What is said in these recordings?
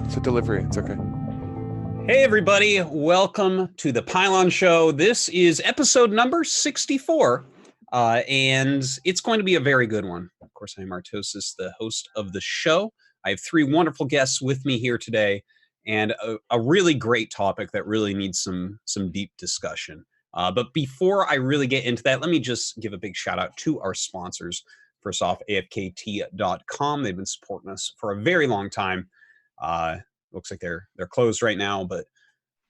It's a delivery. It's okay. Hey, everybody. Welcome to the Pylon Show. This is episode number 64, and it's going to be a very good one. Of course, I'm Artosis, the host of the show. I have three wonderful guests with me here today, and a really great topic that really needs some deep discussion. But before I really get into that, let me just give a big shout out to our sponsors. First off, AFKT.com. They've been supporting us for a very long time. Looks like they're closed right now, but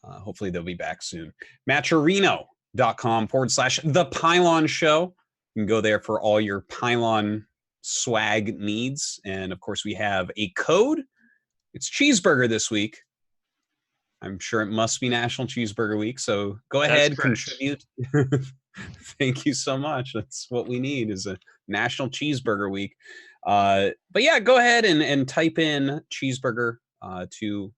hopefully they'll be back soon. Matcherino.com/The Pylon Show. You can go there for all your Pylon swag needs. And of course, we have a code. It's Cheeseburger this week. I'm sure it must be National Cheeseburger Week. So go ahead, contribute. Thank you so much. That's what we need is a National Cheeseburger Week. But yeah, go ahead and type in cheeseburger to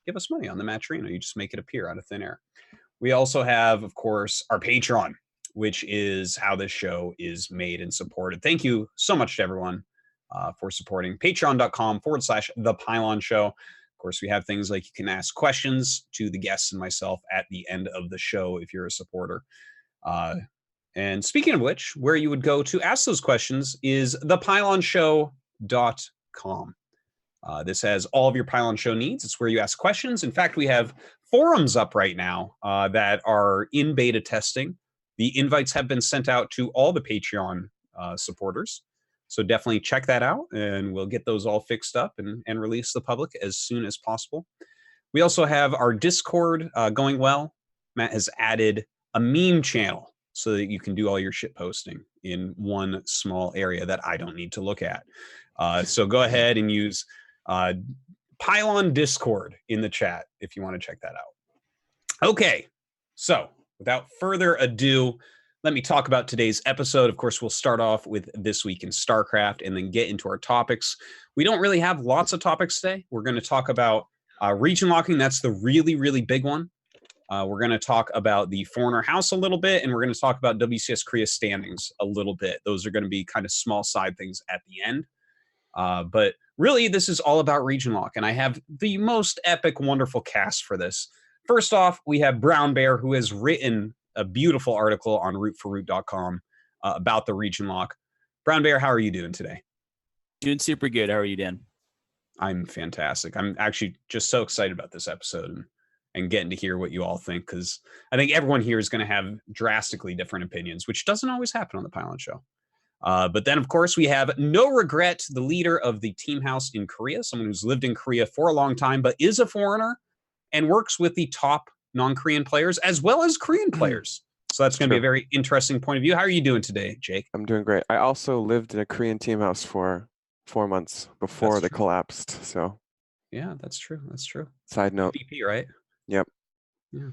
give us money on the Matcherino. You just make it appear out of thin air. We also have, of course, our Patreon, which is how this show is made and supported. Thank you so much to everyone for supporting. Patreon.com/The Pylon Show. Of course, we have things like you can ask questions to the guests and myself at the end of the show if you're a supporter. And speaking of which, where you would go to ask those questions is thepylonshow.com. This has all of your Pylon Show needs. It's where you ask questions. In fact, we have forums up right now that are in beta testing. The invites have been sent out to all the Patreon supporters. So definitely check that out, and we'll get those all fixed up and release to the public as soon as possible. We also have our Discord going well. Matt has added a meme channel so that you can do all your shit posting in one small area that I don't need to look at. So go ahead and use Pylon Discord in the chat if you want to check that out. Okay, so without further ado, let me talk about today's episode. Of course, we'll start off with This Week in StarCraft and then get into our topics. We don't really have lots of topics today. We're going to talk about region locking. That's the really, really big one. We're going to talk about the Foreigner House a little bit, and we're going to talk about WCS Korea standings a little bit. Those are going to be kind of small side things at the end. But really, this is all about region lock, and I have the most epic, wonderful cast for this. First off, we have Brown Bear, who has written a beautiful article on rootforroot.com about the region lock. Brown Bear, how are you doing today? Doing super good. How are you, Dan? I'm fantastic. I'm actually just so excited about this episode and getting to hear what you all think, because I think everyone here is going to have drastically different opinions, which doesn't always happen on the Pylon Show. But then, of course, we have No Regret, the leader of the team house in Korea, someone who's lived in Korea for a long time, but is a foreigner and works with the top non-Korean players as well as Korean players. So that's going to be a very interesting point of view. How are you doing today, Jake? I'm doing great. I also lived in a Korean team house for 4 months before they collapsed. So yeah, that's true. That's true. Side note. BP, right? Yep. Yeah.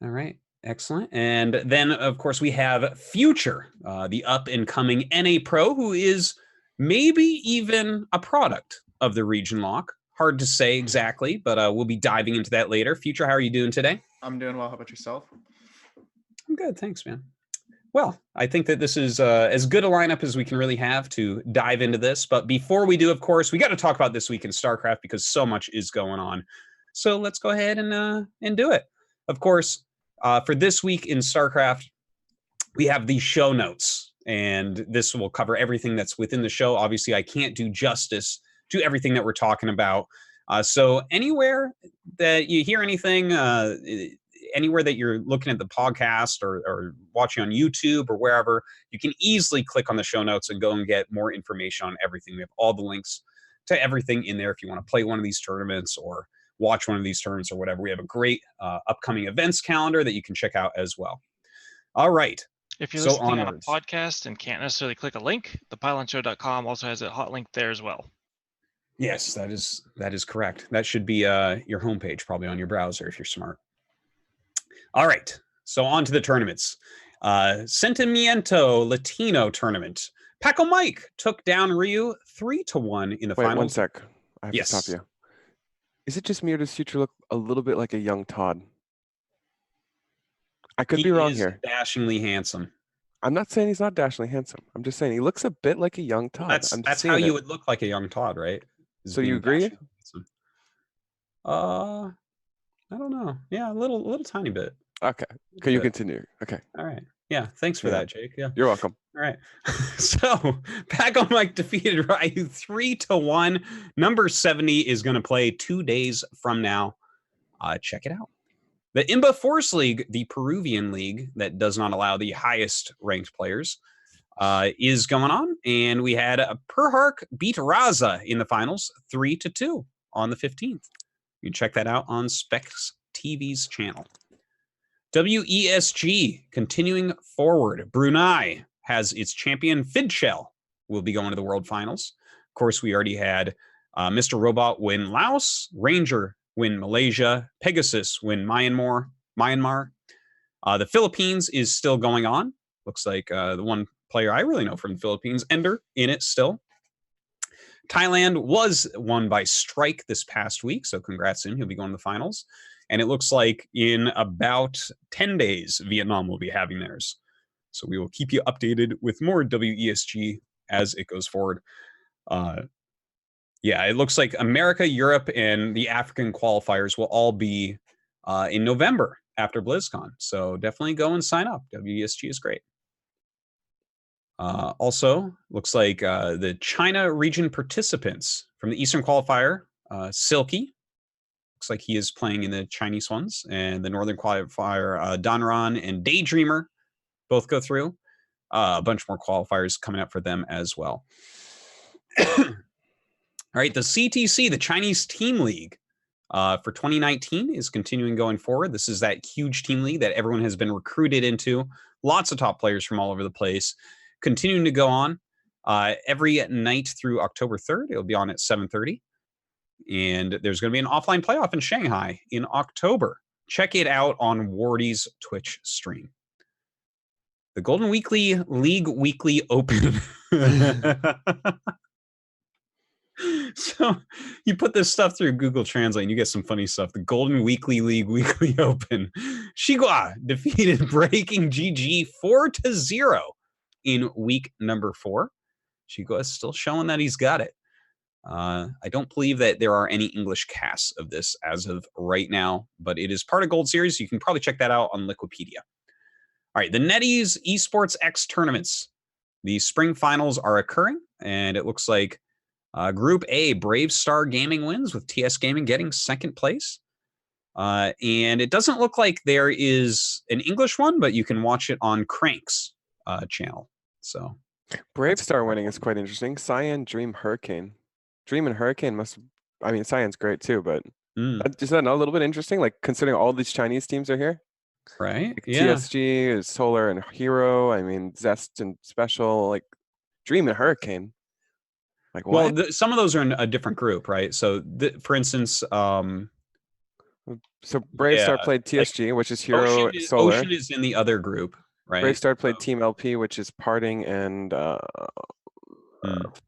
All right. Excellent. And then, of course, we have Future, the up-and-coming NA Pro, who is maybe even a product of the region lock. Hard to say exactly, but we'll be diving into that later. Future, how are you doing today? I'm doing well. How about yourself? I'm good. Thanks, man. Well, I think that this is as good a lineup as we can really have to dive into this. But before we do, of course, we got to talk about This Week in StarCraft because so much is going on. So let's go ahead and do it. Of course, for This Week in StarCraft, we have the show notes, and this will cover everything that's within the show. Obviously, I can't do justice to everything that we're talking about. So anywhere that you hear anything, anywhere that you're looking at the podcast or watching on YouTube or wherever, you can easily click on the show notes and go and get more information on everything. We have all the links to everything in there if you want to play one of these tournaments or watch one of these tournaments or whatever. We have a great upcoming events calendar that you can check out as well. All right. If you're listening on a podcast and can't necessarily click a link, thepylonshow.com also has a hot link there as well. Yes, that is correct. That should be your homepage, probably on your browser if you're smart. All right. So on to the tournaments. Sentimiento Latino tournament. Paco Mike took down Ryu 3-1 in the finals. Wait, 1 sec. I have to stop you. Is it just me or does Future look a little bit like a young Todd? I could be wrong here. Dashingly handsome. I'm not saying he's not dashingly handsome. I'm just saying he looks a bit like a young Todd. That's how you would look like a young Todd, right? So you agree? I don't know. Yeah, a little tiny bit. Okay. Can you bit. continue? Okay. All right. Yeah. Thanks for Yeah. that, Jake. Yeah. You're welcome. All right. So back on Mike defeated Ryu 3-1. Number 70 is going to play 2 days from now. Check it out. The IMBA Force League, the Peruvian league that does not allow the highest ranked players, is going on. And we had Perhark beat Raza in the finals 3-2 on the 15th. You can check that out on Specs TV's channel. WESG continuing forward. Brunei has its champion Fidshell will be going to the World Finals. Of course, we already had Mr. Robot win Laos, Ranger win Malaysia, Pegasus win Myanmar. The Philippines is still going on. Looks like the one player I really know from the Philippines, Ender, in it still. Thailand was won by Strike this past week, so congrats to him. He'll be going to the finals. And it looks like in about 10 days, Vietnam will be having theirs. So we will keep you updated with more WESG as it goes forward. Yeah, it looks like America, Europe, and the African qualifiers will all be in November after BlizzCon. So definitely go and sign up. WESG is great. Also, looks like the China region participants from the Eastern qualifier, Silky, looks like he is playing in the Chinese ones, and the Northern qualifier, Danran and Daydreamer both go through. A bunch more qualifiers coming up for them as well. All right, the CTC, the Chinese Team League, for 2019 is continuing going forward. This is that huge team league that everyone has been recruited into. Lots of top players from all over the place. Continuing to go on every night through October 3rd. It'll be on at 7:30. And there's going to be an offline playoff in Shanghai in October. Check it out on Wardy's Twitch stream. The Golden Weekly League Weekly Open. So you put this stuff through Google Translate and you get some funny stuff. The Golden Weekly League Weekly Open. Shigua defeated Breaking GG 4-0 in week number 4. Shigua is still showing that he's got it. I don't believe that there are any English casts of this as of right now, but it is part of Gold Series. You can probably check that out on Liquipedia. All right, the NetEase Esports X tournaments. The spring finals are occurring, and it looks like Group A, Brave Star Gaming wins with TS Gaming getting second place. And it doesn't look like there is an English one, but you can watch it on Crank's channel. So Brave Star winning is quite interesting. Cyan, Dream, Hurricane. Dream and Hurricane must, I mean, Cyan's great too, but is that not a little bit interesting? Like considering all these Chinese teams are here? Right. Like yeah. TSG is Solar and Hero. I mean, Zest and Special, like Dream and Hurricane. Like what? Well, some of those are in a different group, right? So, for instance, so Brave Star played TSG, which is Hero, Solar. Ocean is in the other group, right? Brave Star played Team LP, which is Parting and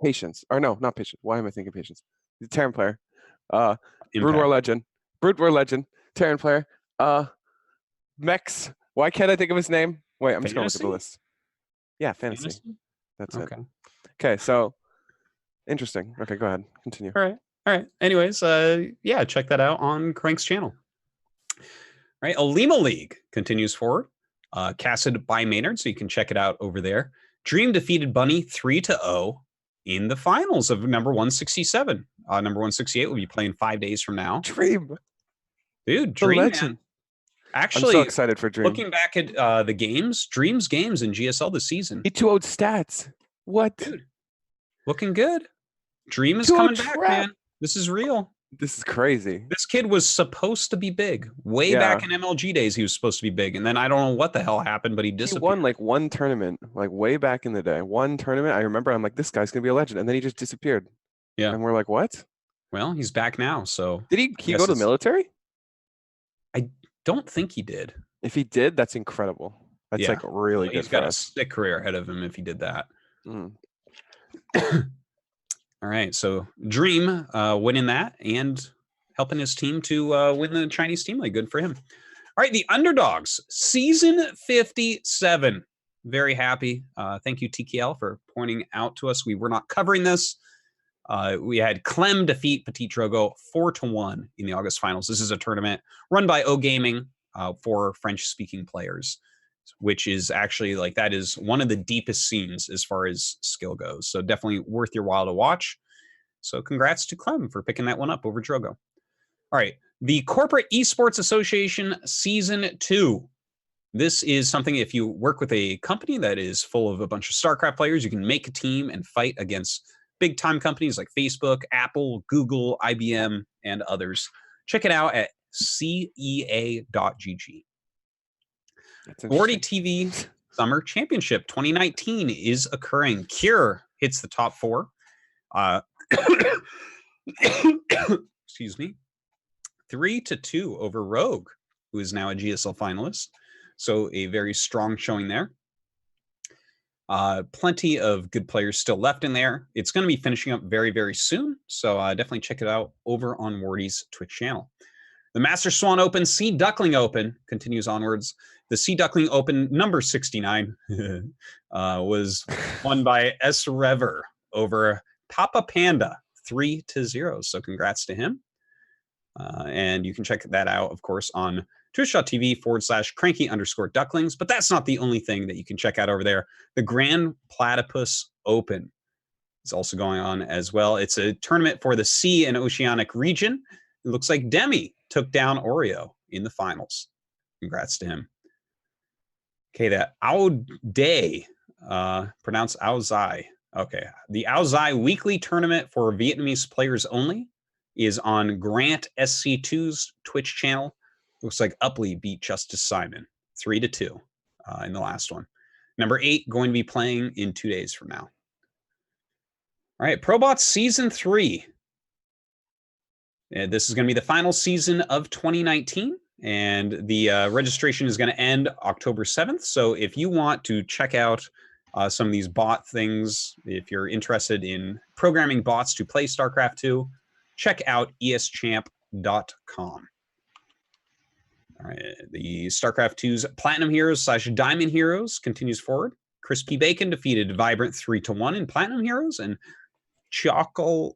Patience. Or no, not Patience. Why am I thinking Patience? The Terran player. Brood War Legend. Terran player. Mex. Why can't I think of his name? Wait, I'm just gonna look at the list. Yeah, Fantasy. That's it. Okay, so interesting. Okay, go ahead. Continue. All right. Anyways, yeah, check that out on Crank's channel. All right, Alima League continues forward. Casted by Maynard, so you can check it out over there. Dream defeated Bunny 3-0 in the finals of number 167. Number 168 will be playing 5 days from now. Dream. Dude, Dream, man. Actually, I'm so excited for Dream. Looking back at the games, Dream's games in GSL this season. He 2-0'd stats. What? Dude, looking good. Dream is coming back, man. This is real. This is crazy. This kid was supposed to be big. Way back in MLG days, he was supposed to be big. And then I don't know what the hell happened, but he disappeared. He won like one tournament, like way back in the day. One tournament. I remember I'm like, this guy's going to be a legend. And then he just disappeared. Yeah. And we're like, what? Well, he's back now. So did he go to the military? I don't think he did. If he did, that's incredible. That's like really good. He's got a sick career ahead of him if he did that. All right. So Dream winning that and helping his team to win the Chinese Team League. Good for him. All right. The Underdogs, season 57. Very happy. Thank you, TKL, for pointing out to us. We were not covering this. We had Clem defeat Petit Drogo 4-1 in the August finals. This is a tournament run by O Gaming for French-speaking players, which is actually like that is one of the deepest scenes as far as skill goes. So definitely worth your while to watch. So congrats to Clem for picking that one up over Drogo. All right, the Corporate Esports Association Season 2. This is something if you work with a company that is full of a bunch of StarCraft players, you can make a team and fight against big time companies like Facebook, Apple, Google, IBM, and others. Check it out at cea.gg. WCS Summer Championship 2019 is occurring. Cure hits the top 4. Excuse me. 3-2 over Rogue, who is now a GSL finalist. So a very strong showing there. Plenty of good players still left in there. It's going to be finishing up very, very soon. So definitely check it out over on Wardy's Twitch channel. The Master Swan Open, Sea Duckling Open continues onwards. The Sea Duckling Open number 69 was won by S. Rever over Papa Panda 3-0. So congrats to him. And you can check that out, of course, on twitch.tv/cranky_ducklings. But that's not the only thing that you can check out over there. The Grand Platypus Open is also going on as well. It's a tournament for the sea and oceanic region. It looks like Demi took down Oreo in the finals. Congrats to him. Okay, that Ao Day, pronounced Ao Zai. Okay, the Ao Zai weekly tournament for Vietnamese players only is on Grant SC2's Twitch channel. Looks like Upley beat Justice Simon 3-2 in the last one. Number 8 going to be playing in 2 days from now. All right, ProBots Season 3. And this is going to be the final season of 2019, and the registration is going to end October 7th. So if you want to check out some of these bot things, if you're interested in programming bots to play StarCraft 2, check out eschamp.com. All right, the StarCraft 2's Platinum Heroes / Diamond Heroes continues forward. Crispy Bacon defeated Vibrant 3-1 in Platinum Heroes, and Chocolate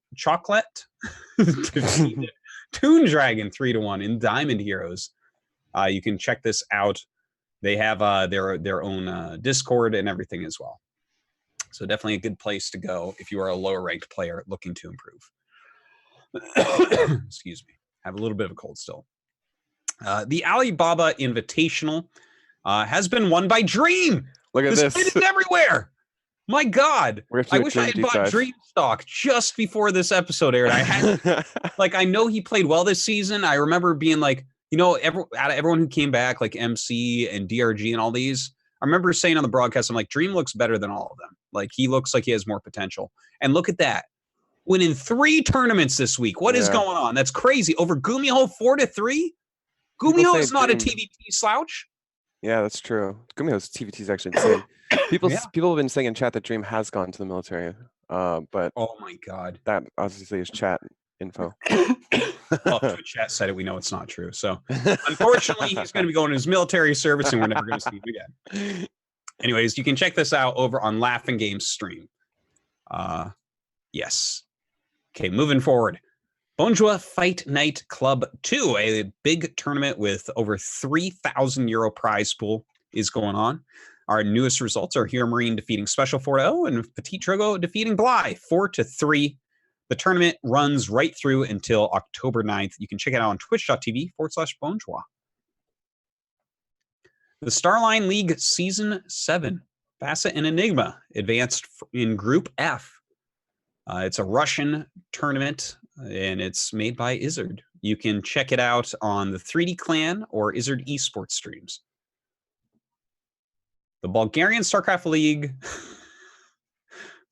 defeated Toon Dragon 3-1 in Diamond Heroes. You can check this out. They have their own Discord and everything as well. So definitely a good place to go if you are a lower ranked player looking to improve. Excuse me. Have a little bit of a cold still. The Alibaba Invitational has been won by Dream. Look at this. It's everywhere. My God. I wish I had bought Dream stock just before this episode aired. I had, like, I know he played well this season. I remember being like, you know, out of everyone who came back, like MC and DRG and all these, I remember saying on the broadcast, I'm like, Dream looks better than all of them. Like, he looks like he has more potential. And look at that. Winning 3 tournaments this week. What is going on? That's crazy. Over Gumiho 4-3? Gumiho is not a TVT slouch. Yeah, that's true. Gumiho's TVT is actually insane. People have been saying in chat that Dream has gone to the military, but oh my God, that obviously is chat info. Well, Twitch chat said it. We know it's not true. So unfortunately, he's going to be going to his military service, and we're never going to see him again. Anyways, you can check this out over on Laughing Games stream. Yes. Okay, moving forward. Bonjour Fight Night Club 2, a big tournament with over 3,000 euro prize pool is going on. Our newest results are Hero Marine defeating Special 4-0 and Petit Drogo defeating Bly 4-3. The tournament runs right through until October 9th. You can check it out on twitch.tv/Bonjour. The Starline League Season 7. Bassett and Enigma advanced in Group F. It's a Russian tournament, and it's made by Izzard. You can check it out on the 3D Clan or Izzard Esports streams. The Bulgarian StarCraft League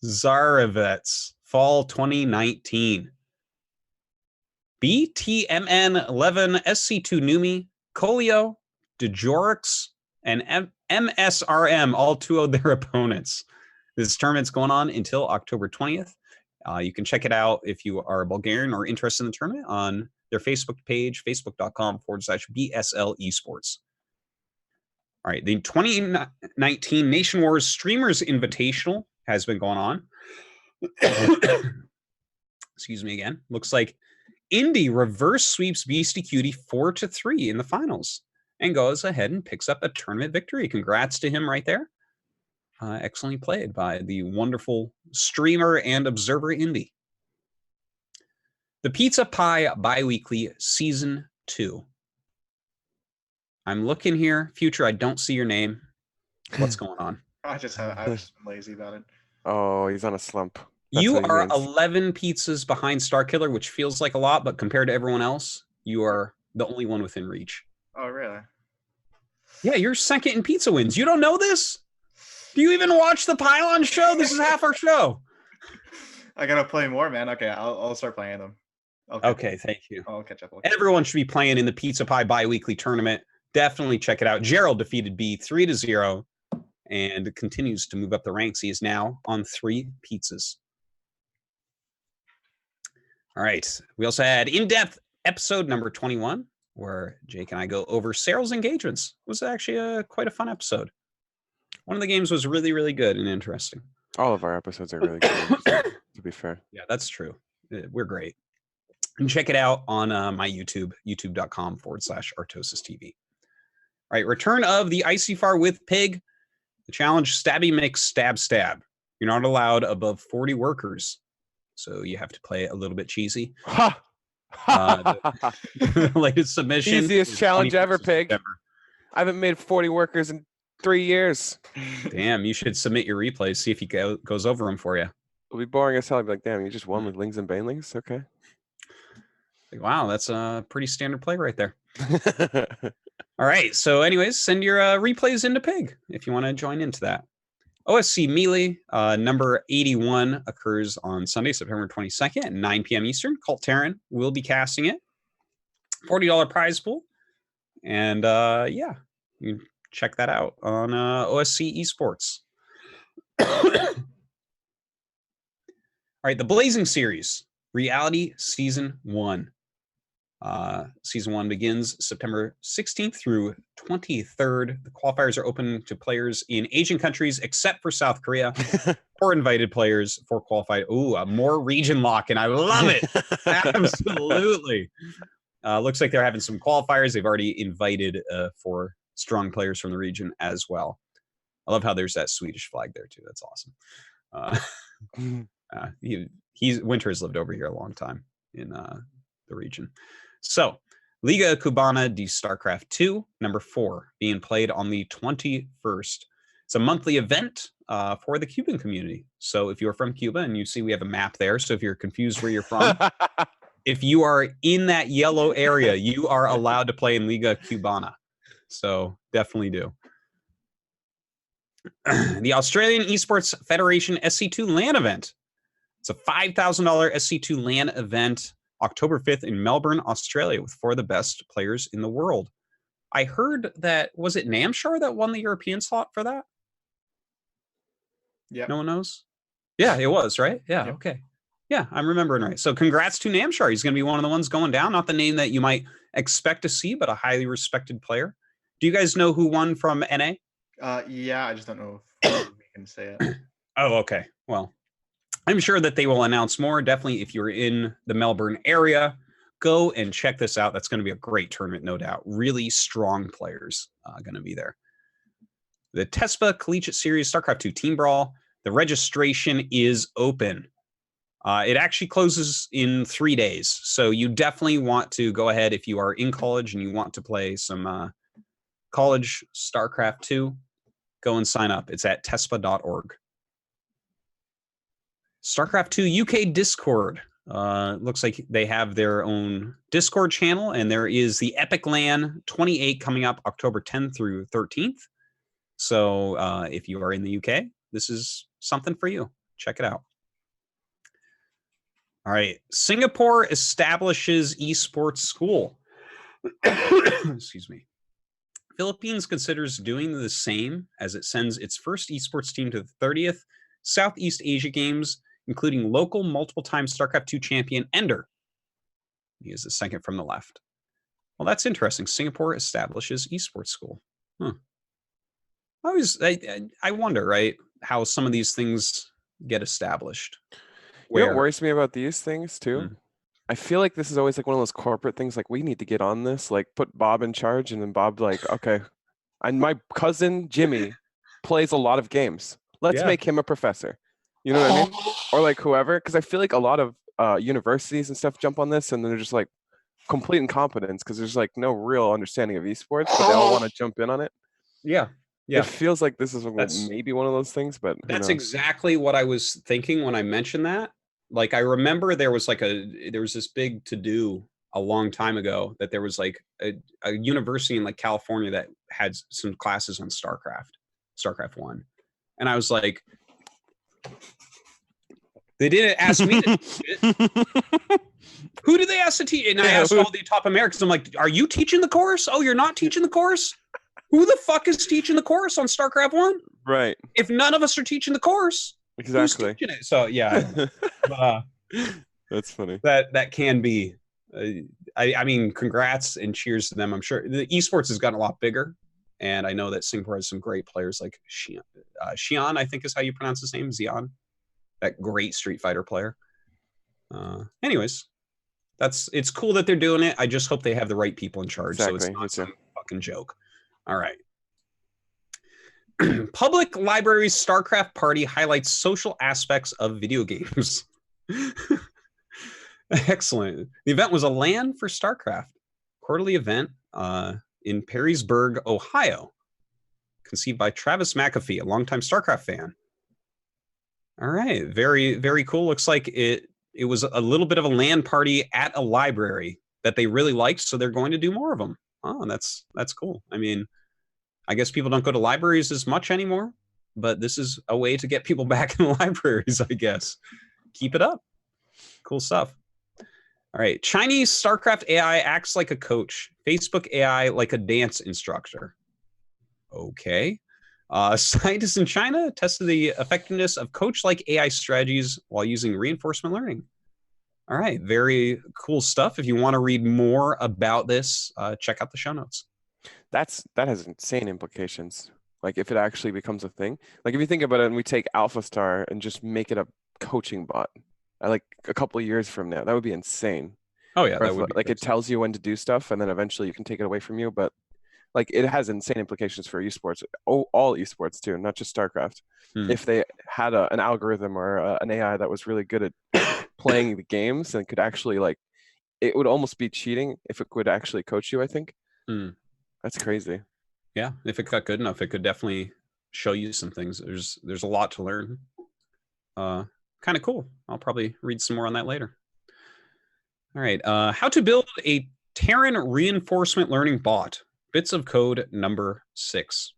Zarevets Fall 2019. BTMN 11 SC2 Numi, Kolio, Djorix, and MSRM all 2-0 their opponents. This tournament's going on until October 20th. You can check it out if you are a Bulgarian or interested in the tournament on their Facebook page, facebook.com/BSL Esports. All right, the 2019 Nation Wars Streamers Invitational has been going on. excuse me again. Looks like Indy reverse sweeps Beastie Cutie 4-3 in the finals and goes ahead and picks up a tournament victory. Congrats to him right there. Excellently played by the wonderful streamer and observer Indy. The Pizza Pie Biweekly Season 2. I'm looking here. Future, I don't see your name. What's going on? I've just been lazy about it. Oh, he's on a slump. That's You what he are means. 11 pizzas behind Starkiller, which feels like a lot, but compared to everyone else, you are the only one within reach. Oh, really? Yeah, you're second in pizza wins. You don't know this? Do you even watch the Pylon show? This is half our show. I gotta play more, man. Okay, I'll start playing them. Okay, thank you. I'll catch up. Everyone should be playing in the Pizza Pie Biweekly tournament. Definitely check it out. Gerald defeated B 3-0 and continues to move up the ranks. He is now on 3 pizzas. All right. We also had in-depth episode number 21, where Jake and I go over sales engagements. It was actually quite a fun episode. One of the games was really, really good and interesting. All of our episodes are really good, to be fair. Yeah, that's true. We're great. And check it out on my YouTube, youtube.com/ArtosisTV. All right, return of the Icy Far with Pig. The challenge, Stabby Mix Stab Stab. You're not allowed above 40 workers, so you have to play a little bit cheesy. Ha! The latest submission. Easiest challenge ever, Pig. September. I haven't made 40 workers in 3 years. Damn, you should submit your replays, see if he goes over them for you. It'll be boring as hell. I'll be like, damn, you just won with Lings and Banelings? Okay. Like, wow, that's a pretty standard play right there. All right. So anyways, send your replays into Pig if you want to join into that. OSC Melee number 81 occurs on Sunday, September 22nd at 9 p.m. Eastern. Colt Terran will be casting it. $40 prize pool. And yeah, you can check that out on OSC Esports. All right. The Blazing Series, Reality Season 1. Season 1 begins September 16th through 23rd. The qualifiers are open to players in Asian countries except for South Korea, or invited players for qualified. Ooh, more region lock, and I love it. Absolutely. Looks like they're having some qualifiers. They've already invited for strong players from the region as well. I love how there's that Swedish flag there too. That's awesome. Winter has lived over here a long time in the region. So, Liga Cubana de StarCraft 2, number 4, being played on the 21st. It's a monthly event for the Cuban community. So, if you're from Cuba, and you see we have a map there, so if you're confused where you're from, if you are in that yellow area, you are allowed to play in Liga Cubana. So, definitely do. The Australian Esports Federation SC2 LAN event. It's a $5,000 SC2 LAN event. October 5th in Melbourne, Australia, with 4 of the best players in the world. I heard that, was it Namshar that won the European slot for that? Yeah. No one knows? Yeah, it was, right? Yeah, Yep. Okay. Yeah, I'm remembering right. So congrats to Namshar. He's going to be one of the ones going down. Not the name that you might expect to see, but a highly respected player. Do you guys know who won from NA? Yeah, I just don't know if we can say it. Oh, okay. Well, I'm sure that they will announce more. Definitely, if you're in the Melbourne area, go and check this out. That's going to be a great tournament, no doubt. Really strong players going to be there. The TESPA Collegiate Series StarCraft 2 Team Brawl. The registration is open. It actually closes in 3 days. So you definitely want to go ahead if you are in college and you want to play some college StarCraft 2. Go and sign up. It's at tespa.org. StarCraft 2 UK Discord. Looks like they have their own Discord channel, and there is the Epic LAN 28 coming up October 10th through 13th. So if you are in the UK, this is something for you. Check it out. All right. Singapore establishes esports school. Excuse me. Philippines considers doing the same as it sends its first esports team to the 30th Southeast Asia Games, including local multiple-time StarCraft 2 champion Ender. He is the second from the left. Well, that's interesting. Singapore establishes esports school. Huh. I wonder, right, how some of these things get established. You know Where what worries me about these things too? I feel like this is always like one of those corporate things. Like we need to get on this. Like put Bob in charge, and then Bob like, okay, and my cousin Jimmy plays a lot of games. Let's Yeah. make him a professor. You know what I mean? Or like whoever, because I feel like a lot of universities and stuff jump on this, and then they're just like complete incompetence because there's like no real understanding of esports, but they all want to jump in on it. Yeah. Yeah. It feels like this is maybe one of those things, but that's exactly what I was thinking when I mentioned that. Like, I remember there was this big to do a long time ago that there was like a university in like California that had some classes on StarCraft 1. And I was like, they didn't ask me to teach it. Who did they ask to teach? And I asked all the top Americans, I'm like, are you teaching the course? Oh, you're not teaching the course? Who the fuck is teaching the course on StarCraft 1? Right. If none of us are teaching the course, exactly. who's teaching it? So yeah, that's funny. That can be. I mean, congrats and cheers to them. I'm sure the esports has gotten a lot bigger, and I know that Singapore has some great players like Xian, I think is how you pronounce his name, Xian, that great Street Fighter player. Anyways, it's cool that they're doing it. I just hope they have the right people in charge, so it's not some fucking joke. All right. Public Library's StarCraft party highlights social aspects of video games. Excellent. The event was a LAN for StarCraft, quarterly event in Perrysburg, Ohio, conceived by Travis McAfee, a longtime StarCraft fan. All right, very, very cool. Looks like it was a little bit of a LAN party at a library that they really liked, so they're going to do more of them. Oh, that's cool. I mean, I guess people don't go to libraries as much anymore, but this is a way to get people back in the libraries, I guess. Keep it up. Cool stuff. All right. Chinese StarCraft AI acts like a coach. Facebook AI like a dance instructor. Okay. Scientists in China tested the effectiveness of coach-like AI strategies while using reinforcement learning. All right. Very cool stuff. If you want to read more about this, check out the show notes. That has insane implications. Like if it actually becomes a thing. Like if you think about it and we take AlphaStar and just make it a coaching bot, like a couple of years from now, that would be insane. Oh yeah, that would be like crazy. It tells you when to do stuff and then eventually you can take it away from you. But like it has insane implications for esports. All esports too, not just StarCraft. If they had an algorithm or an AI that was really good at playing the games and could actually like, it would almost be cheating if it could actually coach you, I think. That's crazy. Yeah, if it got good enough, it could definitely show you some things. There's a lot to learn. Kind of cool. I'll probably read some more on that later. All right. How to build a Terran reinforcement learning bot. Bits of code number 6.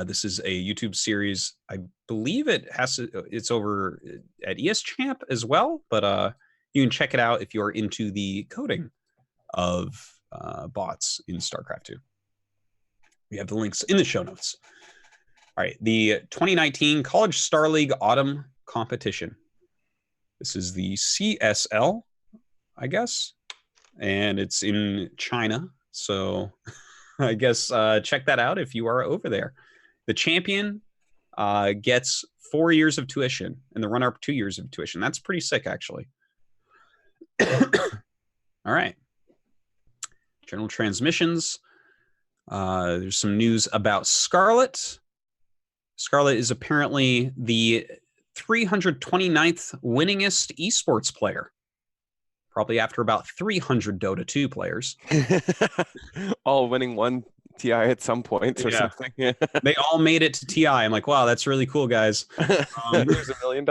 This is a YouTube series. I believe it's over at ESChamp as well, but you can check it out if you're into the coding of bots in StarCraft 2. We have the links in the show notes. All right, the 2019 College Star League Autumn Competition. This is the CSL, I guess, and it's in China. So I guess check that out if you are over there. The champion gets 4 years of tuition, and the runner-up 2 years of tuition. That's pretty sick, actually. All right. General transmissions. There's some news about Scarlet. Scarlet is apparently the 329th winningest esports player. Probably after about 300 Dota 2 players. All winning one TI at some point or something. They all made it to TI. I'm like, wow, that's really cool, guys. There's $1 million.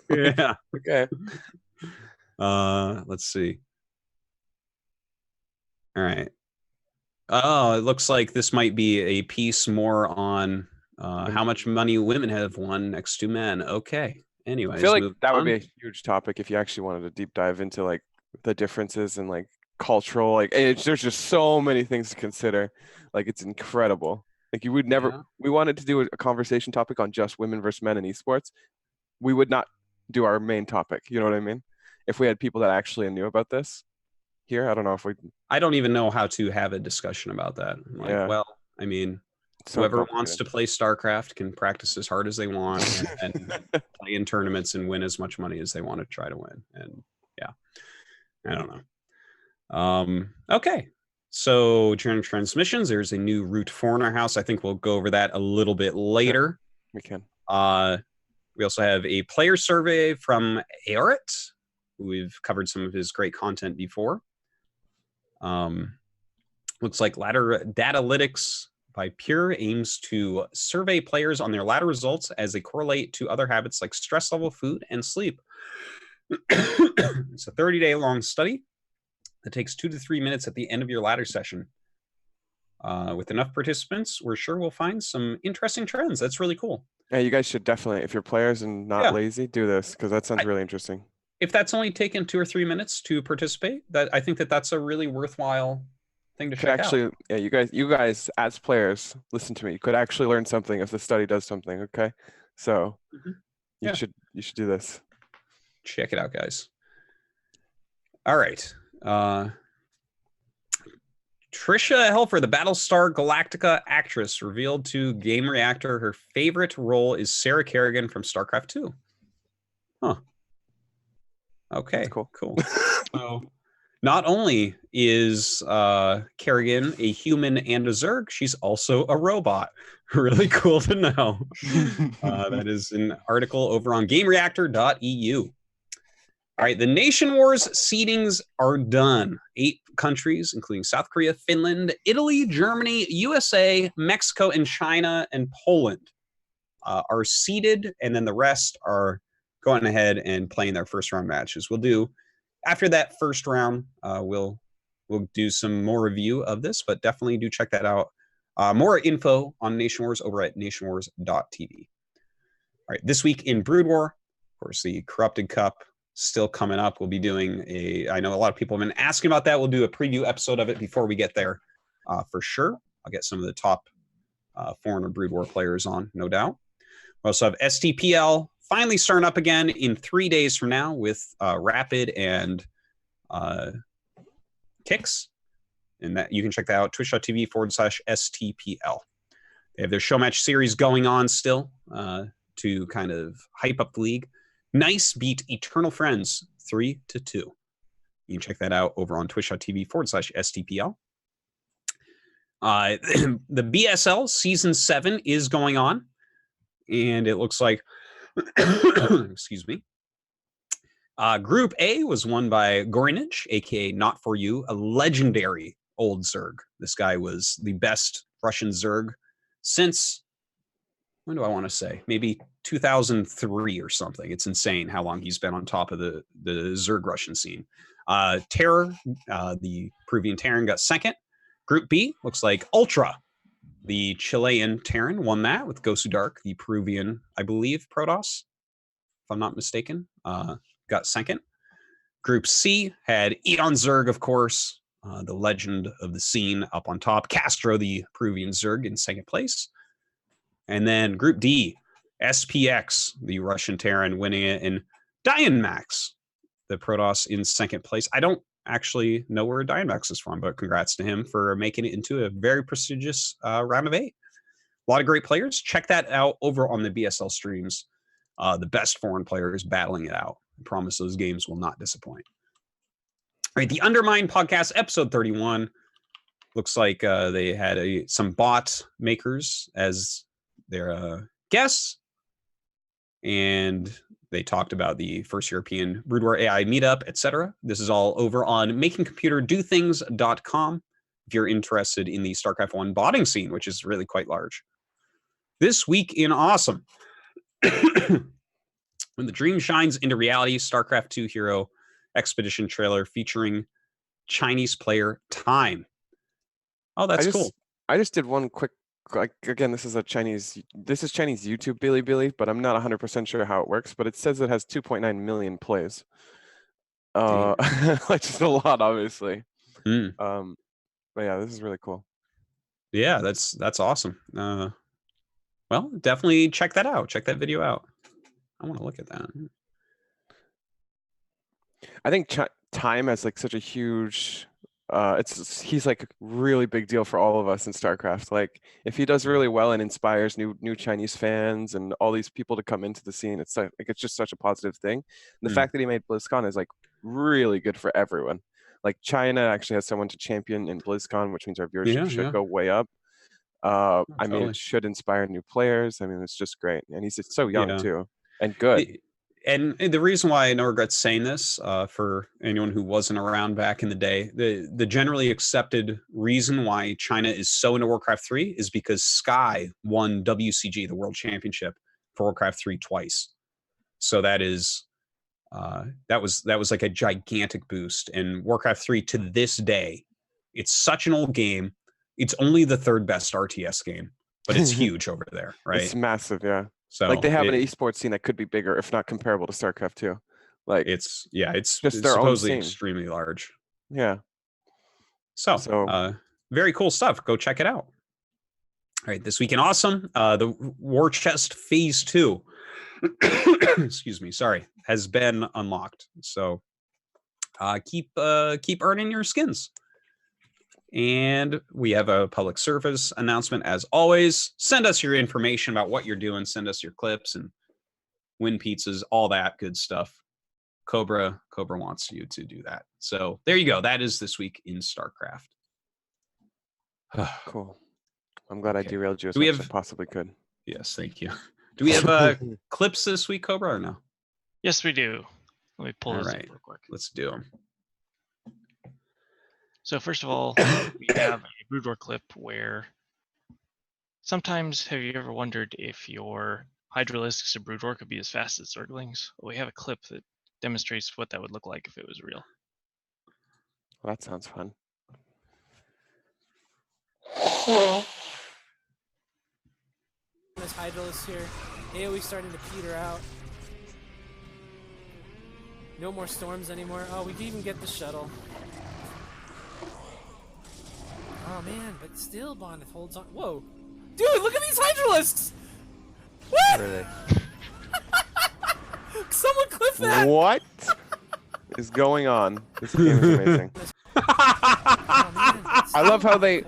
Yeah. Okay. Let's see. All right. Oh, it looks like this might be a piece more on how much money women have won next to men. Okay. Anyways, I feel like that would be a huge topic if you actually wanted to deep dive into like the differences and like cultural, like there's just so many things to consider. Like it's incredible. Like you would never, we wanted to do a conversation topic on just women versus men in esports. We would not do our main topic. You know what I mean? If we had people that actually knew about this here, I don't know if we. I don't even know how to have a discussion about that. Like, well, I mean, So Whoever wants complicated. to play StarCraft can practice as hard as they want and play in tournaments and win as much money as they want to try to win. And yeah, I don't know. Okay. So transmissions, there's a new route 4 in our house. I think we'll go over that a little bit later. We can. We also have a player survey from Arit. We've covered some of his great content before. Looks like ladder datalytics by Pure aims to survey players on their ladder results as they correlate to other habits like stress level, food, and sleep. It's a 30-day long study that takes 2 to 3 minutes at the end of your ladder session. With enough participants, we're sure we'll find some interesting trends. That's really cool. Yeah, you guys should definitely, if you're players and not lazy, do this because that sounds really interesting. If that's only taken 2 or 3 minutes to participate, I think that's a really worthwhile thing to check out. Yeah, you guys as players, listen to me. You could actually learn something if the study does something. Okay, so you should do this. Check it out, guys. All right. Trisha Helfer, the Battlestar Galactica actress, revealed to Game Reactor her favorite role is Sarah Kerrigan from StarCraft 2. Huh. Okay, That's cool. So not only is Kerrigan a human and a Zerg, she's also a robot. Really cool to know. That is an article over on GameReactor.eu. All right, the Nation Wars seedings are done. 8 countries, including South Korea, Finland, Italy, Germany, USA, Mexico, and China, and Poland are seeded, and then the rest are going ahead and playing their first round matches. We'll do, after that first round, we'll do some more review of this, but definitely do check that out. More info on Nation Wars over at nationwars.tv. All right, this week in Brood War, of course, the Corrupted Cup still coming up. We'll be doing I know a lot of people have been asking about that. We'll do a preview episode of it before we get there for sure. I'll get some of the top foreigner Brood War players on, no doubt. We also have STPL finally starting up again in 3 days from now with Rapid and Kicks. And that you can check that out, twitch.tv/STPL. They have their show match series going on still to kind of hype up the league. Nice beat Eternal Friends 3-2. You can check that out over on twitch.tv/STPL. The BSL Season 7 is going on, and it looks like, excuse me, Group A was won by Gorinich, a.k.a. Not For You, a legendary old Zerg. This guy was the best Russian Zerg since, when do I want to say? Maybe 2003 or something. It's insane how long he's been on top of the Zerg Russian scene. Terror, the Peruvian Terran, got second. Group B looks like Ultra, the Chilean Terran, won that with Gosu Dark, the Peruvian, I believe, Protoss, if I'm not mistaken, got second. Group C had Eon Zerg, of course, the legend of the scene up on top. Castro, the Peruvian Zerg, in second place. And then Group D, SPX, the Russian Terran, winning it, and Dianmax, the Protoss, in second place. I don't actually know where Dianmax is from, but congrats to him for making it into a very prestigious round of 8. A lot of great players. Check that out over on the BSL streams. The best foreign players battling it out. I promise those games will not disappoint. All right, the Undermine podcast, episode 31. Looks like they had some bot makers as their guests, and they talked about the first European Brood War AI meetup, etc. This is all over on makingcomputerdothings.com if you're interested in the StarCraft 1 botting scene, which is really quite large. This week in Awesome, when the dream shines into reality, StarCraft 2 Hero Expedition trailer featuring Chinese player Time. Oh, that's cool. I just did one quick, like, again, this is Chinese YouTube Billy, but I'm not 100% sure how it works, but it says it has 2.9 million plays. Like, just a lot, obviously. But yeah, this is really cool. Yeah, that's awesome. Well, definitely check that out. Check that video out. I want to look at that. I think Time has like such a huge he's like a really big deal for all of us in StarCraft. Like if he does really well and inspires new Chinese fans and all these people to come into the scene, it's like it's just such a positive thing. And the fact that he made BlizzCon is like really good for everyone. Like China actually has someone to champion in BlizzCon, which means our viewership should go way up. I mean, it should inspire new players. I mean, it's just great, and he's so young too, and good. And the reason why I no regrets saying this, for anyone who wasn't around back in the day, the generally accepted reason why China is so into Warcraft 3 is because Sky won WCG, the World Championship, for Warcraft 3 twice. So that is that was like a gigantic boost. And Warcraft 3 to this day, it's such an old game. It's only the third best RTS game, but it's huge over there, right? It's massive, yeah. So like they have an esports scene that could be bigger, if not comparable to StarCraft 2. Like it's just it's their supposedly own scene. Extremely large. Yeah. So very cool stuff. Go check it out. All right, this week in Awesome, the War Chest Phase 2, excuse me, sorry, has been unlocked. So keep earning your skins. And we have a public service announcement as always. Send us your information about what you're doing. Send us your clips and win pizzas, all that good stuff. Cobra wants you to do that. So there you go. That is this week in StarCraft. Cool. I'm glad I derailed you as much as I possibly could. Yes, thank you. Do we have clips this week, Cobra, or no? Yes, we do. Let me pull this up real quick. Let's do them. So first of all, we have a Brood War clip where sometimes have you ever wondered if your Hydralisks or Brood War could be as fast as Zerglings? Well, we have a clip that demonstrates what that would look like if it was real. Well, that sounds fun. This Hydralisk here. AoE starting to peter out. No more storms anymore. Oh, we can even get the shuttle. Oh man, but still Bond holds on. Whoa. Dude, look at these Hydralisks! What? Really? Someone clip that! What is going on? This game is amazing. Oh, man, I love how they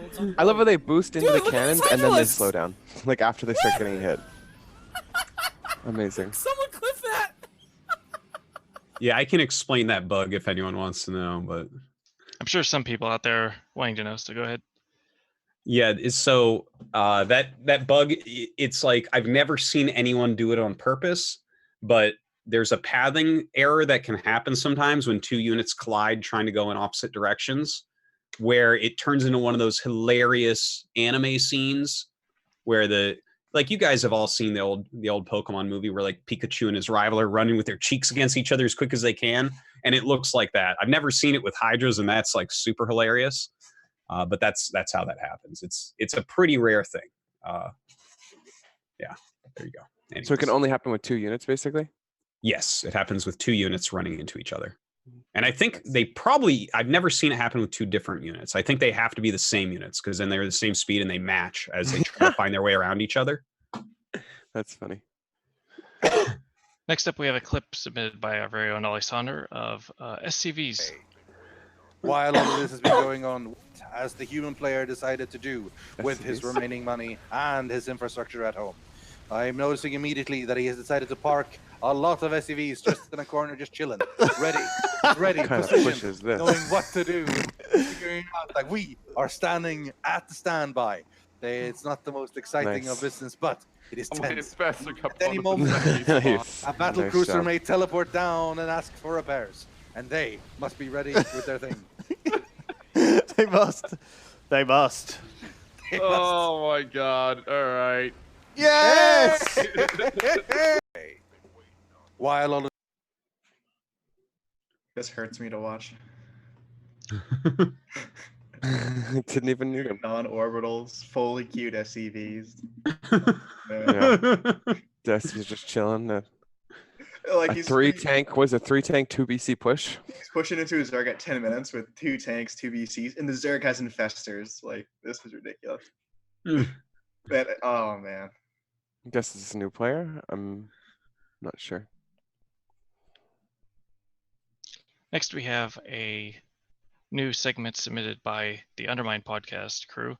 boost into Dude, the cannons and then they slow down. Like after they start getting hit. Amazing. Someone clip that! Yeah, I can explain that bug if anyone wants to know, but I'm sure some people out there are wanting to know, so go ahead. Yeah, so that bug, it's like I've never seen anyone do it on purpose, but there's a pathing error that can happen sometimes when two units collide trying to go in opposite directions, where it turns into one of those hilarious anime scenes where like you guys have all seen the old Pokemon movie where like Pikachu and his rival are running with their cheeks against each other as quick as they can, and it looks like that. I've never seen it with Hydras, and that's like super hilarious. But that's how that happens. It's a pretty rare thing. Yeah, there you go. Anyways. So it can only happen with 2 units, basically? Yes, it happens with 2 units running into each other. And I think I've never seen it happen with 2 different units. I think they have to be the same units because then they're the same speed and they match as they try to find their way around each other. That's funny. Next up, we have a clip submitted by our very own Alexander of SCVs. While all of this has been going on, what has the human player decided to do with his remaining money and his infrastructure at home? I'm noticing immediately that he has decided to park a lot of SCVs just in a corner, just chilling, ready, positioned, knowing what to do, figuring out that we are standing at the standby. It's not the most exciting of business, but it is tense. At any moment, a battle cruiser may teleport down and ask for repairs, and they must be ready with their thing. They must. They must. Oh my god. All right. Yes! While all this hurts me to watch. Didn't even need him. Non-orbitals, fully queued SCVs. Dusty's just chilling. Like a 3-tank 2 BC push. He's pushing into his Zerg at 10 minutes with 2 tanks, 2 BCs, and the Zerg has infestors. Like, this is ridiculous. But, oh man. I guess it's a new player. I'm not sure. Next, we have a new segment submitted by the Undermine podcast crew.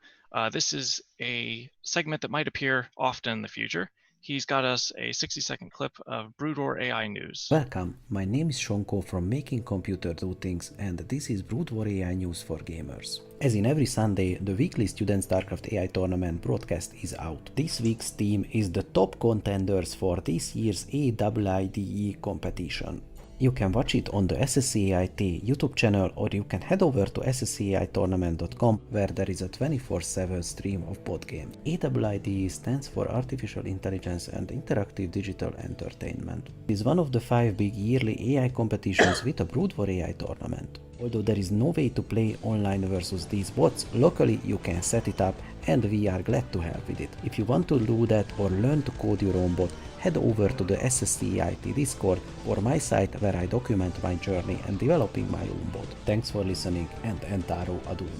This is a segment that might appear often in the future. He's got us a 60-second clip of Brood War AI news. Welcome, my name is Shonko from Making Computer Do Things, and this is Brood War AI news for gamers. As in every Sunday, the weekly Student StarCraft AI tournament broadcast is out. This week's team is the top contenders for this year's AIIDE competition. You can watch it on the SSCAIT YouTube channel, or you can head over to sscaitournament.com where there is a 24/7 stream of both games. AIIDE stands for Artificial Intelligence and Interactive Digital Entertainment. It is one of the 5 big yearly AI competitions with a Brood War AI tournament. Although there is no way to play online versus these bots, locally you can set it up and we are glad to help with it. If you want to do that or learn to code your own bot, head over to the SSCAIT Discord or my site where I document my journey and developing my own bot. Thanks for listening and Entaro Adun.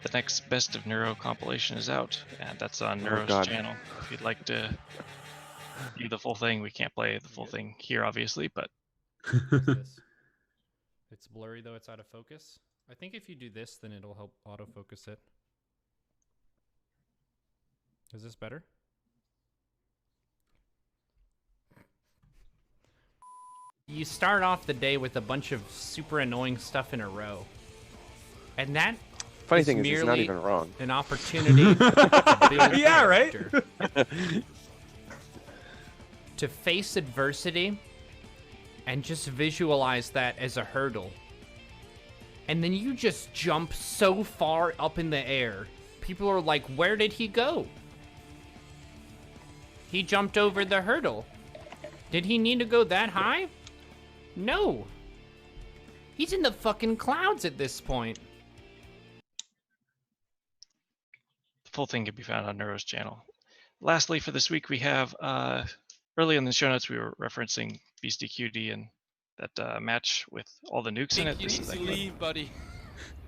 The next Best of Neuro compilation is out, and that's on Neuro's channel. If you'd like to view the full thing, we can't play the full thing here, obviously, but... It's blurry, though. It's out of focus. I think if you do this, then it'll help autofocus it. Is this better? You start off the day with a bunch of super annoying stuff in a row. And that funny thing is, he's not even wrong. An opportunity to build yeah, right? to face adversity and just visualize that as a hurdle. And then you just jump so far up in the air. People are like, where did he go? He jumped over the hurdle. Did he need to go that high? No. He's in the fucking clouds at this point. The full thing can be found on Neuro's channel. Lastly, for this week, we have, early in the show notes, we were referencing Beastie Cutie and that match with all the nukes in it. This is leave, buddy.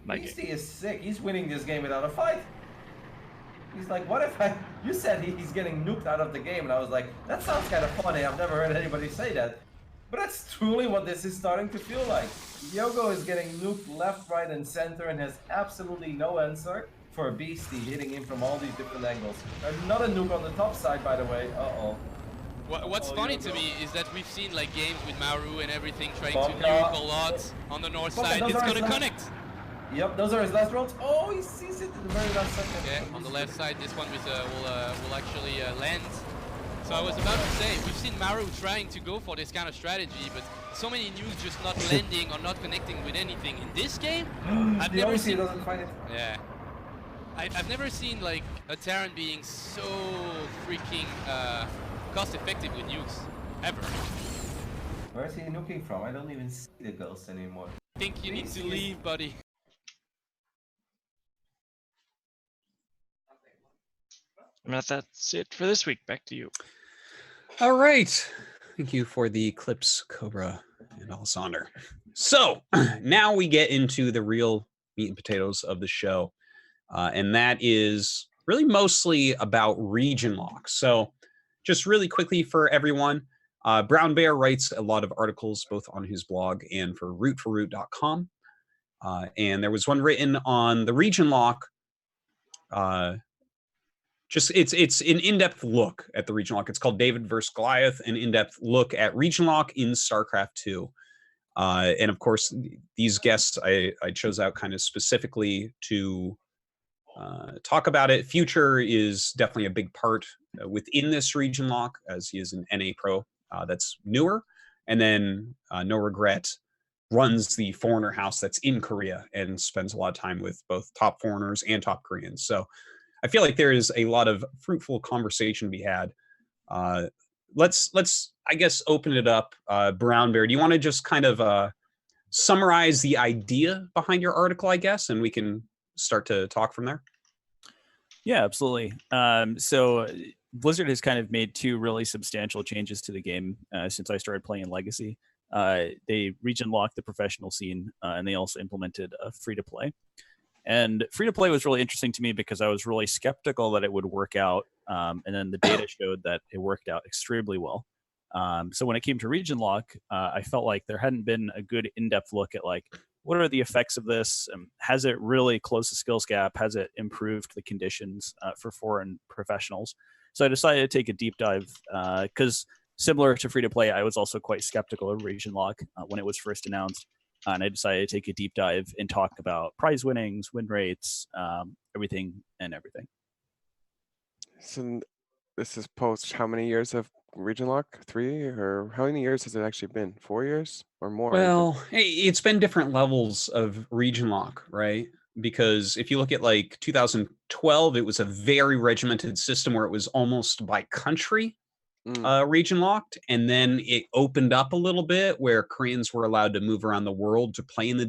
Beastie is sick. He's winning this game without a fight. He's like, what if I... You said he's getting nuked out of the game, and I was like, that sounds kind of funny. I've never heard anybody say that. But that's truly what this is starting to feel like. Yogo is getting nuked left, right, and center and has absolutely no answer for a Beastie hitting him from all these different angles. Another nuke on the top side, by the way. Uh-oh. What's funny to me is that we've seen like games with Maru and everything trying to nuke a lot on the north side. It's gonna connect. Yep, those are his last rounds. Oh, he sees it in the very last second. Yeah, on the left side, this one will actually land. So I was about to say, we've seen Maru trying to go for this kind of strategy, but so many nukes just not landing or not connecting with anything. In this game, I've never seen. Doesn't find it. Yeah, I've never seen like a Terran being so freaking cost-effective with nukes ever. Where is he nuking from? I don't even see the ghost anymore. I think you need to leave, buddy. And that's it for this week. Back to you. All right. Thank you for the clips, Cobra and Alessander. So now we get into the real meat and potatoes of the show. And that is really mostly about region locks. So just really quickly for everyone, Brown Bear writes a lot of articles both on his blog and for root4root.com. And there was one written on the region lock. It's an in-depth look at the region lock. It's called David vs. Goliath, an in-depth look at region lock in StarCraft 2. And of course, these guests I chose out kind of specifically to talk about it. Future is definitely a big part within this region lock, as he is an NA pro that's newer. And then No Regret runs the foreigner house that's in Korea and spends a lot of time with both top foreigners and top Koreans. So I feel like there is a lot of fruitful conversation to be had. Let's I guess open it up. Brown Bear, do you want to just kind of summarize the idea behind your article, I guess, and we can start to talk from there? Yeah, absolutely. So Blizzard has kind of made 2 really substantial changes to the game since I started playing in Legacy. They region locked the professional scene, and they also implemented a free-to-play. And free to play was really interesting to me because I was really skeptical that it would work out. And then the data showed that it worked out extremely well. So when it came to region lock, I felt like there hadn't been a good in-depth look at like, what are the effects of this? Has it really closed the skills gap? Has it improved the conditions for foreign professionals? So I decided to take a deep dive because similar to free to play, I was also quite skeptical of region lock when it was first announced. And I decided to take a deep dive and talk about prize winnings, win rates, everything and everything. So this is post how many years of region lock? 3, or how many years has it actually been? 4 years or more? Well, it's been different levels of region lock, right? Because if you look at like 2012, it was a very regimented system where it was almost by country region locked, and then it opened up a little bit where Koreans were allowed to move around the world to play in the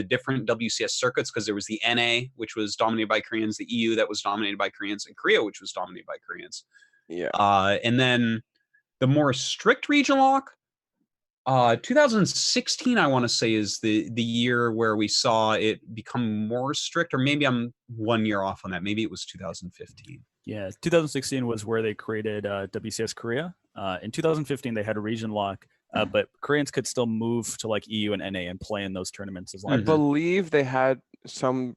different WCS circuits, because there was the NA, which was dominated by Koreans, the EU that was dominated by Koreans, and Korea, which was dominated by Koreans. Yeah. And then the more strict region lock, 2016, I want to say, is the year where we saw it become more strict, or maybe I'm 1 year off on that. Maybe it was 2015. Yeah, 2016 was where they created WCS Korea. In 2015, they had a region lock, but Koreans could still move to like EU and NA and play in those tournaments as well. I believe they had some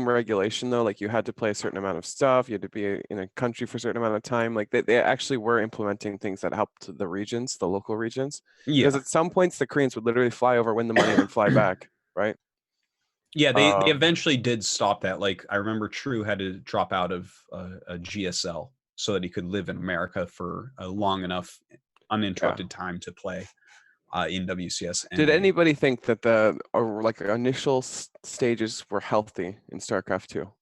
regulation though, like you had to play a certain amount of stuff, you had to be in a country for a certain amount of time. Like they actually were implementing things that helped the regions, the local regions. Yeah. Because at some points the Koreans would literally fly over, win the money, and then fly back, right? Yeah, they eventually did stop that. Like I remember True had to drop out of a GSL so that he could live in America for a long enough uninterrupted time to play in WCS. Did anybody think that the like initial stages were healthy in StarCraft 2?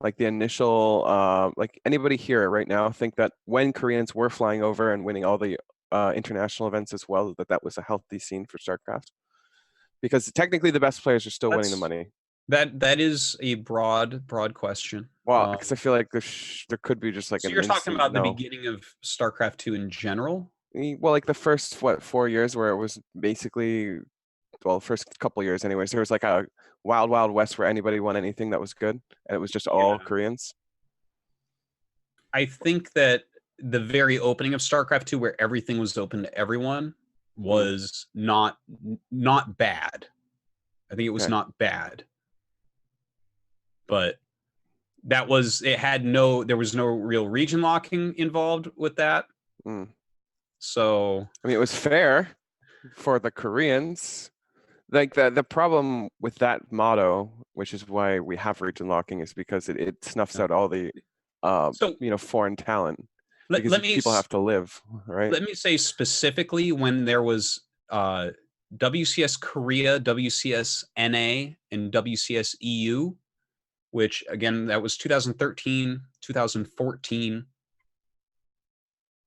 Like the initial, like anybody here right now think that when Koreans were flying over and winning all the international events as well, that was a healthy scene for StarCraft? Because technically the best players are still winning the money. That is a broad question. Well, because I feel like there could be just like so you're talking about the beginning of StarCraft 2 in general? Well, like the first 4 years where it was basically, well, first couple years anyways, there was like a wild west where anybody won anything that was good, and it was just all Koreans. I think that the very opening of StarCraft 2, where everything was open to everyone, was not bad. I think it was not bad, but there was no real region locking involved with that. So I mean, it was fair for the Koreans. Like the problem with that motto, which is why we have region locking, is because it snuffs out all the foreign talent. Because people have to live, right? Let me say specifically, when there was WCS Korea, WCS NA, and WCS EU, which again, that was 2013, 2014.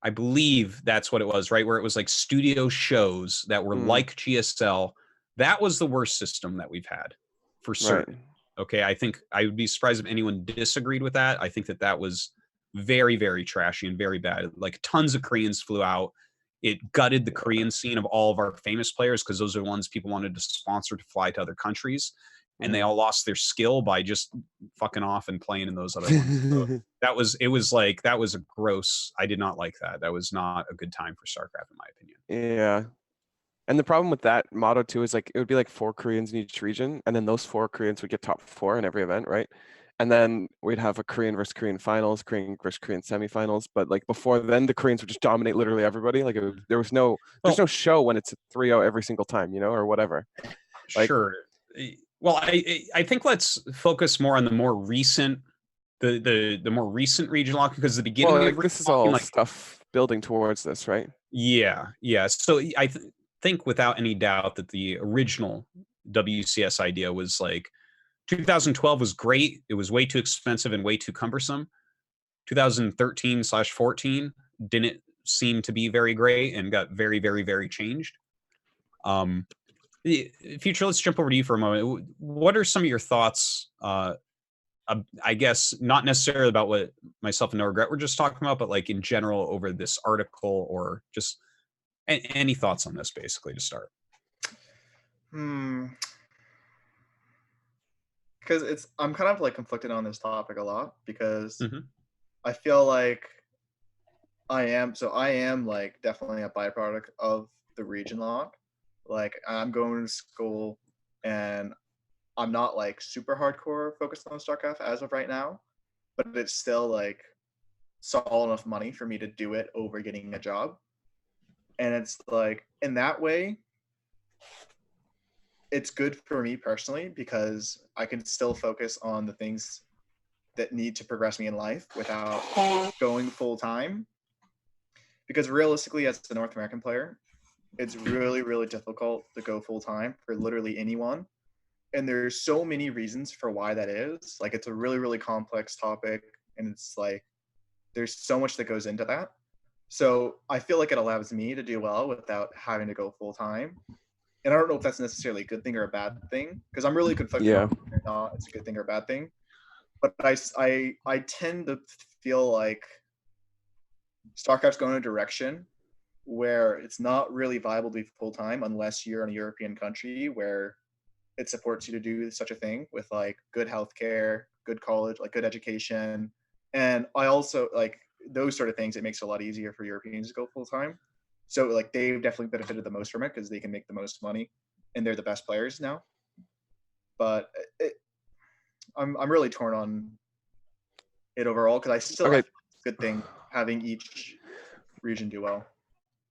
I believe that's what it was, right? Where it was like studio shows that were like GSL. That was the worst system that we've had for certain. Right. Okay, I think I would be surprised if anyone disagreed with that. I think that was very, very trashy and very bad. Like tons of Koreans flew out. It gutted the Korean scene of all of our famous players, because those are the ones people wanted to sponsor to fly to other countries. And they all lost their skill by just fucking off and playing in those other ones. So that was a gross. I did not like that. That was not a good time for StarCraft, in my opinion. Yeah. And the problem with that motto too is like it would be like 4 Koreans in each region, and then those 4 Koreans would get top 4 in every event, right? And then we'd have a Korean versus Korean finals, Korean versus Korean semifinals. But like before then, the Koreans would just dominate literally everybody. Like there's no show when it's a 3-0 every single time, or whatever. Like, sure. Well, I think let's focus more on the more recent, the more recent region lock, because the beginning of this is all stuff building towards this, right? Yeah. So I think without any doubt that the original WCS idea was like 2012 was great. It was way too expensive and way too cumbersome. 2013/14 didn't seem to be very great and got very, very, very changed. Future, let's jump over to you for a moment. What are some of your thoughts? I guess not necessarily about what myself and No Regret were just talking about, but like in general over this article, or just any thoughts on this, basically, to start. because I'm kind of like conflicted on this topic a lot because Mm-hmm. I feel like I am like definitely a byproduct of the region lock. Like I'm going to school and I'm not like super hardcore focused on StarCraft as of right now, but it's still like solid enough money for me to do it over getting a job. And it's like in that way, it's good for me personally because I can still focus on the things that need to progress me in life without going full time. Because realistically, as a North American player, it's really, really difficult to go full time for literally anyone. And there's so many reasons for why that is. Like it's a really, really complex topic, and it's like there's so much that goes into that. So I feel like it allows me to do well without having to go full time. And I don't know if that's necessarily a good thing or a bad thing, because I'm really conflicted on whether or not it's a good thing or a bad thing. But I tend to feel like StarCraft's going in a direction where it's not really viable to be full time unless you're in a European country where it supports you to do such a thing with like good healthcare, good college, like good education. And I also like those sort of things. It makes it a lot easier for Europeans to go full time. So like they've definitely benefited the most from it because they can make the most money and they're the best players now. But I'm really torn on it overall because I still think it's a good thing having each region do well.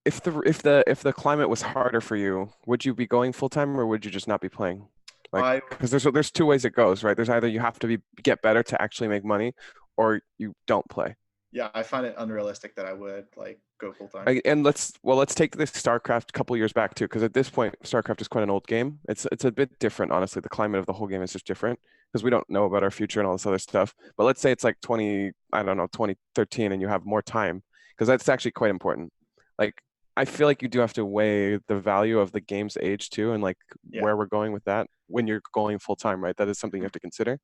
If the climate was harder for you, would you be going full time or would you just not be playing? Like, because there's two ways it goes, right? There's either you have to get better to actually make money, or you don't play. Yeah, I find it unrealistic that I would like go full time. And let's take this StarCraft a couple years back too, because at this point StarCraft is quite an old game. It's a bit different, honestly. The climate of the whole game is just different because we don't know about our future and all this other stuff. But let's say it's like 2013, and you have more time, because that's actually quite important. Like I feel like you do have to weigh the value of the game's age too, and like where we're going with that when you're going full time, right? That is something you have to consider.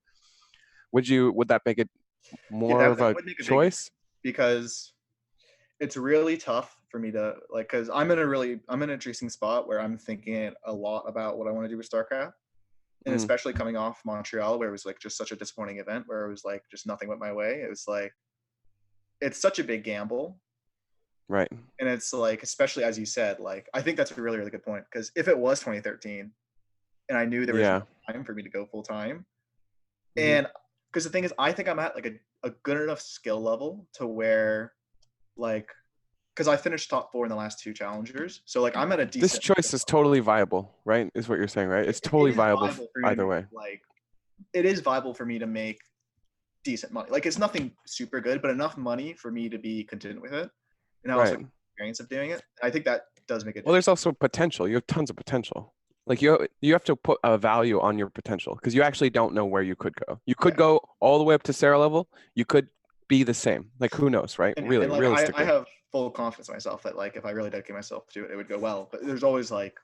Would that make it more of a choice? Because it's really tough for me to like, because I'm in an interesting spot where I'm thinking a lot about what I want to do with StarCraft, and especially coming off Montreal where it was like just such a disappointing event where it was like just nothing went my way. It was like it's such a big gamble. Right. And it's like, especially as you said, like, I think that's a really, really good point. Because if it was 2013 and I knew there was no time for me to go full time, and because the thing is, I think I'm at like a good enough skill level to where, like, because I finished top 4 in the last 2 challengers. So, like, I'm at a decent. This choice is totally viable, right? Is what you're saying, right? It's totally viable either way. Like, it is viable for me to make decent money. Like, it's nothing super good, but enough money for me to be content with it. And I also have experience of doing it. I think that does make it. Well, there's also potential. You have tons of potential. Like you have to put a value on your potential because you actually don't know where you could go. You could go all the way up to Sarah level. You could be the same. Like who knows, right? And, really, and like, realistically. I have full confidence in myself that like if I really dedicate myself to it, it would go well. But there's always like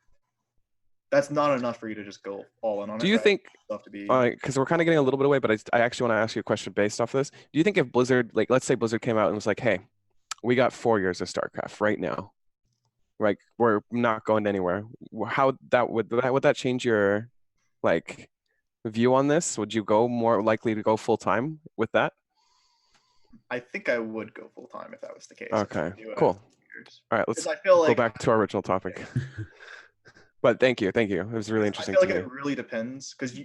that's not enough for you to just go all in on it. Do you think? Because we're kind of getting a little bit away, but I actually want to ask you a question based off of this. Do you think if Blizzard, like let's say Blizzard came out and was like, hey, we got 4 years of StarCraft right now. Like we're not going anywhere. How would that change your like view on this? Would you go more likely to go full time with that? I think I would go full time if that was the case. Okay, cool. All right, let's go back to our original topic. But thank you. It was really interesting. I feel like it really depends because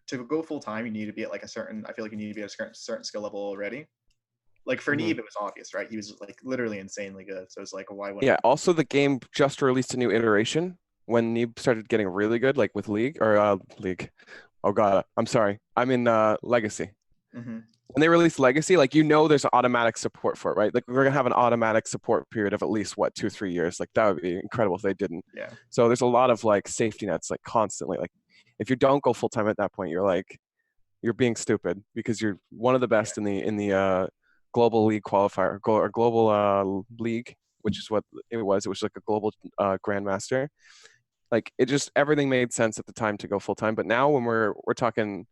to go full time, you need to be at like a certain. I feel like you need to be at a certain skill level already. Like for Neeb, it was obvious, right? He was like literally insanely good. So it's like, why wouldn't? Yeah. Also, the game just released a new iteration when Neeb started getting really good, like with League. Oh God, I'm sorry. I'm in Legacy. Mm-hmm. When they release Legacy, like there's automatic support for it, right? Like we're gonna have an automatic support period of at least 2-3 years. Like that would be incredible if they didn't. Yeah. So there's a lot of like safety nets, like constantly. Like if you don't go full time at that point, you're being stupid because you're one of the best in the global league qualifier or global league, which is what it was. It was like a global grandmaster. Like it just everything made sense at the time to go full time. But now when we're talking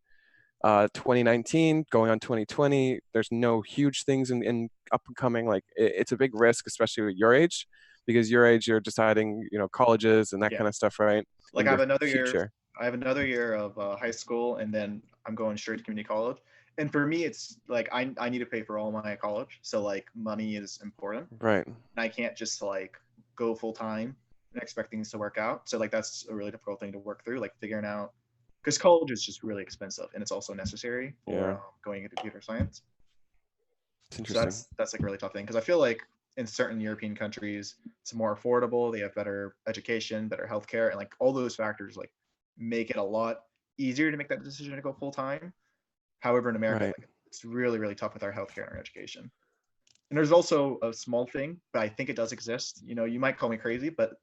2019 going on 2020, there's no huge things in up and coming. Like it's a big risk, especially at your age, because your age you're deciding colleges and that kind of stuff, right? Like I have another year. I have another year of high school, and then I'm going straight to community college. And for me, it's like I need to pay for all my college, so like money is important. Right. And I can't just like go full time and expect things to work out. So like that's a really difficult thing to work through, like figuring out, because college is just really expensive and it's also necessary for going into computer science. It's interesting. So that's like a really tough thing, because I feel like in certain European countries it's more affordable, they have better education, better healthcare, and like all those factors like make it a lot easier to make that decision to go full time. However, in America, like, it's really, really tough with our healthcare and our education. And there's also a small thing, but I think it does exist. You know, you might call me crazy, but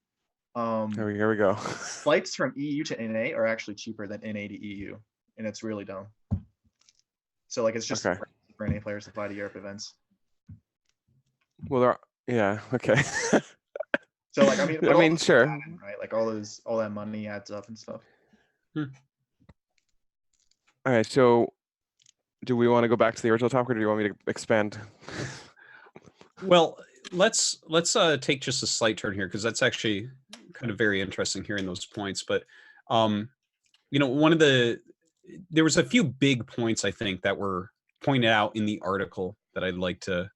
here we go. flights from EU to NA are actually cheaper than NA to EU, and it's really dumb. So like it's just for NA players to fly to Europe events. Well, okay. So like I mean, sure. Right, like all that money adds up and stuff. All right, so do we want to go back to the original topic, or do you want me to expand? Well, let's take just a slight turn here, because that's actually kind of very interesting hearing those points. But you know, there was a few big points I think that were pointed out in the article that I'd like to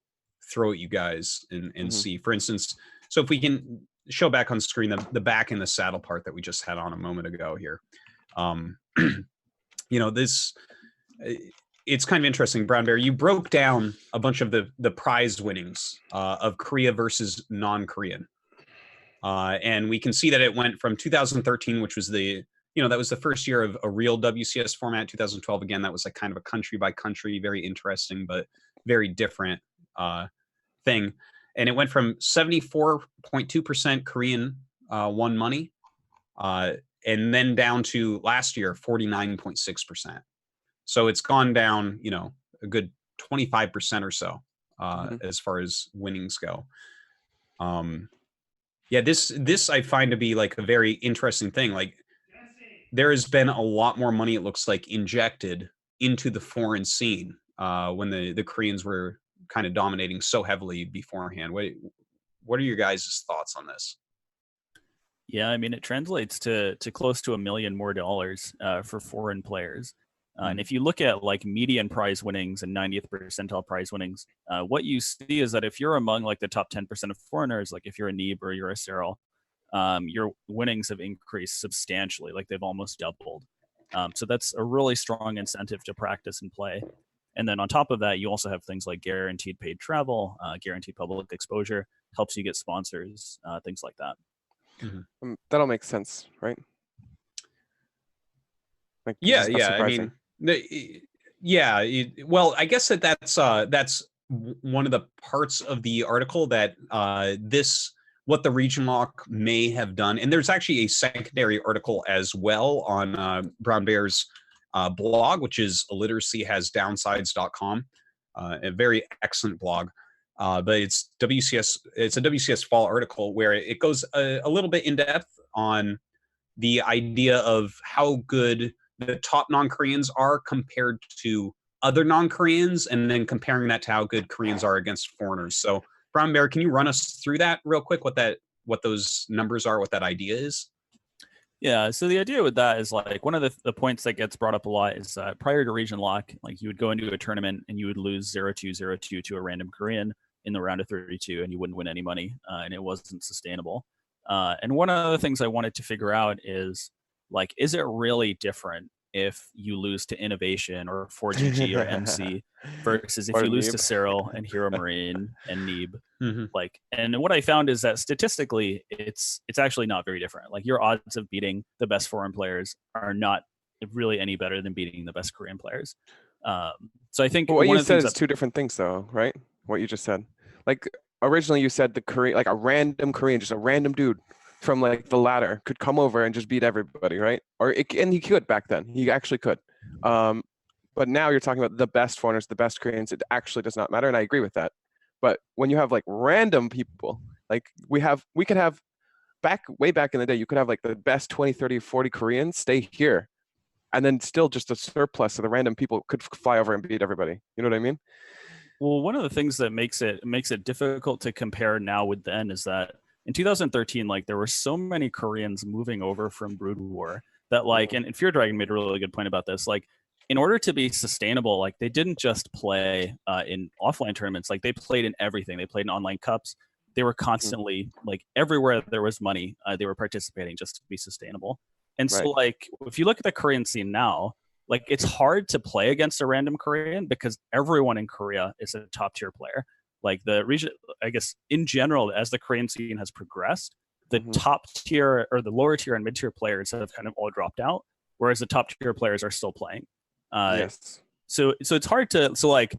throw at you guys and see. For instance, so if we can show back on screen the back in the saddle part that we just had on a moment ago here. You know, this, it's kind of interesting, Brown Bear. You broke down a bunch of the prize winnings of Korea versus non-Korean. And we can see that it went from 2013, which was that was the first year of a real WCS format. 2012, again, that was like kind of a country by country, very interesting, but very different thing. And it went from 74.2% Korean won money, and then down to last year, 49.6%. So it's gone down, you know, a good 25% or so as far as winnings go. Yeah, this I find to be like a very interesting thing. Like, there has been a lot more money, it looks like, injected into the foreign scene when the Koreans were kind of dominating so heavily beforehand. What are your guys' thoughts on this? Yeah, I mean, it translates to close to $1 million more for foreign players. And if you look at like median prize winnings and 90th percentile prize winnings, what you see is that if you're among like the top 10% of foreigners, like if you're a Neeb or you're a Cyril, your winnings have increased substantially, like they've almost doubled. So that's a really strong incentive to practice and play. And then on top of that, you also have things like guaranteed paid travel, guaranteed public exposure, helps you get sponsors, things like that. That'll make sense, right? Like, yeah. I mean, well, I guess that's one of the parts of the article that what the region lock may have done. And there's actually a secondary article as well on Brown Bear's blog, which is illiteracyhasdownsides.com, a very excellent blog. But it's a WCS fall article where it goes a little bit in depth on the idea of how good the top non-Koreans are compared to other non-Koreans, and then comparing that to how good Koreans are against foreigners. So, Brown Bear, can you run us through that real quick? What those numbers are, what that idea is? Yeah, so the idea with that is like one of the points that gets brought up a lot is prior to region lock, like you would go into a tournament and you would lose 0-2, 0-2 to a random Korean in the round of 32, and you wouldn't win any money, and it wasn't sustainable. And one of the things I wanted to figure out is like, is it really different if you lose to Innovation or 4GG or MC versus if you lose to Cyril and Hero Marine and Neeb? Like, and what I found is that statistically, it's actually not very different. Like, your odds of beating the best foreign players are not really any better than beating the best Korean players. So I think what you said is two different things, though, right? What you just said. Like, originally you said the Korean, like a random Korean, just a random dude from like the ladder could come over and just beat everybody, right? And he could back then. He actually could. But now you're talking about the best foreigners, the best Koreans. It actually does not matter, and I agree with that. But when you have like random people, like we could have way back in the day, you could have like the best 20, 30, 40 Koreans stay here, and then still just a surplus of the random people could fly over and beat everybody. You know what I mean? Well, one of the things that makes it difficult to compare now with then is that in 2013, like there were so many Koreans moving over from Brood War that like, and Fear Dragon made a really good point about this. Like, in order to be sustainable, like they didn't just play in offline tournaments, like they played in everything. They played in online cups. They were constantly like everywhere there was money, they were participating just to be sustainable. And so like if you look at the Korean scene now, like it's hard to play against a random Korean because everyone in Korea is a top tier player. Like the region, I guess in general, as the Korean scene has progressed, the top tier or the lower tier and mid tier players have kind of all dropped out, whereas the top tier players are still playing. Yes. So it's hard to like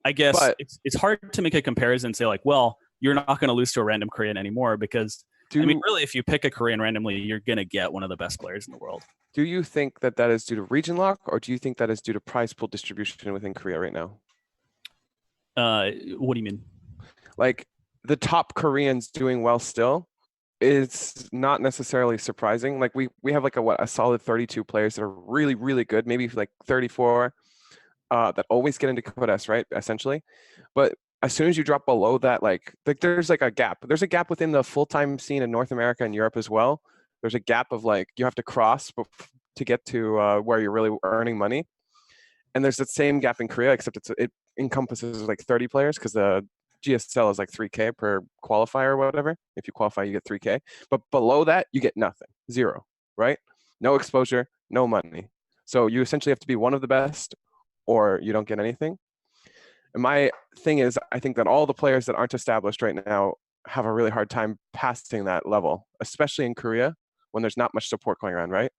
I guess it's hard to make a comparison and say like, well, you're not going to lose to a random Korean anymore because I mean, really, if you pick a Korean randomly, you're going to get one of the best players in the world. Do you think that that is due to region lock, or do you think that is due to prize pool distribution within Korea right now? What do you mean? Like the top Koreans doing well still is not necessarily surprising. Like we have like a solid 32 players that are really, really good, maybe like 34 that always get into Code S, right? Essentially. But as soon as you drop below that, like there's like a gap. There's a gap within the full-time scene in North America and Europe as well. There's a gap of like you have to cross to get to where you're really earning money. And there's that same gap in Korea, except it encompasses like 30 players because the GSL is like 3K per qualifier or whatever. If you qualify, you get 3K. But below that, you get nothing, 0, right? No exposure, no money. So you essentially have to be one of the best or you don't get anything. And my thing is, I think that all the players that aren't established right now have a really hard time passing that level, especially in Korea when there's not much support going around, right?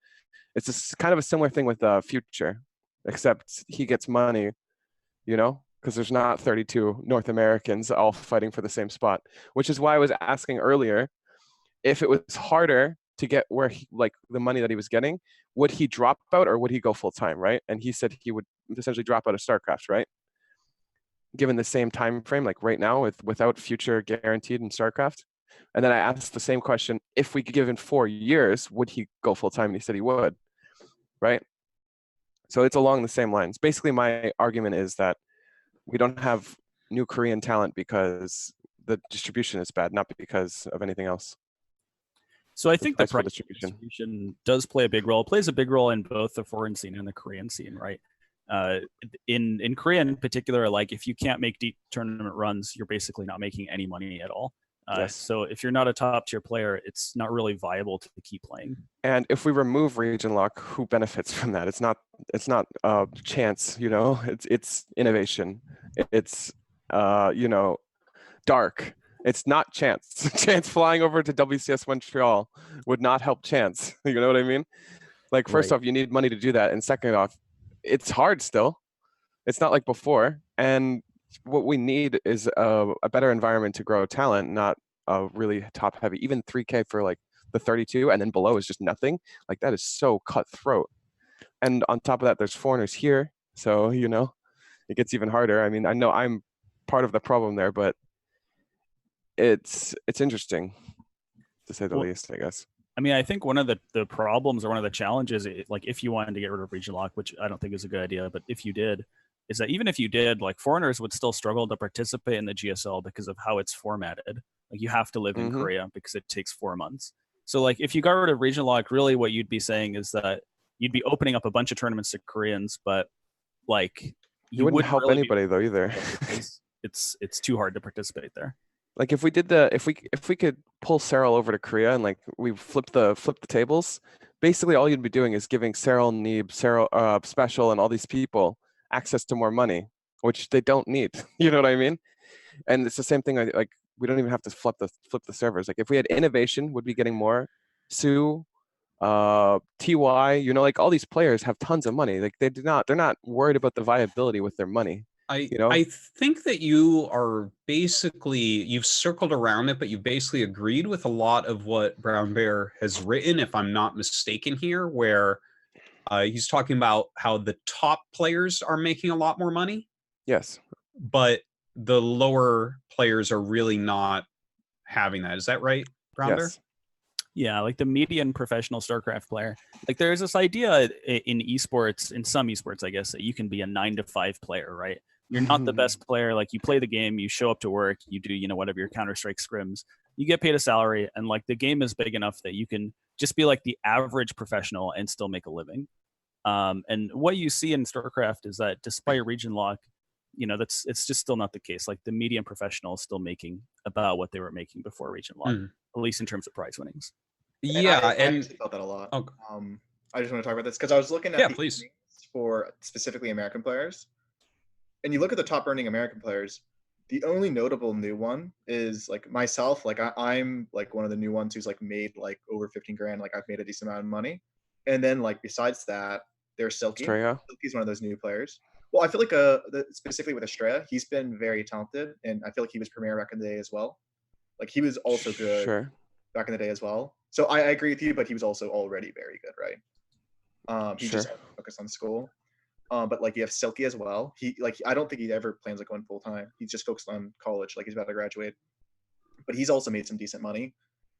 It's just kind of a similar thing with Future, except he gets money, you know, because there's not 32 North Americans all fighting for the same spot, which is why I was asking earlier, if it was harder to get where he, like the money that he was getting, would he drop out or would he go full time, right? And he said he would essentially drop out of StarCraft, right? Given the same time frame, like right now, without Future guaranteed in StarCraft. And then I asked the same question: if we could give him 4 years, would he go full time? And he said he would, right? So it's along the same lines. Basically, my argument is that we don't have new Korean talent because the distribution is bad, not because of anything else. So I think the price distribution does play a big role. It plays a big role in both the foreign scene and the Korean scene, right? In Korea in particular, like if you can't make deep tournament runs, you're basically not making any money at all. Yes. So if you're not a top tier player, it's not really viable to keep playing. And if we remove region lock, who benefits from that? It's not chance, you know. It's innovation. It's you know, dark. It's not chance. Chance flying over to WCS Montreal would not help chance. You know what I mean? Like first off, you need money to do that, and second off, it's hard still. It's not like before. And what we need is a better environment to grow talent, not a really top heavy. Even 3K for like the 32 and then below is just nothing. Like that is so cutthroat. And on top of that, there's foreigners here. So, you know, it gets even harder. I mean, I know I'm part of the problem there, but it's interesting to say the least, I guess. I mean, I think one of the problems or one of the challenges, like if you wanted to get rid of region lock, which I don't think is a good idea, but if you did, is that even if you did, like foreigners would still struggle to participate in the GSL because of how it's formatted. Like you have to live in Korea because it takes 4 months. So like if you got rid of region lock, really what you'd be saying is that you'd be opening up a bunch of tournaments to Koreans, but like you wouldn't help really anybody though either. It's too hard to participate there. Like if we did if we could pull Cyril over to Korea and like we flip the tables, basically all you'd be doing is giving Cyril, Neeb, Cyril, Special, and all these people access to more money, which they don't need. You know what I mean? And it's the same thing. Like we don't even have to flip the servers. Like if we had innovation, would be getting more. Sue, TY, you know, like all these players have tons of money. Like they're not worried about the viability with their money. I think that you've circled around it, but you basically agreed with a lot of what Brown Bear has written, if I'm not mistaken here, where he's talking about how the top players are making a lot more money. Yes. But the lower players are really not having that. Is that right, Brown Bear? Yeah, like the median professional StarCraft player. Like there's this idea in esports, in some esports, I guess, that you can be a 9-to-5 player, right? You're not the best player. Like you play the game, you show up to work, you do, you know, whatever your Counter-Strike scrims, you get paid a salary, and like the game is big enough that you can just be like the average professional and still make a living. And what you see in StarCraft is that despite region lock, it's just still not the case. Like the medium professional is still making about what they were making before region lock, at least in terms of prize winnings. Yeah, I actually felt that a lot. Oh. I just want to talk about this because I was looking at the earnings for specifically American players, and you look at the top earning American players. The only notable new one is like myself. Like I'm like one of the new ones who's like made like over 15 grand. Like I've made a decent amount of money, and then like besides that, there's Silky. Estrella. Silky's one of those new players. Well, I feel like specifically with Estrella, he's been very talented, and I feel like he was premier back in the day as well. Like he was also good back in the day as well. So I agree with you, but he was also already very good, right? He just focused on school. But like you have Silky as well. I don't think he ever plans on going full time. He's just focused on college, like he's about to graduate. But he's also made some decent money.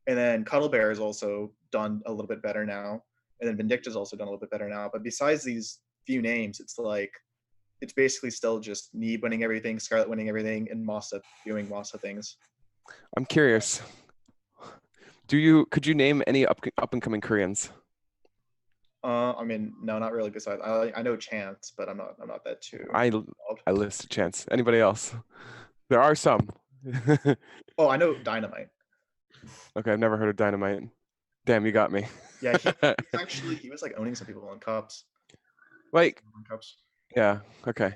And then Cuddle Bear has also done a little bit better now. And then Vindicta's also done a little bit better now. But besides these few names, it's basically still just Neeb winning everything, Scarlet winning everything, and Masa doing Masa things. I'm curious. Could you name any up and coming Koreans? I mean, no, not really. Besides, I know Chance, but I'm not that too. I listed Chance. Anybody else? There are some. Oh, I know Dynamite. Okay, I've never heard of Dynamite. Damn, you got me. Yeah, he was like owning some people in cups. Like, cups. Yeah. Okay.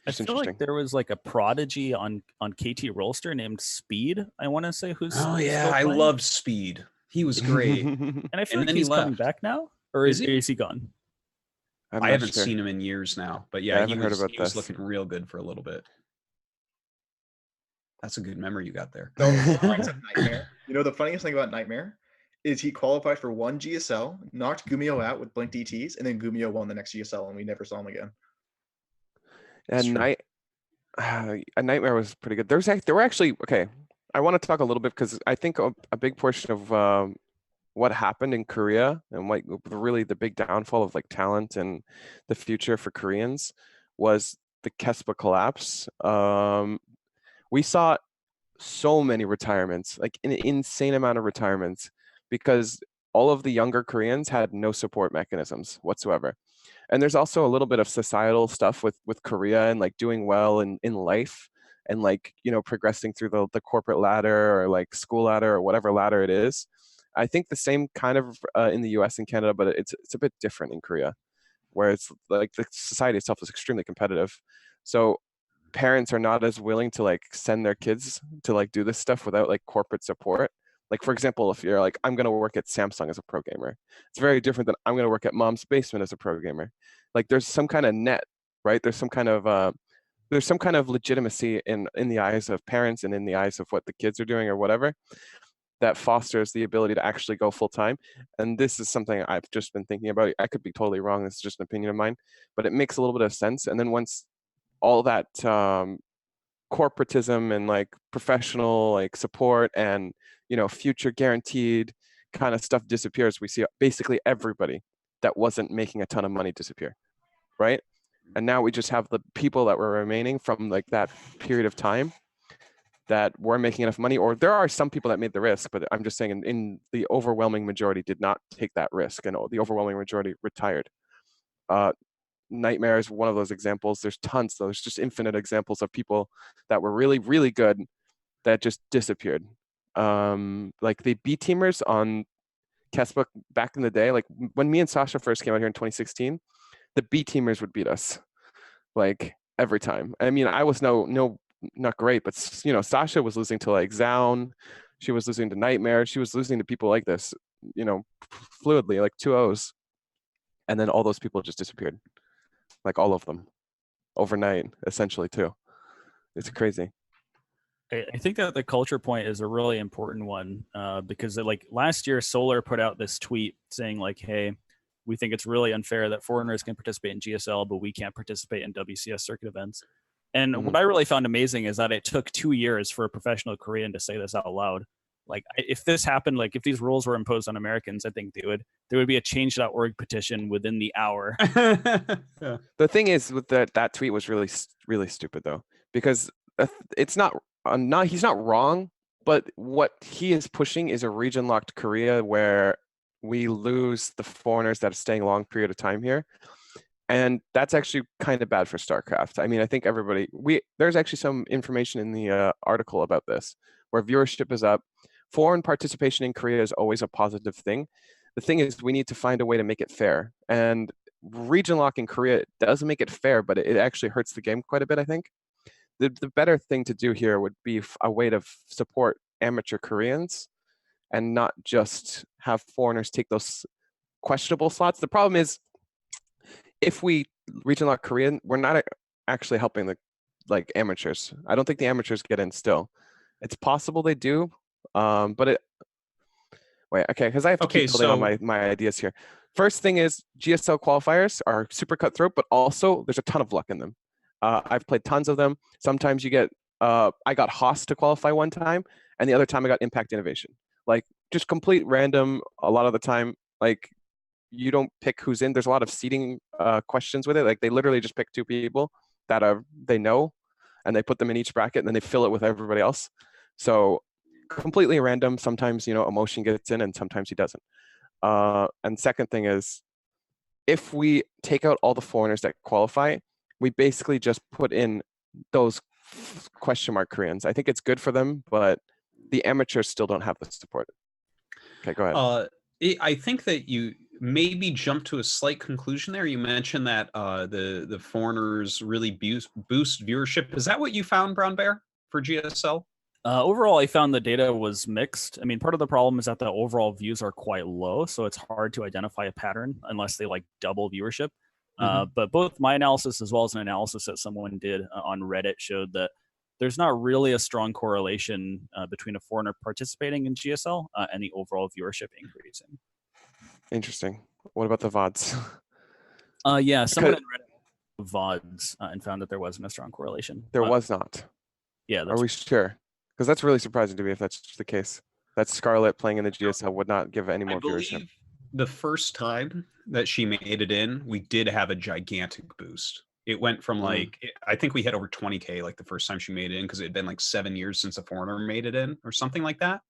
I feel like there was like a prodigy on KT Rollster named Speed. I want to say who's. Oh yeah, I loved Speed. He was great. And I feel like he's coming back now, or is he gone? I haven't seen him in years now, but yeah, he was looking real good for a little bit. That's a good memory you got there. Nightmare. You know, the funniest thing about Nightmare is he qualified for one GSL, knocked Gumio out with Blink DTs, and then Gumio won the next GSL, and we never saw him again. And a Nightmare was pretty good. There were actually okay. I want to talk a little bit because I think a big portion of what happened in Korea and like really the big downfall of like talent and the future for Koreans was the KESPA collapse. We saw so many retirements, like an insane amount of retirements, because all of the younger Koreans had no support mechanisms whatsoever. And there's also a little bit of societal stuff with Korea and like doing well in life and like, you know, progressing through the corporate ladder or like school ladder or whatever ladder it is. I think the same kind of in the US and Canada, but it's a bit different in Korea, where it's like the society itself is extremely competitive. So parents are not as willing to like send their kids to like do this stuff without like corporate support. Like, for example, if you're like, I'm going to work at Samsung as a pro gamer, it's very different than I'm going to work at Mom's Basement as a pro gamer. Like there's some kind of net, right? There's some kind of legitimacy in the eyes of parents and in the eyes of what the kids are doing or whatever that fosters the ability to actually go full time. And this is something I've just been thinking about. I could be totally wrong. This is just an opinion of mine, but it makes a little bit of sense. And then once all that corporatism and like professional like support and, you know, future guaranteed kind of stuff disappears, we see basically everybody that wasn't making a ton of money disappear, right? And now we just have the people that were remaining from like that period of time that were making enough money, or there are some people that made the risk, but I'm just saying in the overwhelming majority did not take that risk, and the overwhelming majority retired. Nightmare is one of those examples. There's tons, though. There's just infinite examples of people that were really, really good that just disappeared. Like the B teamers on KESPA back in the day, like when me and Sasha first came out here in 2016, the B teamers would beat us like every time. I mean, I was not great, but you know, Sasha was losing to like Zaun, she was losing to Nightmare, she was losing to people like this, you know, fluidly, like 2-0s, and then all those people just disappeared, like all of them, overnight, essentially too. It's crazy. I think that the culture point is a really important one because like last year, Solar put out this tweet saying like, hey, we think it's really unfair that foreigners can participate in GSL, but we can't participate in WCS circuit events. And what I really found amazing is that it took 2 years for a professional Korean to say this out loud. Like if this happened, like if these rules were imposed on Americans, I think there would be a change.org petition within the hour. Yeah. The thing is with that tweet was really, really stupid though, because it's not he's not wrong, but what he is pushing is a region locked Korea where we lose the foreigners that are staying a long period of time here. And that's actually kind of bad for StarCraft. I mean, I think there's actually some information in the article about this, where viewership is up. Foreign participation in Korea is always a positive thing. The thing is, we need to find a way to make it fair. And region lock in Korea does make it fair, but it actually hurts the game quite a bit, I think. The better thing to do here would be a way to support amateur Koreans and not just have foreigners take those questionable slots. The problem is, if we region lock Korean, we're not actually helping the amateurs. I don't think the amateurs get in still. It's possible they do, but because I have to keep building on my ideas here. First thing is, GSL qualifiers are super cutthroat, but also there's a ton of luck in them. I've played tons of them. Sometimes you get, I got Haas to qualify one time, and the other time I got Impact Innovation. Like, just complete random a lot of the time. Like, you don't pick who's in. There's a lot of seeding questions with it. Like, they literally just pick 2 people that they know, and they put them in each bracket, and then they fill it with everybody else. So completely random. Sometimes, Emotion gets in, and sometimes he doesn't. And second thing is, if we take out all the foreigners that qualify, we basically just put in those question mark Koreans. I think it's good for them, but the amateurs still don't have the support. Okay, go ahead. I think that you maybe jump to a slight conclusion there. You mentioned that the foreigners really boost viewership. Is that what you found, Brown Bear, for GSL? Overall, I found the data was mixed. I mean, part of the problem is that the overall views are quite low, so it's hard to identify a pattern unless they double viewership. But both my analysis as well as an analysis that someone did on Reddit showed that there's not really a strong correlation between a foreigner participating in GSL and the overall viewership increasing. Interesting. What about the VODs? Yeah, someone in Reddit VODs and found that there wasn't a strong correlation. There was not. Yeah. Are we sure? Because that's really surprising to me if that's the case. That Scarlet playing in the GSL would not give any more viewership. The first time that she made it in, we did have a gigantic boost. It went from I think we hit over 20K the first time she made it in, because it had been 7 years since a foreigner made it in or something like that,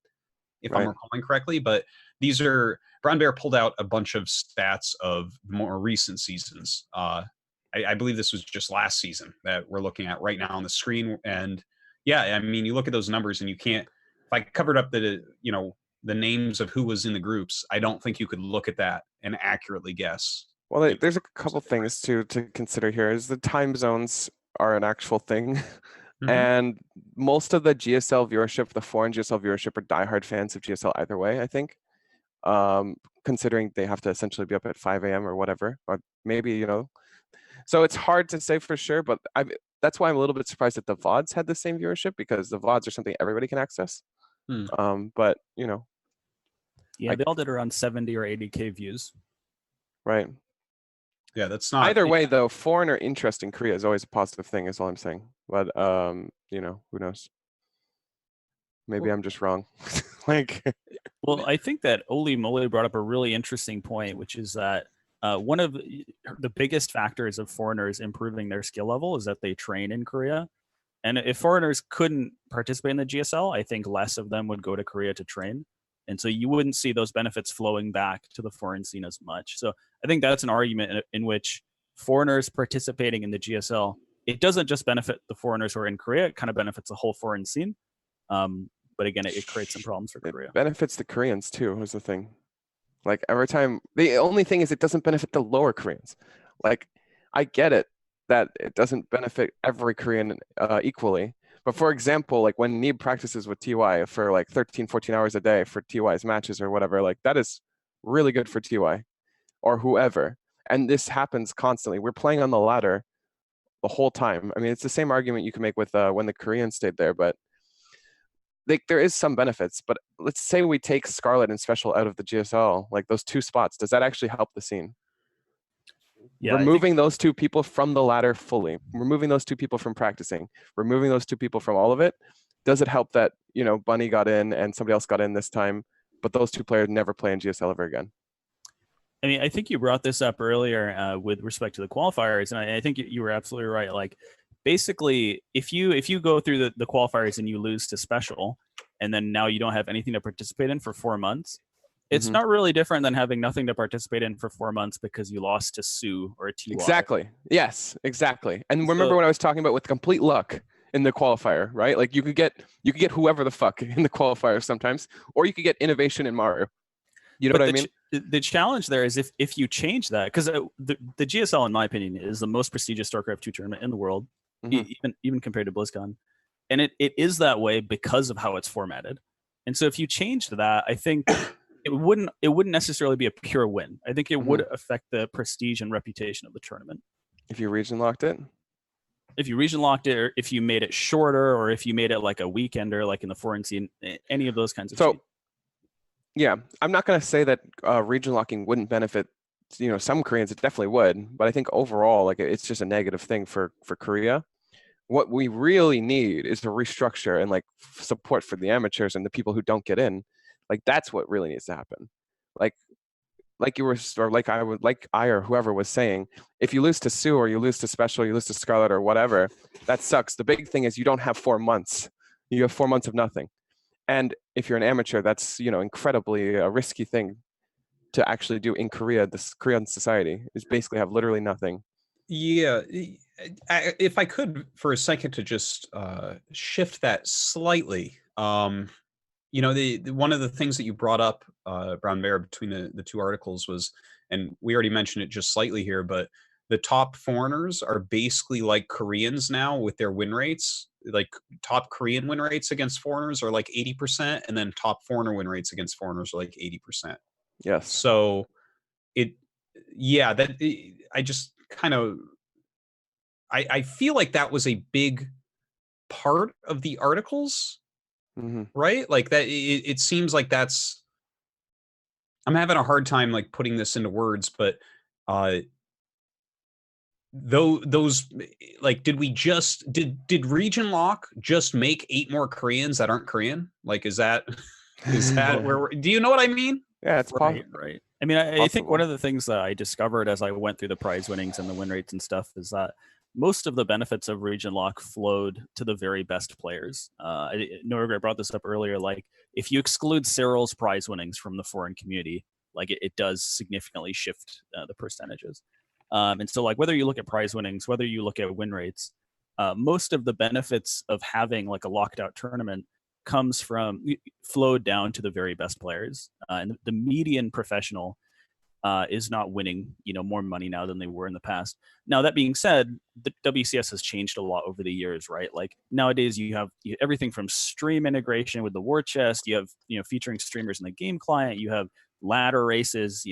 if I'm recalling correctly. But these are, Brown Bear pulled out a bunch of stats of more recent seasons. I believe this was just last season that we're looking at right now on the screen. And yeah, I mean, you look at those numbers and you can't, if I covered up the names of who was in the groups, I don't think you could look at that and accurately guess. Well, there's a couple things to consider here. Is the time zones are an actual thing. And most of the GSL viewership, the foreign GSL viewership, are diehard fans of GSL either way, I think. Considering they have to essentially be up at 5 a.m. or whatever, or maybe, So it's hard to say for sure, but that's why I'm a little bit surprised that the VODs had the same viewership, because the VODs are something everybody can access. But, Yeah, they all did around 70 or 80K views. Right. Yeah, that's not. Either way, though, foreigner interest in Korea is always a positive thing, is all I'm saying. But, who knows? Maybe I'm just wrong. Well, I think that Oli Moly brought up a really interesting point, which is that one of the biggest factors of foreigners improving their skill level is that they train in Korea. And if foreigners couldn't participate in the GSL, I think less of them would go to Korea to train. And so you wouldn't see those benefits flowing back to the foreign scene as much. So I think that's an argument in which foreigners participating in the GSL, it doesn't just benefit the foreigners who are in Korea, it kind of benefits the whole foreign scene. But again, it creates some problems for Korea. It benefits the Koreans too, is the thing. Every time, the only thing is it doesn't benefit the lower Koreans. I get it that it doesn't benefit every Korean equally. But for example, when Neeb practices with TY for 13, 14 hours a day for TY's matches or whatever, that is really good for TY or whoever. And this happens constantly. We're playing on the ladder the whole time. I mean, it's the same argument you can make with when the Koreans stayed there, but there is some benefits. But let's say we take Scarlet and Special out of the GSL, those 2 spots, does that actually help the scene? Yeah, removing those 2 people from the ladder fully, removing those 2 people from practicing, removing those 2 people from all of it, does it help that, Bunny got in and somebody else got in this time, but those 2 players never play in GSL ever again? I mean, I think you brought this up earlier with respect to the qualifiers, and I think you were absolutely right. Basically, if you go through the qualifiers and you lose to Special, and then now you don't have anything to participate in for 4 months, It's not really different than having nothing to participate in for 4 months because you lost to Sue or a TY. Exactly. Yes, exactly. And remember what I was talking about with complete luck in the qualifier, right? Like you could get whoever the fuck in the qualifier sometimes, or you could get innovation in Mario. You know what I mean? The challenge there is if you change that, because the GSL, in my opinion, is the most prestigious StarCraft 2 tournament in the world, even compared to BlizzCon, and it is that way because of how it's formatted. And so if you changed that, I think it wouldn't necessarily be a pure win. I think it would affect the prestige and reputation of the tournament. If you region locked it? If you region locked it, or if you made it shorter, or if you made it like a weekender, like in the foreign scene, any of those kinds of changes. Yeah, I'm not going to say that region locking wouldn't benefit, some Koreans. It definitely would, but I think overall, like it's just a negative thing for Korea. What we really need is to restructure and like support for the amateurs and the people who don't get in. Like that's what really needs to happen. Like you were, or like I or whoever was saying, if you lose to Sue or you lose to Special, you lose to Scarlet or whatever, that sucks. The big thing is you don't have 4 months. You have 4 months of nothing. And if you're an amateur, that's incredibly a risky thing to actually do in Korea. This Korean society is basically have literally nothing. Yeah, if I could for a second to just shift that slightly. One of the things that you brought up, Brown Bear, between the two articles was, and we already mentioned it just slightly here, but the top foreigners are basically like Koreans now with their win rates. Like top Korean win rates against foreigners are like 80%, and then top foreigner win rates against foreigners are like 80%. Yes. So I just kind of, I feel like that was a big part of the articles, right? Like that, it seems like that's, I'm having a hard time like putting this into words, but those like, did region lock just make 8 more Koreans that aren't Korean? Like, is that where do you know what I mean? Yeah, it's right. I mean, I think one of the things that I discovered as I went through the prize winnings and the win rates and stuff is that most of the benefits of region lock flowed to the very best players. I brought this up earlier. Like, if you exclude Cyril's prize winnings from the foreign community, like it does significantly shift the percentages. And so, like, whether you look at prize winnings, whether you look at win rates, most of the benefits of having like a locked out tournament flowed down to the very best players. And the median professional is not winning, more money now than they were in the past. Now, that being said, the WCS has changed a lot over the years, right? Like nowadays you have everything from stream integration with the war chest, you have, featuring streamers in the game client, you have ladder races,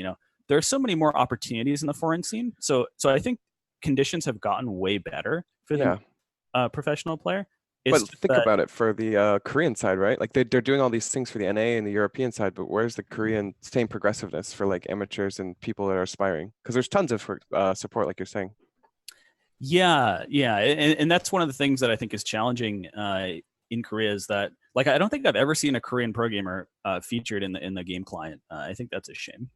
there are so many more opportunities in the foreign scene. So I think conditions have gotten way better for the professional player. But think about it for the Korean side, right? Like they're doing all these things for the NA and the European side, but where's the Korean same progressiveness for like amateurs and people that are aspiring? Because there's tons of support, like you're saying. Yeah, and that's one of the things that I think is challenging in Korea is that, like, I don't think I've ever seen a Korean pro gamer featured in the game client. I think that's a shame.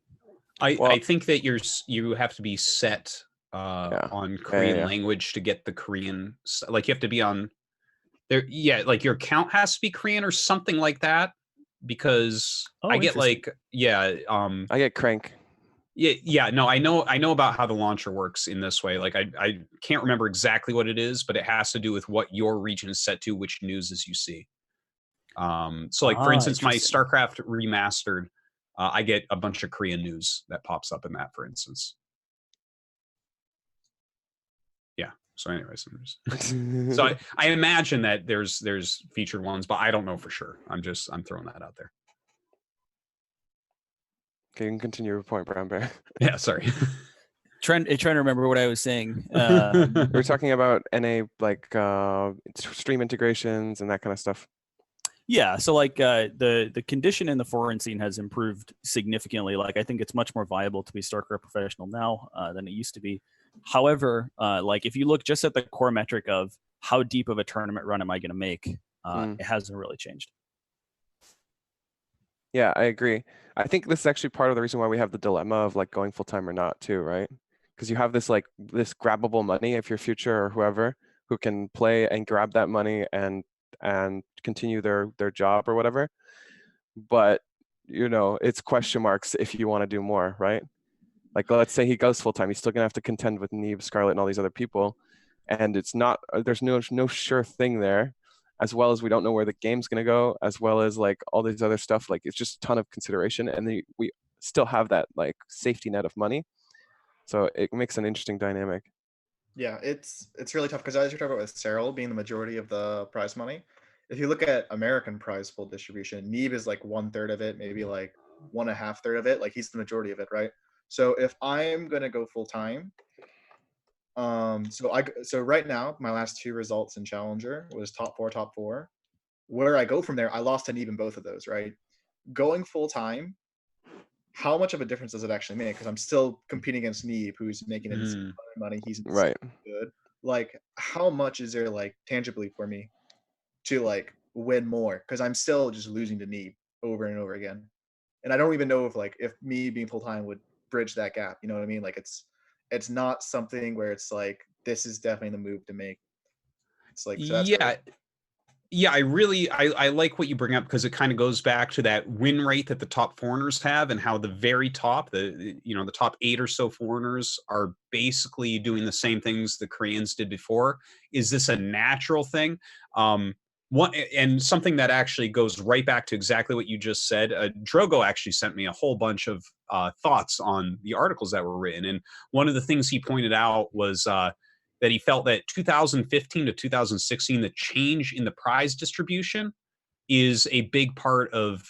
I think that you have to be set on Korean language to get the Korean. Like you have to be on. There, like your account has to be Korean or something like that, because I get like, I get Crank. No, I know about how the launcher works in this way. Like I can't remember exactly what it is, but it has to do with what your region is set to, which news you see. So like, for instance, my StarCraft remastered, I get a bunch of Korean news that pops up in that, for instance. So anyways, so I imagine that there's featured ones, but I don't know for sure. I'm throwing that out there. Okay, you can continue your point, Brown Bear. Yeah, sorry. trying to remember what I was saying. We're talking about NA, like stream integrations and that kind of stuff. Yeah, so like the condition in the foreign scene has improved significantly. Like I think it's much more viable to be StarCraft professional now than it used to be. However, like if you look just at the core metric of how deep of a tournament run am I going to make, it hasn't really changed. Yeah, I agree. I think this is actually part of the reason why we have the dilemma of like going full time or not too, right? Because you have this grabbable money if you're Future or whoever who can play and grab that money and continue their job or whatever. But you know, it's question marks if you want to do more, right? Like, let's say he goes full time, he's still gonna have to contend with Neve, Scarlet, and all these other people, and it's not. There's no sure thing there, as well as we don't know where the game's gonna go, as well as like all these other stuff. Like, it's just a ton of consideration, and then we still have that like safety net of money, so it makes an interesting dynamic. Yeah, it's really tough because as you're talking about with Cyril being the majority of the prize money, if you look at American prize pool distribution, Neve is like 1/3 of it, maybe like 1.5 of it. Like he's the majority of it, right? So if I'm gonna go full time, so right now my last 2 results in Challenger was top 4. Where I go from there, I lost to Neve in both of those, right? Going full time, how much of a difference does it actually make? Because I'm still competing against Neve, who's making insane money. He's Right. good. Like, how much is there like tangibly for me to like win more? Because I'm still just losing to Neve over and over again, and I don't even know if me being full time would bridge that gap. You know what I mean? Like, it's not something where it's like this is definitely the move to make. It's like so that's Yeah, I like what you bring up because it kind of goes back to that win rate that the top foreigners have and how the very top, the top 8 or so foreigners are basically doing the same things the Koreans did before. Is this a natural thing? And something that actually goes right back to exactly what you just said. Drogo actually sent me a whole bunch of thoughts on the articles that were written, and one of the things he pointed out was that he felt that 2015 to 2016, the change in the prize distribution is a big part of,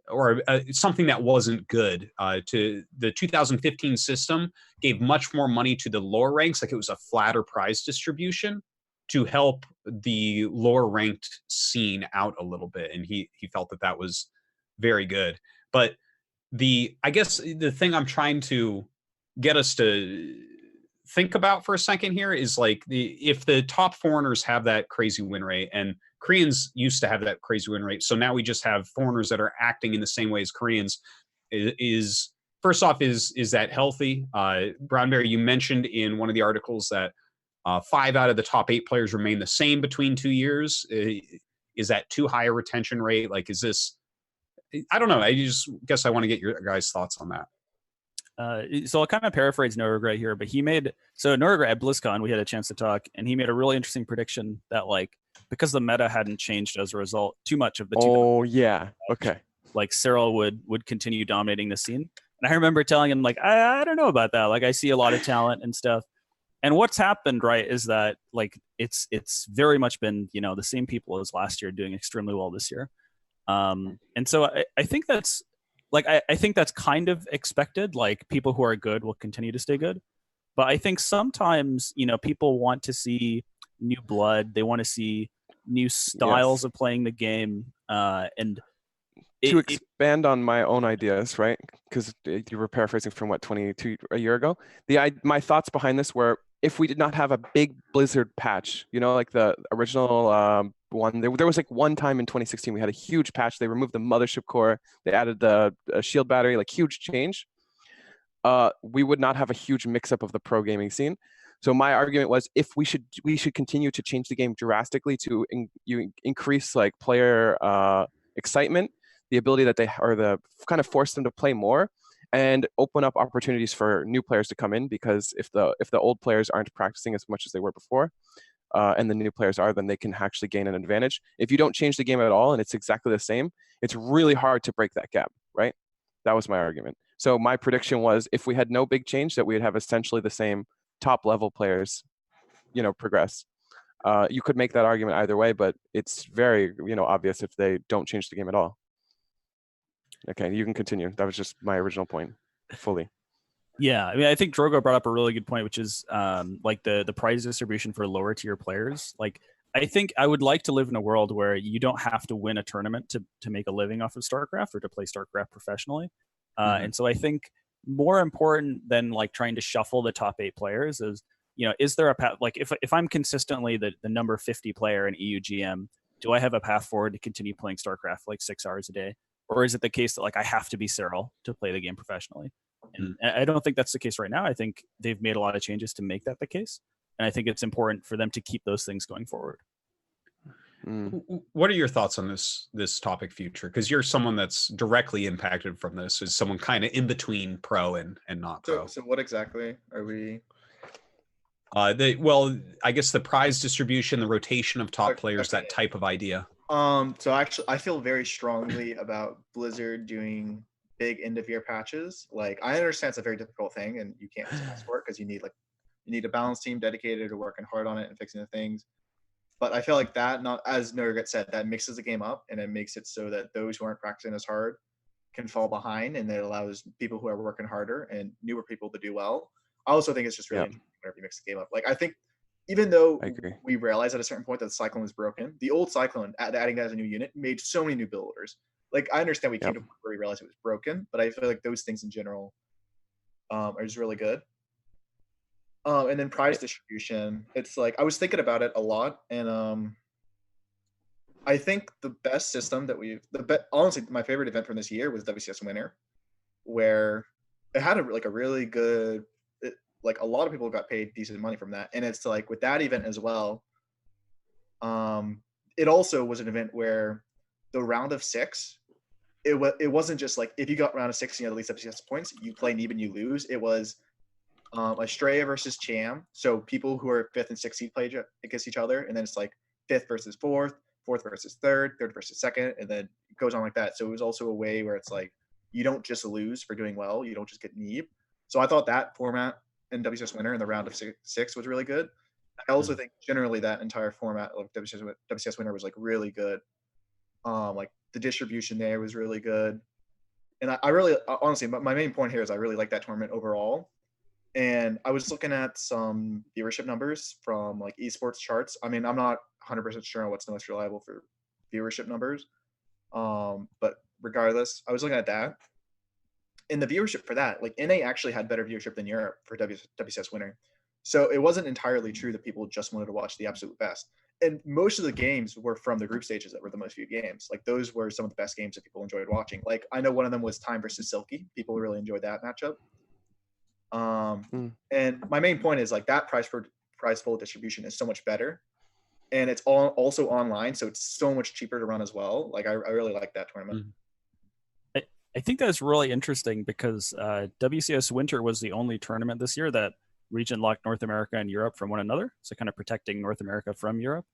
or something that wasn't good. To the 2015 system gave much more money to the lower ranks, like it was a flatter prize distribution to help the lower ranked scene out a little bit. And he felt that that was very good. But I guess the thing I'm trying to get us to think about for a second here is like if the top foreigners have that crazy win rate, and Koreans used to have that crazy win rate, so now we just have foreigners that are acting in the same way as Koreans. Is first off, is that healthy? Brownberry, you mentioned in one of the articles that 5 out of the top 8 players remain the same between 2 years. Is that too high a retention rate? Like, is this? I don't know. I just guess I want to get your guys' thoughts on that. So I'll kind of paraphrase Norgray here, but Norgray at BlizzCon, we had a chance to talk, and he made a really interesting prediction that like because the meta hadn't changed as a result too much of the like Cyril would continue dominating the scene. And I remember telling him like I don't know about that. Like I see a lot of talent and stuff. And what's happened, right, is that like it's very much been the same people as last year doing extremely well this year. And so I think that's like I think that's kind of expected. Like people who are good will continue to stay good, but I think sometimes people want to see new blood. They want to see new styles of playing the game. And to expand on my own ideas, right? Because you were paraphrasing from what, 22 a year ago. My thoughts behind this were, if we did not have a big Blizzard patch, like the original one, there was like one time in 2016 we had a huge patch. They removed the mothership core, they added the shield battery, like huge change. We would not have a huge mix-up of the pro gaming scene. So my argument was, if we should continue to change the game drastically to increase like player excitement, the ability that kind of force them to play more and open up opportunities for new players to come in, because if the old players aren't practicing as much as they were before, and the new players are, then they can actually gain an advantage. If you don't change the game at all and it's exactly the same, it's really hard to break that gap, right? That was my argument. So my prediction was, if we had no big change, that we would have essentially the same top level players, progress. You could make that argument either way, but it's very, obvious if they don't change the game at all. Okay, you can continue. That was just my original point, fully. Yeah, I mean, I think Drogo brought up a really good point, which is like the prize distribution for lower tier players. Like, I think I would like to live in a world where you don't have to win a tournament to make a living off of StarCraft or to play StarCraft professionally. And so I think more important than like trying to shuffle the top 8 players is, is there a path? Like, if I'm consistently the number 50 player in EUGM, do I have a path forward to continue playing StarCraft like 6 hours a day? Or is it the case that like I have to be Cyril to play the game professionally? And I don't think that's the case right now. I think they've made a lot of changes to make that the case. And I think it's important for them to keep those things going forward. What are your thoughts on this topic, Future? Because you're someone that's directly impacted from this, as someone kind of in between pro and not pro. So what exactly are we? Well, I guess the prize distribution, the rotation of top players, that type of idea. So actually, I feel very strongly about Blizzard doing big end of year patches. Like, I understand it's a very difficult thing, and you can't just ask for it because you need a balanced team dedicated to working hard on it and fixing the things. But I feel like that, not as Nurgat said, that mixes the game up and it makes it so that those who aren't practicing as hard can fall behind, and it allows people who are working harder and newer people to do well. I also think it's just really interesting whenever you mix the game up. Like, I think even though we realized at a certain point that the Cyclone was broken, the old Cyclone, adding that as a new unit, made so many new builders. Like, I understand we came to a point where we realized it was broken, but I feel like those things in general are just really good. And then prize distribution, it's like, I was thinking about it a lot, and I think the best system that honestly, my favorite event from this year was WCS Winter, where it had a really good, like, a lot of people got paid decent money from that. And it's like, with that event as well, it also was an event where the round of 6, it wasn't just like, if you got round of 6 and you had at least WCS points, you play Neeb and you lose. It was Estrella versus Cham. So people who are 5th and 6th seed play against each other, and then it's like 5th versus 4th, 4th versus 3rd, 3rd versus 2nd, and then it goes on like that. So it was also a way where it's like, you don't just lose for doing well, you don't just get Neeb. So I thought that format in WCS Winter in the round of 6 was really good. I also think generally that entire format of WCS Winter was like really good. Like, the distribution there was really good. And I really, honestly, my main point here is I really like that tournament overall. And I was looking at some viewership numbers from like esports charts. I mean, I'm not 100% sure on what's the most reliable for viewership numbers. But regardless, I was looking at that. And the viewership for that, like, NA actually had better viewership than Europe for WCS Winter. So it wasn't entirely true that people just wanted to watch the absolute best. And most of the games were from the group stages that were the most viewed games. Like, those were some of the best games that people enjoyed watching. Like, I know one of them was Time versus Silky. People really enjoyed that matchup. And my main point is, like, that prize pool distribution is so much better, and it's also online, so it's so much cheaper to run as well. Like, I really like that tournament. I think that's really interesting because WCS Winter was the only tournament this year that region locked North America and Europe from one another, so kind of protecting North America from Europe.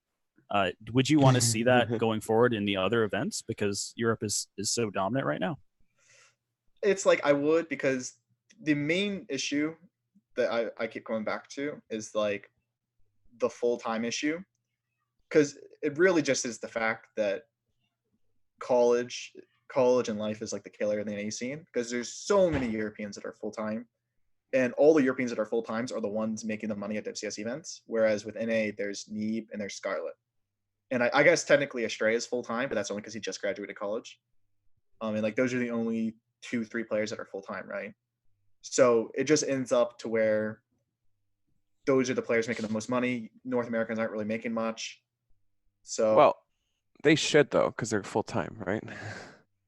Would you want to see that going forward in the other events, because Europe is so dominant right now? It's like, I would, because the main issue that I keep going back to is like the full-time issue, because it really just is the fact that college and life is like the killer in the NA scene, because there's so many Europeans that are full-time, and all the Europeans that are full-times are the ones making the money at WCS events, whereas with NA there's Neeb and there's Scarlet, and I guess technically Astray is full-time, but that's only because he just graduated college. And like, those are the only 2-3 players that are full-time, right? So it just ends up to where those are the players making the most money. North Americans aren't really making much. So, well, they should though, because they're full time, right?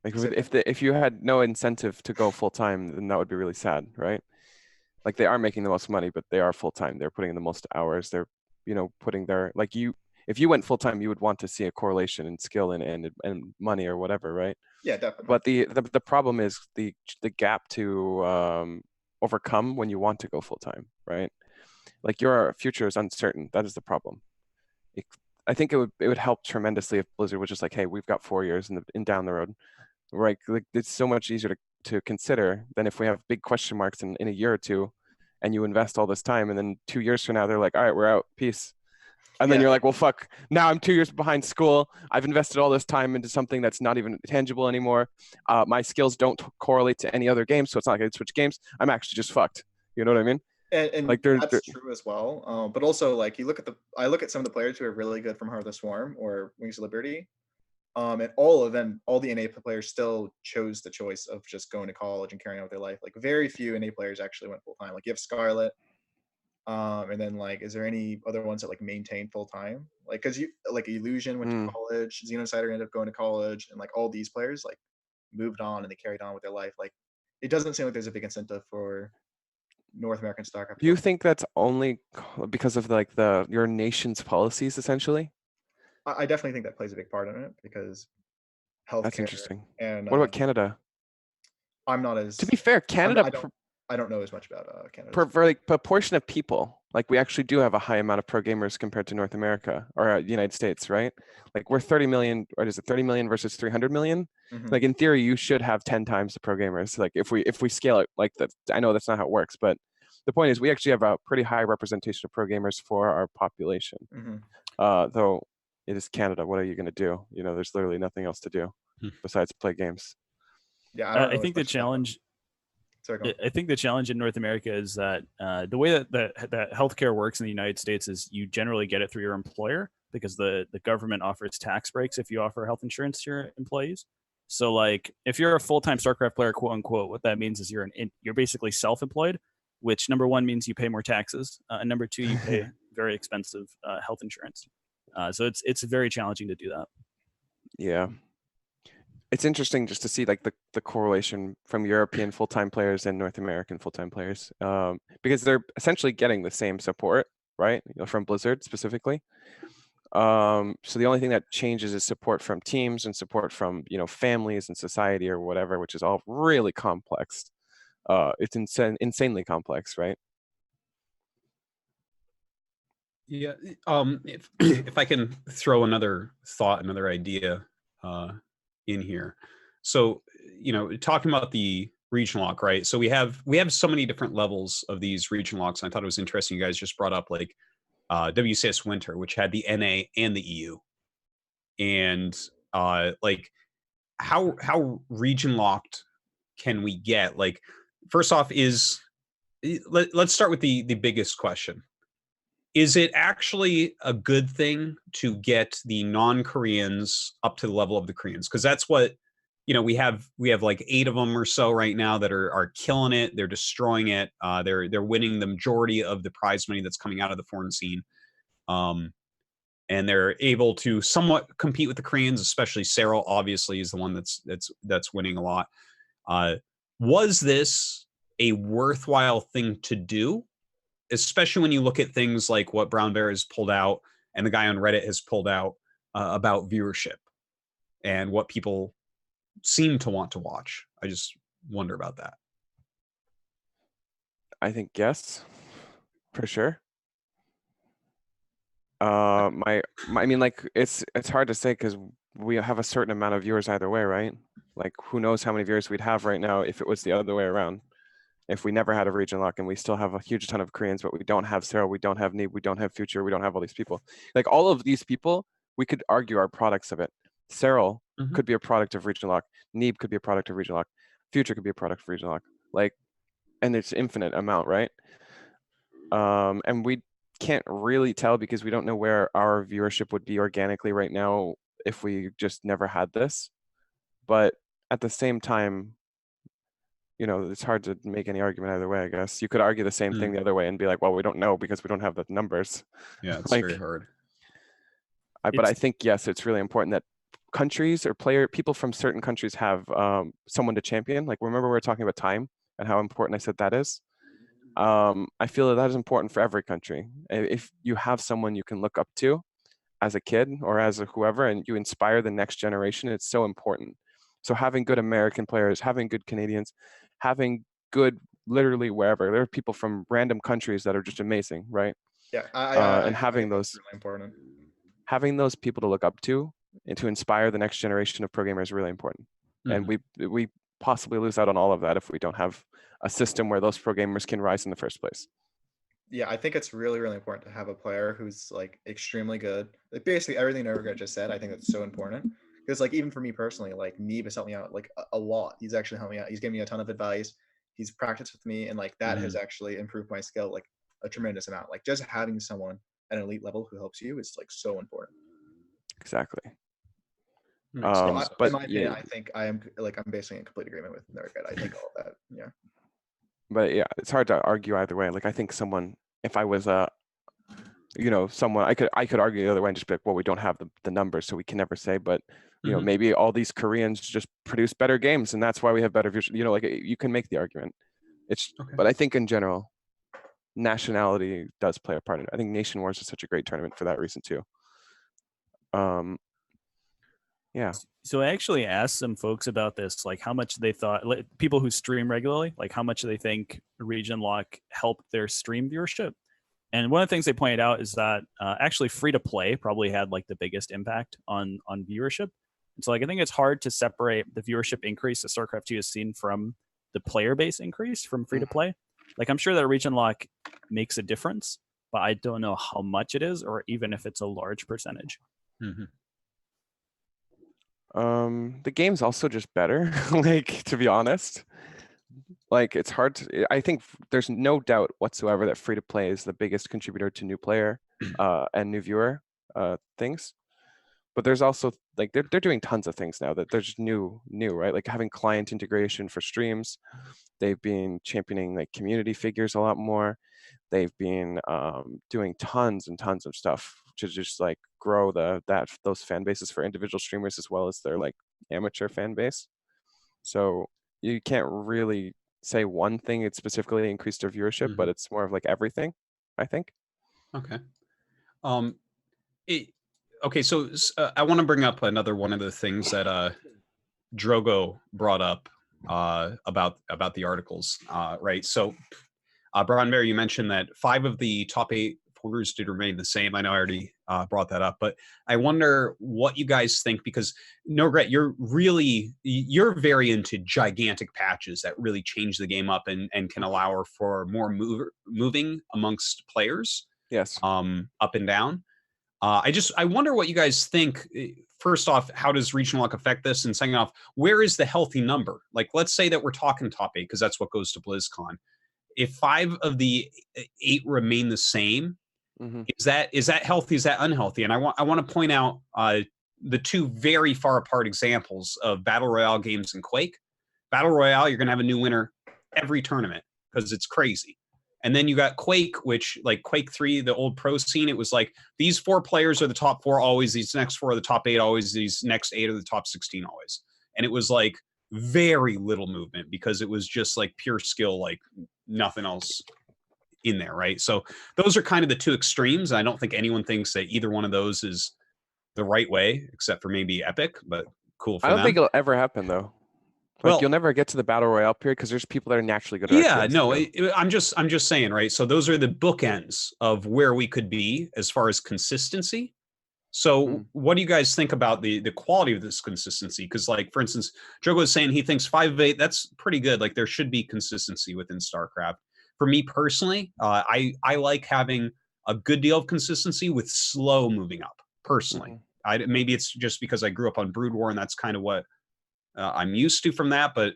Like, if you had no incentive to go full time, then that would be really sad, right? Like, they are making the most money, but they are full time. They're putting in the most hours. They're, putting their, like, if you went full time, you would want to see a correlation in skill and money or whatever, right? Yeah, definitely. But the problem is the gap to overcome when you want to go full time, right? Like, your future is uncertain. That is the problem. I think it would help tremendously if Blizzard was just like, hey, we've got 4 years in down the road, right? Like, it's so much easier to consider than if we have big question marks in a year or two, and you invest all this time, and then 2 years from now they're like, all right, we're out, peace. And then you're like, well, fuck, now I'm 2 years behind school. I've invested all this time into something that's not even tangible anymore. My skills don't correlate to any other game, so it's not like I switch games. I'm actually just fucked. You know what I mean? And like, that's true as well. But also, like, I look at some of the players who are really good from Heart of the Swarm or Wings of Liberty, and all of them, all the NA players still chose the choice of just going to college and carrying on with their life. Like, very few NA players actually went full time. Like, you have Scarlet. And then, like, is there any other ones that like maintain full time? Like, because Illusion went to college, Xenocider ended up going to college, and like all these players like moved on and they carried on with their life. Like, it doesn't seem like there's a big incentive for North American StarCraft. Do you think that's only because of like your nation's policies essentially? I definitely think that plays a big part in it because healthcare. That's interesting. And What about Canada? I'm not as. To be fair, Canada. I don't know as much about Canada. For like proportion of people, like we actually do have a high amount of pro gamers compared to North America or United States, right? Like we're 30 million, or is it 30 million versus 300 million? Like in theory, you should have 10 times the pro gamers. Like if we scale it like that, I know that's not how it works, but the point is we actually have a pretty high representation of pro gamers for our population. Though it is Canada, what are you going to do? You know, there's literally nothing else to do besides play games. Yeah, I think the challenge. I think the challenge in North America is that the way that healthcare works in the United States is you generally get it through your employer because the government offers tax breaks if you offer health insurance to your employees. So like if you're a full-time StarCraft player, quote unquote, what that means is you're basically self-employed, which number one means you pay more taxes, and number two you pay very expensive health insurance. So it's very challenging to do that. Yeah. It's interesting just to see like the correlation from European full-time players and North American full-time players, because they're essentially getting the same support, right? You know, from Blizzard specifically. So the only thing that changes is support from teams and support from, you know, families and society or whatever, which is all really complex. It's insanely complex, right? Yeah. If I can throw another thought, another idea in here. So, you know, talking about the region lock, right? So we have so many different levels of these region locks. And I thought it was interesting. You guys just brought up like WCS Winter, which had the NA and the EU, and like how region locked can we get? Like, first off, let's start with the biggest question. Is it actually a good thing to get the non-Koreans up to the level of the Koreans? Because that's what, you know, we have like 8 of them or so right now that are killing it. They're destroying it. They're winning the majority of the prize money that's coming out of the foreign scene. And they're able to somewhat compete with the Koreans, especially Serral obviously is the one that's winning a lot. Was this a worthwhile thing to do? Especially when you look at things like what Brown Bear has pulled out and the guy on Reddit has pulled out about viewership and what people seem to want to watch. I just wonder about that. I think yes, for sure. I mean, like it's hard to say because we have a certain amount of viewers either way, right? Like who knows how many viewers we'd have right now if it was the other way around. If we never had a region lock and we still have a huge ton of Koreans, but we don't have Serral, we don't have Neeb, we don't have Future, we don't have all these people. Like all of these people, we could argue are products of it. Serral could be a product of region lock. Neeb could be a product of region lock. Future could be a product of region lock. Like, and it's infinite amount, right? And we can't really tell because we don't know where our viewership would be organically right now if we just never had this. But at the same time, you know, it's hard to make any argument either way, I guess. You could argue the same thing the other way and be like, well, we don't know because we don't have the numbers. Yeah, it's like, very hard. But I think, yes, it's really important that countries or people from certain countries have someone to champion. Like, remember we were talking about time and how important I said that is? I feel that is important for every country. If you have someone you can look up to as a kid or as a whoever, and you inspire the next generation, it's so important. So having good American players, having good Canadians, having good literally wherever. There are people from random countries that are just amazing, right? Yeah, and having those really important. Having those people to look up to and to inspire the next generation of pro gamers is really important. And we possibly lose out on all of that if we don't have a system where those pro gamers can rise in the first place. Yeah, I think it's really, really important to have a player who's like extremely good. Like basically everything Norbert just said, I think that's so important. Because like even for me personally, like Neeb has helped me out like a lot. He's actually helped me out. He's given me a ton of advice. He's practiced with me, and like that has actually improved my skill like a tremendous amount. Like just having someone at an elite level who helps you is like so important. Exactly. So but in my opinion, I think I'm basically in complete agreement with Norbert. I think all of that. Yeah. But yeah, it's hard to argue either way. Like I think someone, if I was someone, I could argue the other way and just be like, well, we don't have the numbers, so we can never say. But you know, maybe all these Koreans just produce better games, and that's why we have better views. You know, like you can make the argument. But I think in general, nationality does play a part in it. I think Nation Wars is such a great tournament for that reason too. Yeah. So I actually asked some folks about this, like how much they thought, like, people who stream regularly, like how much they think region lock helped their stream viewership. And one of the things they pointed out is that actually free to play probably had like the biggest impact on viewership. And so like I think it's hard to separate the viewership increase that StarCraft 2 has seen from the player base increase from free to play. Like I'm sure that region lock makes a difference, but I don't know how much it is or even if it's a large percentage. Mm-hmm. The game's also just better, like, to be honest. Like, it's hard to, I think there's no doubt whatsoever that free to play is the biggest contributor to new player and new viewer things. But there's also, like, they're doing tons of things now that they're just new, right? Like having client integration for streams. They've been championing like community figures a lot more. They've been doing tons and tons of stuff to just like grow those fan bases for individual streamers as well as their like amateur fan base. So you can't really say one thing it specifically increased their viewership, but it's more of like everything, I think. Okay. Okay, so I want to bring up another one of the things that Drogo brought up about the articles, right? So, Brown Bear, you mentioned that 5 of the top 8 porters did remain the same. I know I already brought that up, but I wonder what you guys think, because Nogret, you're very into gigantic patches that really change the game up and can allow for more moving amongst players. Yes. Up and down. I wonder what you guys think. First off, how does regional lock affect this? And second off, where is the healthy number? Like, let's say that we're talking top 8, because that's what goes to BlizzCon. If 5 of the 8 remain the same, is that healthy? Is that unhealthy? And I want to point out the 2 very far apart examples of Battle Royale games in Quake. Battle Royale, you're going to have a new winner every tournament because it's crazy. And then you got Quake, which like Quake 3, the old pro scene, it was like these 4 players are the top 4 always, these next 4 are the top 8 always, these next 8 are the top 16 always. And it was like very little movement because it was just like pure skill, like nothing else in there, right? So those are kind of the 2 extremes. I don't think anyone thinks that either one of those is the right way, except for maybe Epic, but cool for them. I don't think it'll ever happen though. Like, you'll never get to the battle royale period because there's people that are naturally good at RTS. No, I'm just saying, right? So those are the bookends of where we could be as far as consistency. So what do you guys think about the quality of this consistency? Because, like, for instance, Drogo is saying he thinks 5 of 8, that's pretty good. Like, there should be consistency within StarCraft. For me personally, I like having a good deal of consistency with slow moving up, personally. Maybe it's just because I grew up on Brood War and that's kind of what I'm used to from that, but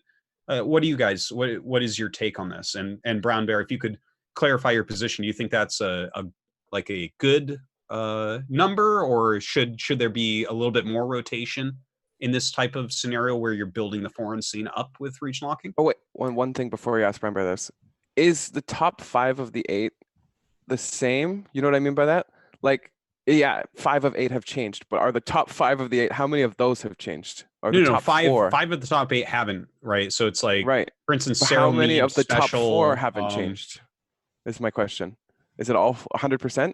what do you guys? What is your take on this? And Brown Bear, if you could clarify your position, do you think that's a good number, or should there be a little bit more rotation in this type of scenario where you're building the foreign scene up with region locking? Oh wait, one thing before you ask Brown Bear this: is the top 5 of the 8 the same? You know what I mean by that? Like, yeah, 5 of 8 have changed, but are the top 5 of the 8? How many of those have changed? No, 5 of the top 8 haven't, right? So it's like, right. For instance, how many of the top 4 haven't changed? Is my question. Is it all 100%?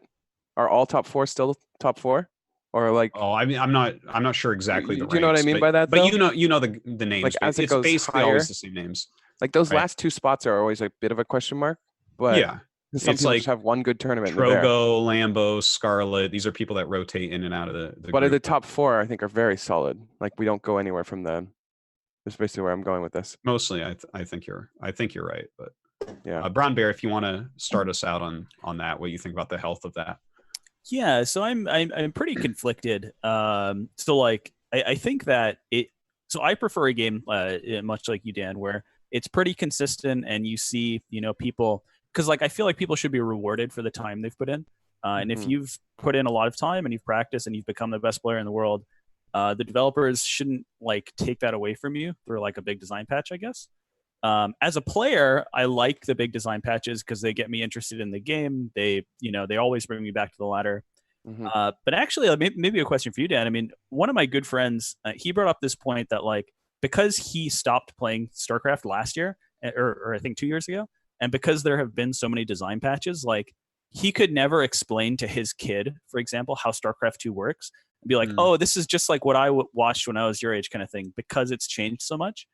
Are all top 4 still top 4? Or like? Oh, I mean, I'm not sure exactly. Do you know what I mean by that? But you know the names. Like, as it it's goes basically higher, always the same names. Like those last 2 spots are always a bit of a question mark. But yeah. Some people just have one good tournament. Drogo, Lambo, Scarlet. These are people that rotate in and out of the but group. The top 4, I think, are very solid. Like, we don't go anywhere from them. That's basically where I'm going with this. Mostly, I think you're right. But yeah, Brown Bear, if you want to start us out on that, what you think about the health of that? Yeah, so I'm pretty conflicted. So like I think that so I prefer a game much like you, Dan, where it's pretty consistent and you see people. Because like I feel like people should be rewarded for the time they've put in, and if you've put in a lot of time and you've practiced and you've become the best player in the world, the developers shouldn't like take that away from you through like a big design patch, I guess. As a player, I like the big design patches because they get me interested in the game. They always bring me back to the ladder. But actually, maybe a question for you, Dan. I mean, one of my good friends, he brought up this point that like because he stopped playing StarCraft last year, or I think 2 years ago. And because there have been so many design patches, like he could never explain to his kid, for example, how StarCraft 2 works and be like, oh, this is just like what I watched when I was your age kind of thing, because it's changed so much.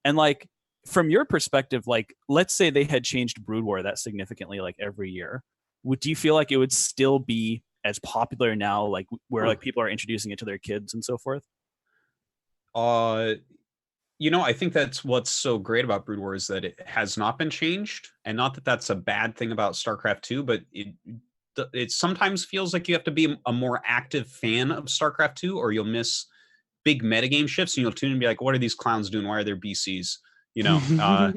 And like, from your perspective, like, let's say they had changed Brood War that significantly, like every year, do you feel like it would still be as popular now, like where like people are introducing it to their kids and so forth? You know, I think that's what's so great about Brood War is that it has not been changed, and not that that's a bad thing about StarCraft 2, but it sometimes feels like you have to be a more active fan of StarCraft 2, or you'll miss big metagame shifts, and you'll tune in and be like, what are these clowns doing? Why are there BCs? You know,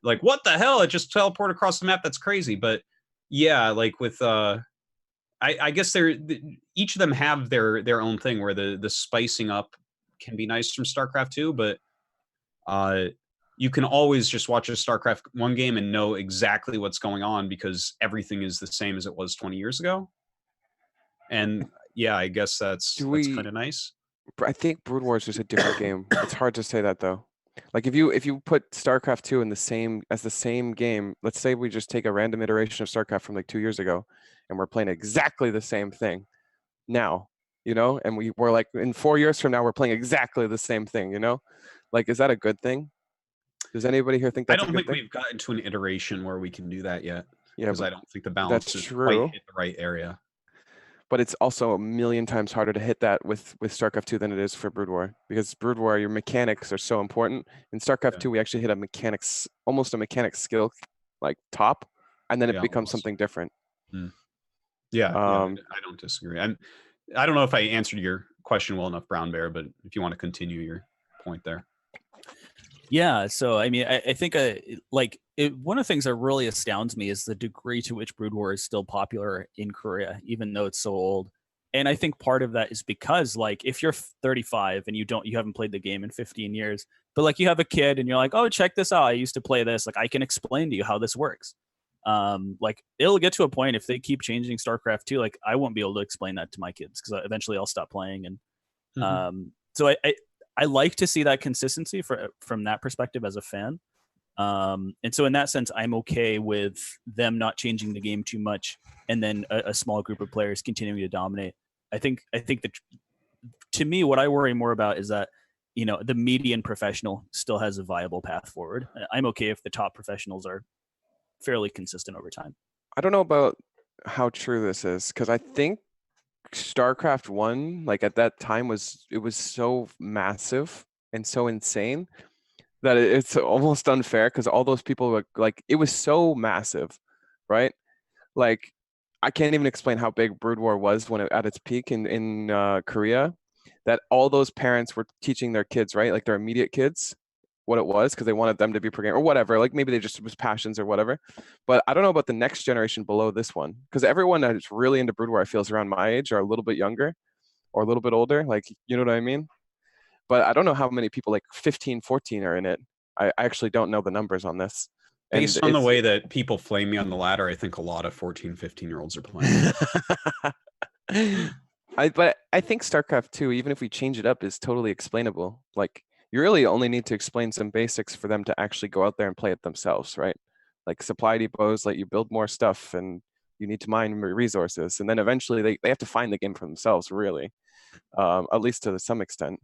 like, what the hell? It just teleported across the map. That's crazy. But yeah, like with I guess each of them have their own thing where the spicing up can be nice from StarCraft 2, but you can always just watch a StarCraft 1 game and know exactly what's going on because everything is the same as it was 20 years ago. And yeah, I guess that's kind of nice. I think Brood War is just a different game. It's hard to say that though. Like if you put StarCraft 2 in the same game, let's say we just take a random iteration of StarCraft from like 2 years ago, and we're playing exactly the same thing now, you know, and we're like in 4 years from now we're playing exactly the same thing, you know, like is that a good thing? Does anybody here think that's I don't think thing? we've gotten to an iteration where we can do that yet. Yeah, because I don't think the balance is quite hit the right area. But it's also a million times harder to hit that with StarCraft 2 than it is for Brood War, because Brood War, your mechanics are so important. In StarCraft 2, we actually hit almost a mechanics skill, like top, and then it becomes something different. Yeah, I don't disagree. I don't know if I answered your question well enough, Brown Bear, but if you want to continue your point there. Yeah, so I mean, I think one of the things that really astounds me is the degree to which Brood War is still popular in Korea, even though it's so old. And I think part of that is because, like, if you're 35 and you haven't played the game in 15 years, but like you have a kid and you're like, oh, check this out, I used to play this. Like, I can explain to you how this works. Like, it'll get to a point if they keep changing StarCraft 2, like I won't be able to explain that to my kids because eventually I'll stop playing. And so I like to see that consistency from that perspective as a fan. And so in that sense, I'm okay with them not changing the game too much and then a small group of players continuing to dominate. I think that, to me, what I worry more about is that, you know, the median professional still has a viable path forward. I'm okay if the top professionals are fairly consistent over time. I don't know about how true this is, because I think StarCraft 1, like at that time, was so massive and so insane that it's almost unfair, because all those people were like, it was so massive, right? Like, I can't even explain how big Brood War was when at its peak in Korea, that all those parents were teaching their kids, right, like their immediate kids, what it was, because they wanted them to be programmed or whatever. Like maybe they just was passions or whatever. But I don't know about the next generation below this one, because everyone that's really into Brood War, I feel, is around my age or a little bit younger or a little bit older. Like, you know what I mean? But I don't know how many people like 15, 14 are in it. I actually don't know the numbers on this. Based on the way that people flame me on the ladder, I think a lot of 14, 15-year-olds are playing. But I think StarCraft 2, even if we change it up, is totally explainable. Like, you really only need to explain some basics for them to actually go out there and play it themselves, right? Like supply depots, let you build more stuff, and you need to mine resources. And then eventually they have to find the game for themselves, really, at least to some extent.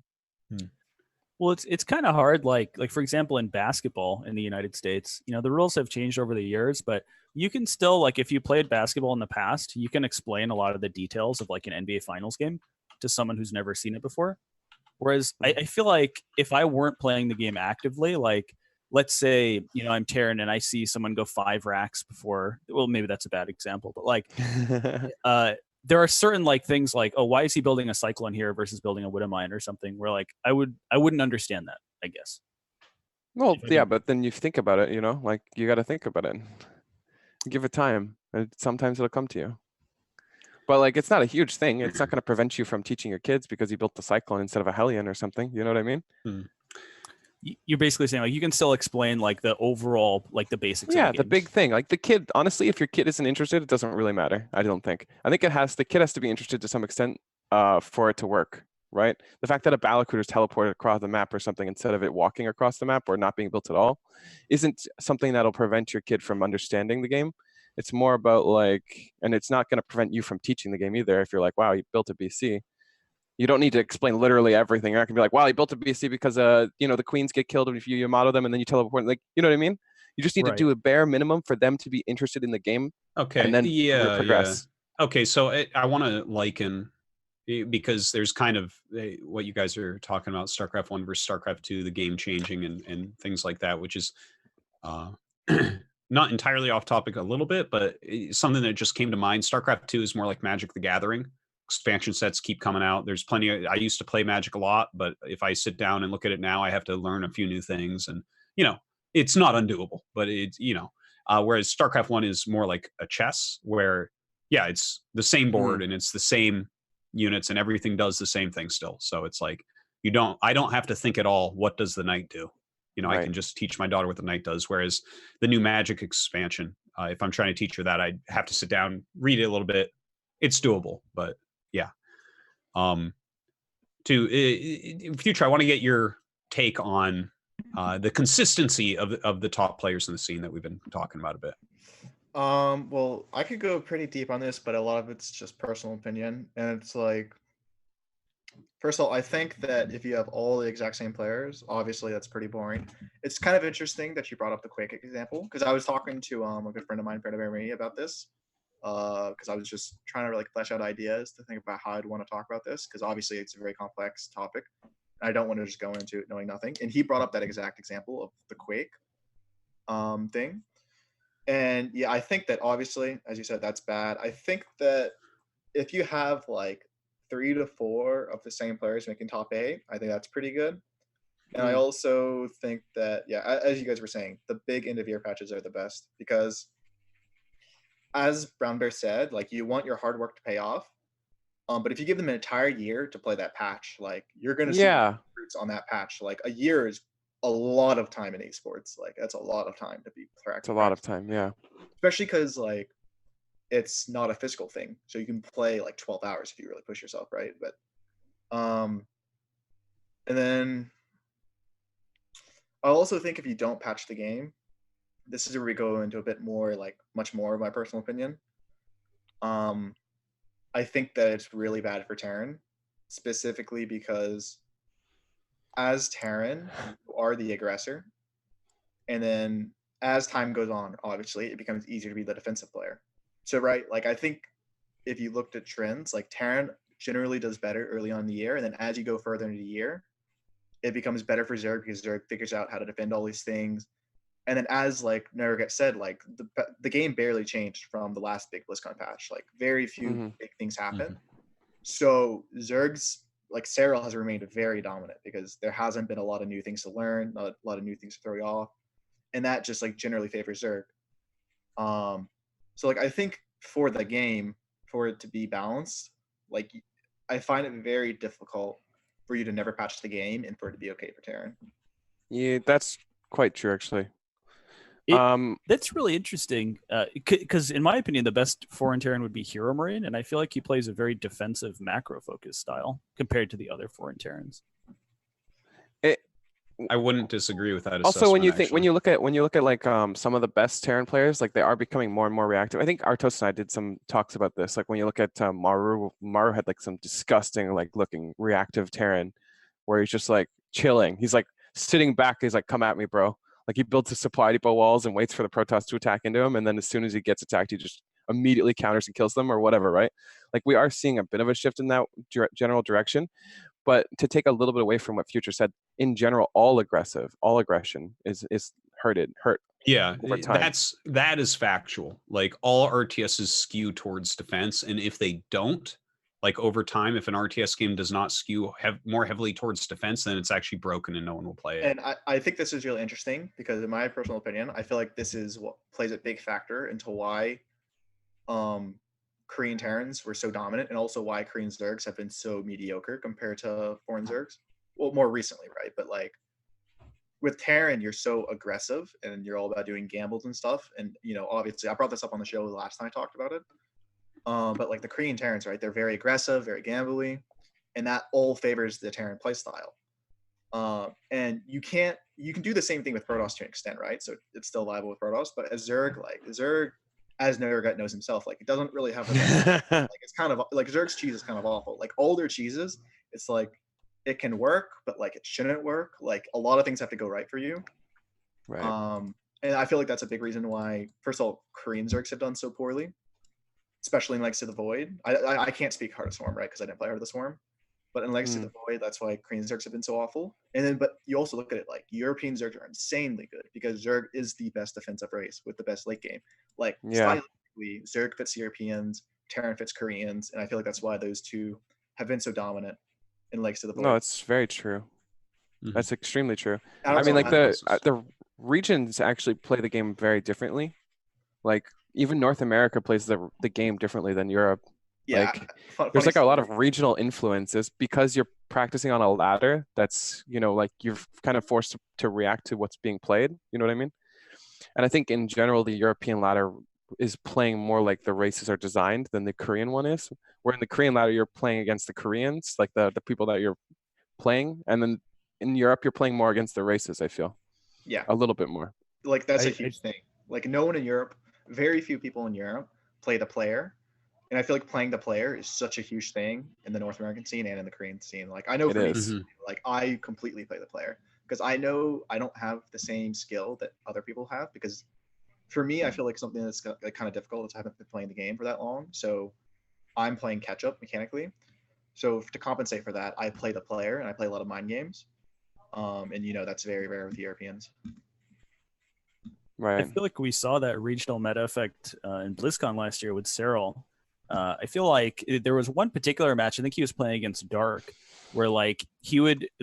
Well, it's kind of hard. Like for example, in basketball in the United States, you know, the rules have changed over the years, but you can still, like, if you played basketball in the past, you can explain a lot of the details of like an NBA Finals game to someone who's never seen it before. Whereas I feel like if I weren't playing the game actively, like let's say, you know, I'm Terran and I see someone go 5 racks before, well, maybe that's a bad example, but like there are certain like things like, oh, why is he building a Cyclone here versus building a Widow Mine or something, where like I wouldn't understand that, I guess. Well, yeah, but then you think about it, you know, like you got to think about it. Give it time. Sometimes it'll come to you. But like, it's not a huge thing. It's not going to prevent you from teaching your kids because you built the Cyclone instead of a Hellion or something. You know what I mean? You're basically saying like you can still explain like the overall, like the basics. Yeah, of the big thing. Like the kid, honestly, if your kid isn't interested, it doesn't really matter. I don't think. I think the kid has to be interested to some extent for it to work, right? The fact that a Battlecruiser is teleported across the map or something instead of it walking across the map or not being built at all isn't something that'll prevent your kid from understanding the game. It's more about like, and it's not going to prevent you from teaching the game either. If you're like, wow, you built a BC, you don't need to explain literally everything. You're not gonna be like, wow, you built a BC because you know, the queens get killed if you Yamato them and then you teleport. Like, you know what I mean? You just need to do a bare minimum for them to be interested in the game. Okay. And then progress. Yeah. Okay, so I want to liken, because there's kind of what you guys are talking about, StarCraft 1 versus StarCraft 2, the game changing and things like that, which is not entirely off topic a little bit, but something that just came to mind. StarCraft 2 is more like Magic the Gathering. Expansion sets keep coming out. There's plenty of, I used to play Magic a lot, but if I sit down and look at it now, I have to learn a few new things, and you know, it's not undoable, but it's, you know, whereas StarCraft 1 is more like a chess where, yeah, it's the same board and it's the same units and everything does the same thing still. So it's like, I don't have to think at all, what does the knight do? You know, I can just teach my daughter what the knight does. Whereas the new Magic expansion, if I'm trying to teach her that, I'd have to sit down, read it a little bit. It's doable, but yeah. Future, I want to get your take on the consistency of the top players in the scene that we've been talking about a bit. Well, I could go pretty deep on this, but a lot of it's just personal opinion. And it's like, first of all, I think that if you have all the exact same players, obviously that's pretty boring. It's kind of interesting that you brought up the Quake example, because I was talking to a good friend of mine, Freddie, about this, because I was just trying to like flesh out ideas to think about how I'd want to talk about this, because obviously it's a very complex topic. I don't want to just go into it knowing nothing. And he brought up that exact example of the Quake thing. And yeah, I think that obviously, as you said, that's bad. I think that if you have like 3 to 4 of the same players making top 8, I think that's pretty good. And I also think that, yeah, as you guys were saying, the big end of year patches are the best, because as Brown Bear said, like, you want your hard work to pay off. But if you give them an entire year to play that patch, like, you're going to see fruits on that patch. Like, a year is a lot of time in esports. Like, that's a lot of time to be practicing. It's a lot of time, yeah. Especially because, like, it's not a physical thing. So you can play, like, 12 hours if you really push yourself, right? But, and then I also think if you don't patch the game, this is where we go into a bit more, like, much more of my personal opinion. I think that it's really bad for Terran, specifically because as Terran, you are the aggressor. And then as time goes on, obviously, it becomes easier to be the defensive player. So, right, like, I think if you looked at trends, like, Terran generally does better early on in the year. And then as you go further into the year, it becomes better for Zerg, because Zerg figures out how to defend all these things. And then as, like, Nergat said, like, the game barely changed from the last big BlizzCon patch. Like, very few big things happen. So Zerg's, like, Serral has remained very dominant, because there hasn't been a lot of new things to learn, not a lot of new things to throw you off. And that just, like, generally favors Zerg. So, like, I think for the game, for it to be balanced, like, I find it very difficult for you to never patch the game and for it to be okay for Terran. Yeah, that's quite true, actually. That's really interesting, because in my opinion, the best foreign Terran would be Hero Marine, and I feel like he plays a very defensive macro-focused style compared to the other foreign Terrans. I wouldn't disagree with that. Also, when you think, when you look at like some of the best Terran players, like, they are becoming more and more reactive. I think Artos and I did some talks about this. Like, when you look at Maru had like some disgusting, like, looking reactive Terran, where he's just like chilling. He's like sitting back. He's like, "Come at me, bro." Like, he builds his supply depot walls and waits for the Protoss to attack into him, and then as soon as he gets attacked, he just immediately counters and kills them or whatever, right? Like, we are seeing a bit of a shift in that general direction. But to take a little bit away from what Future said, in general, all aggression is hurt. Yeah, over time. that is factual. Like, all RTSs skew towards defense, and if they don't, like, over time, if an RTS game does not skew more heavily towards defense, then it's actually broken and no one will play it. And I think this is really interesting, because in my personal opinion, I feel like this is what plays a big factor into why Korean Terrans were so dominant, and also why Korean Zergs have been so mediocre compared to foreign Zergs. Well, more recently, right? But, like, with Terran, you're so aggressive and you're all about doing gambles and stuff. And, you know, obviously, I brought this up on the show the last time I talked about it. But, like, the Korean Terrans, right? They're very aggressive, very gambly, and that all favors the Terran playstyle. And you can do the same thing with Protoss to an extent, right? So it's still viable with Protoss, but as Zerg, like, Zerg as Nurgat knows himself, like it doesn't really have like it's kind of like Zerg's cheese is kind of awful. Like older cheeses, it's like it can work, but like it shouldn't work. Like a lot of things have to go right for you. Right. And I feel like that's a big reason why, first of all, Korean Zergs have done so poorly, especially in Legacy of the Void. I can't speak Heart of Swarm, right? Because I didn't play Heart of the Swarm. But in Legacy of the Void, that's why Korean Zergs have been so awful. And then, but you also look at it like European Zergs are insanely good because Zerg is the best defensive race with the best late game. Like, stylistically, Zerg fits Europeans, Terran fits Koreans, and I feel like that's why those two have been so dominant in Legacy of the Void. No, it's very true. That's extremely true. I I mean, like the regions actually play the game very differently. Like even North America plays the game differently than Europe. Yeah, like there's like a lot of regional influences because you're practicing on a ladder that's, you know, like you're kind of forced to react to what's being played. You know what I mean? And I think in general, the European ladder is playing more like the races are designed than the Korean one is. Where in the Korean ladder, you're playing against the Koreans, like the people that you're playing. And then in Europe, you're playing more against the races, I feel. Yeah. A little bit more. Like that's a huge thing. Like no one in Europe, very few people in Europe play the player. And I feel like playing the player is such a huge thing in the North American scene and in the Korean scene. Like I know for me, like I completely play the player because I know I don't have the same skill that other people have. Because for me, I feel like something that's like kind of difficult is I haven't been playing the game for that long. So I'm playing catch up mechanically. So to compensate for that, I play the player and I play a lot of mind games. And you know that's very rare with the Europeans. Right. I feel like we saw that regional meta effect in BlizzCon last year with Cyril. I feel like there was one particular match, I think he was playing against Dark, where like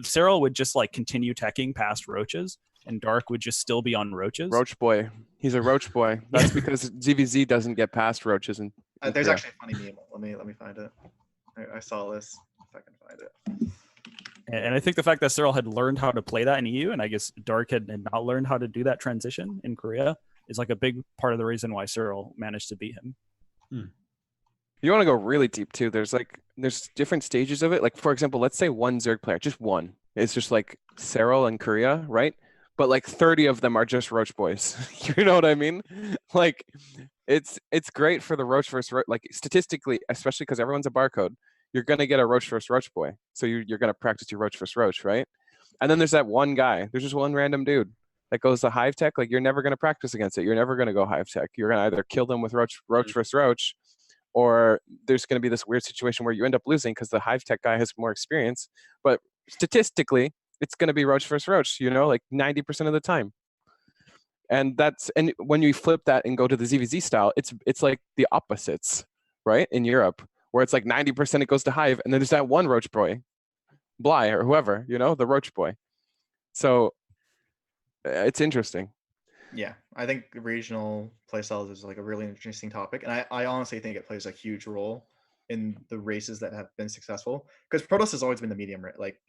Cyril would just like continue teching past roaches and Dark would just still be on roaches. Roach boy. He's a roach boy. That's because ZVZ doesn't get past roaches. And there's actually a funny meme. Let me find it. I saw this. If I can find it. And I think the fact that Cyril had learned how to play that in EU, and I guess Dark had not learned how to do that transition in Korea, is like a big part of the reason why Cyril managed to beat him. You want to go really deep too. There's different stages of it. Like for example, let's say one Zerg player, just one. It's just like Cyril and Korea, right? But like 30 of them are just Roach boys. You know what I mean? Like it's great for the Roach versus Roach. Like statistically, especially because everyone's a barcode, you're gonna get a Roach versus Roach boy. So you're gonna practice your Roach versus Roach, right? And then there's that one guy. There's just one random dude that goes to Hive Tech. Like you're never gonna practice against it. You're never gonna go Hive Tech. You're gonna either kill them with Roach versus Roach, or there's going to be this weird situation where you end up losing because the Hive Tech guy has more experience. But statistically, it's going to be Roach versus Roach, you know, like 90% of the time. And when you flip that and go to the ZVZ style, it's like the opposites, right? In Europe, where it's like 90% it goes to Hive, and then there's that one Roach boy, Bly or whoever, you know, the Roach boy. So it's interesting. Yeah, I think regional playstyles is like a really interesting topic, and I honestly think it plays a huge role in the races that have been successful. Because Protoss has always been the medium like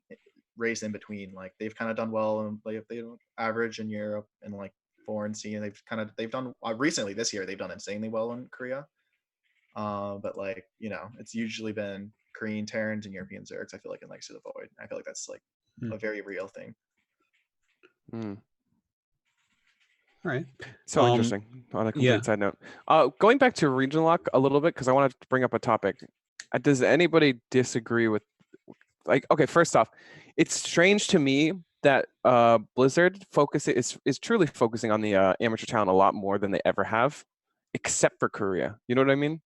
race in between. Like they've kind of done well and like they average in Europe and like foreign scene. And they've done recently this year they've done insanely well in Korea. But like you know it's usually been Korean Terrans and European Zergs. I feel like in Legacy of the Void. I feel like that's like a very real thing. All right. So interesting on a complete side note. Going back to regional lock a little bit, because I wanted to bring up a topic. Does anybody disagree with, like, okay, first off, it's strange to me that Blizzard is truly focusing on the amateur talent a lot more than they ever have, except for Korea. You know what I mean?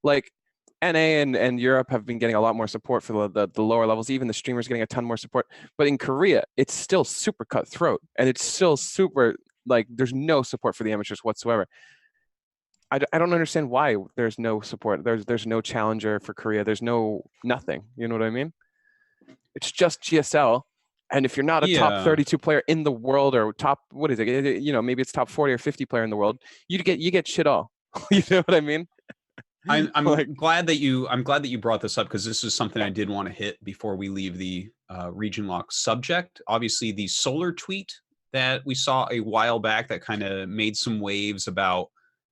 Like, NA and Europe have been getting a lot more support for the lower levels. Even the streamers getting a ton more support. But in Korea, it's still super cutthroat, and it's still super, like, there's no support for the amateurs whatsoever. I don't understand why there's no support. There's no challenger for Korea. There's nothing. You know what I mean? It's just GSL. And if you're not a top 32 player in the world, or top, what is it? You know, maybe it's top 40 or 50 player in the world, you get shit all. You know what I mean? I'm like, glad that you brought this up, because this is something I did want to hit before we leave the region lock subject. Obviously, the solar tweet that we saw a while back that kind of made some waves about,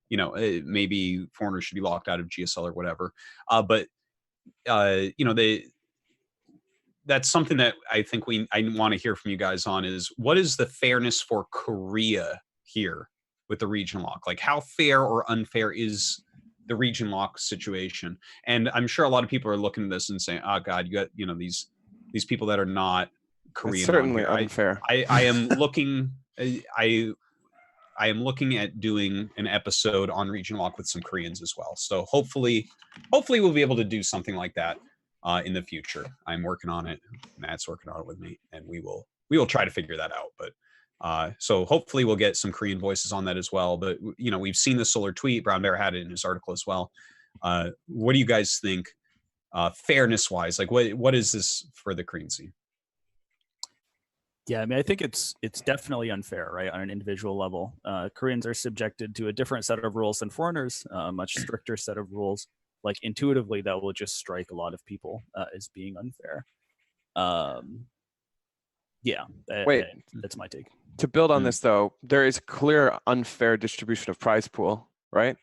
you know, maybe foreigners should be locked out of GSL or whatever. But you know, that's something that I think I want to hear from you guys on is, what is the fairness for Korea here with the region lock? Like, how fair or unfair is the region lock situation? And I'm sure a lot of people are looking at this and saying, "Oh God, you got these people that are not Korean." It's certainly on here. unfair. I am looking. I am looking at doing an episode on region lock with some Koreans as well. So hopefully we'll be able to do something like that in the future. I'm working on it. Matt's working on it with me, and we will try to figure that out. But so hopefully we'll get some Korean voices on that as well. But we've seen the Solar tweet. Brown Bear had it in his article as well. What do you guys think, fairness wise? Like, what is this for the Korean scene? Yeah, I mean, I think it's definitely unfair, right? On an individual level, Koreans are subjected to a different set of rules than foreigners, a much stricter set of rules. Like, intuitively, that will just strike a lot of people as being unfair. Yeah, that's my take. To build on this, though, there is clear unfair distribution of prize pool, right?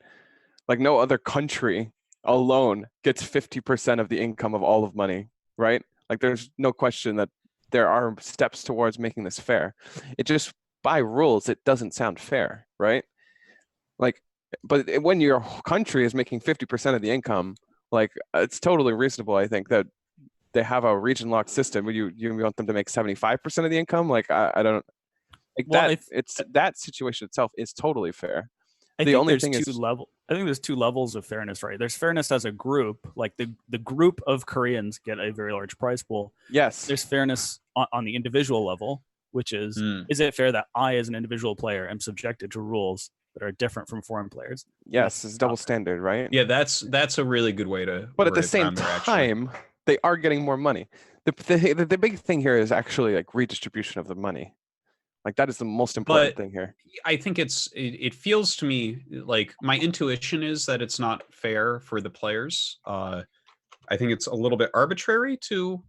Like, no other country alone gets 50% of the income of all of money, right? Like, there's no question that there are steps towards making this fair. It just, by rules, it doesn't sound fair, right? Like, but when your country is making 50% of the income, like, it's totally reasonable, I think, that they have a region lock system where you want them to make 75% of the income. Like, I don't like that. It's that situation itself is totally fair. I think there's two levels of fairness, right? There's fairness as a group, like the group of Koreans get a very large prize pool. Yes. There's fairness on the individual level, which is it fair that I, as an individual player, am subjected to rules that are different from foreign players? Yes, it's double standard, right? Yeah, that's a really good way to. But at the same time, they are getting more money. The big thing here is actually like redistribution of the money. Like, that is the most important thing here. I think it feels to me like my intuition is that it's not fair for the players. I think it's a little bit arbitrary to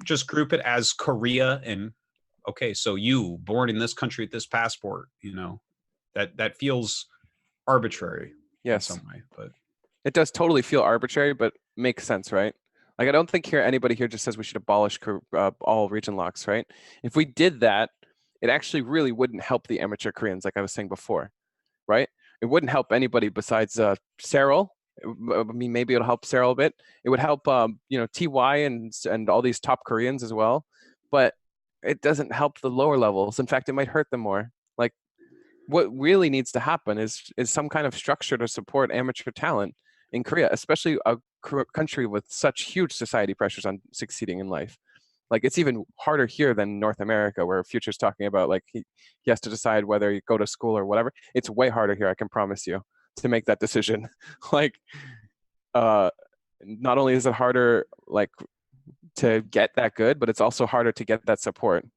just group it as Korea and okay, so you born in this country with this passport, that feels arbitrary. Yes. In some way, but it does totally feel arbitrary, but makes sense, right? Like, I don't think anybody here just says we should abolish all region locks, right? If we did that, it actually really wouldn't help the amateur Koreans, like I was saying before, right? It wouldn't help anybody besides Cyril. I mean, maybe it'll help Cyril a bit. It would help, TY and all these top Koreans as well. But it doesn't help the lower levels. In fact, it might hurt them more. Like, what really needs to happen is some kind of structure to support amateur talent in Korea, especially a country with such huge society pressures on succeeding in life. Like, it's even harder here than North America, where Future's talking about, like, he has to decide whether you go to school or whatever. It's way harder here, I can promise you, to make that decision. Like, not only is it harder, like, to get that good, but it's also harder to get that support,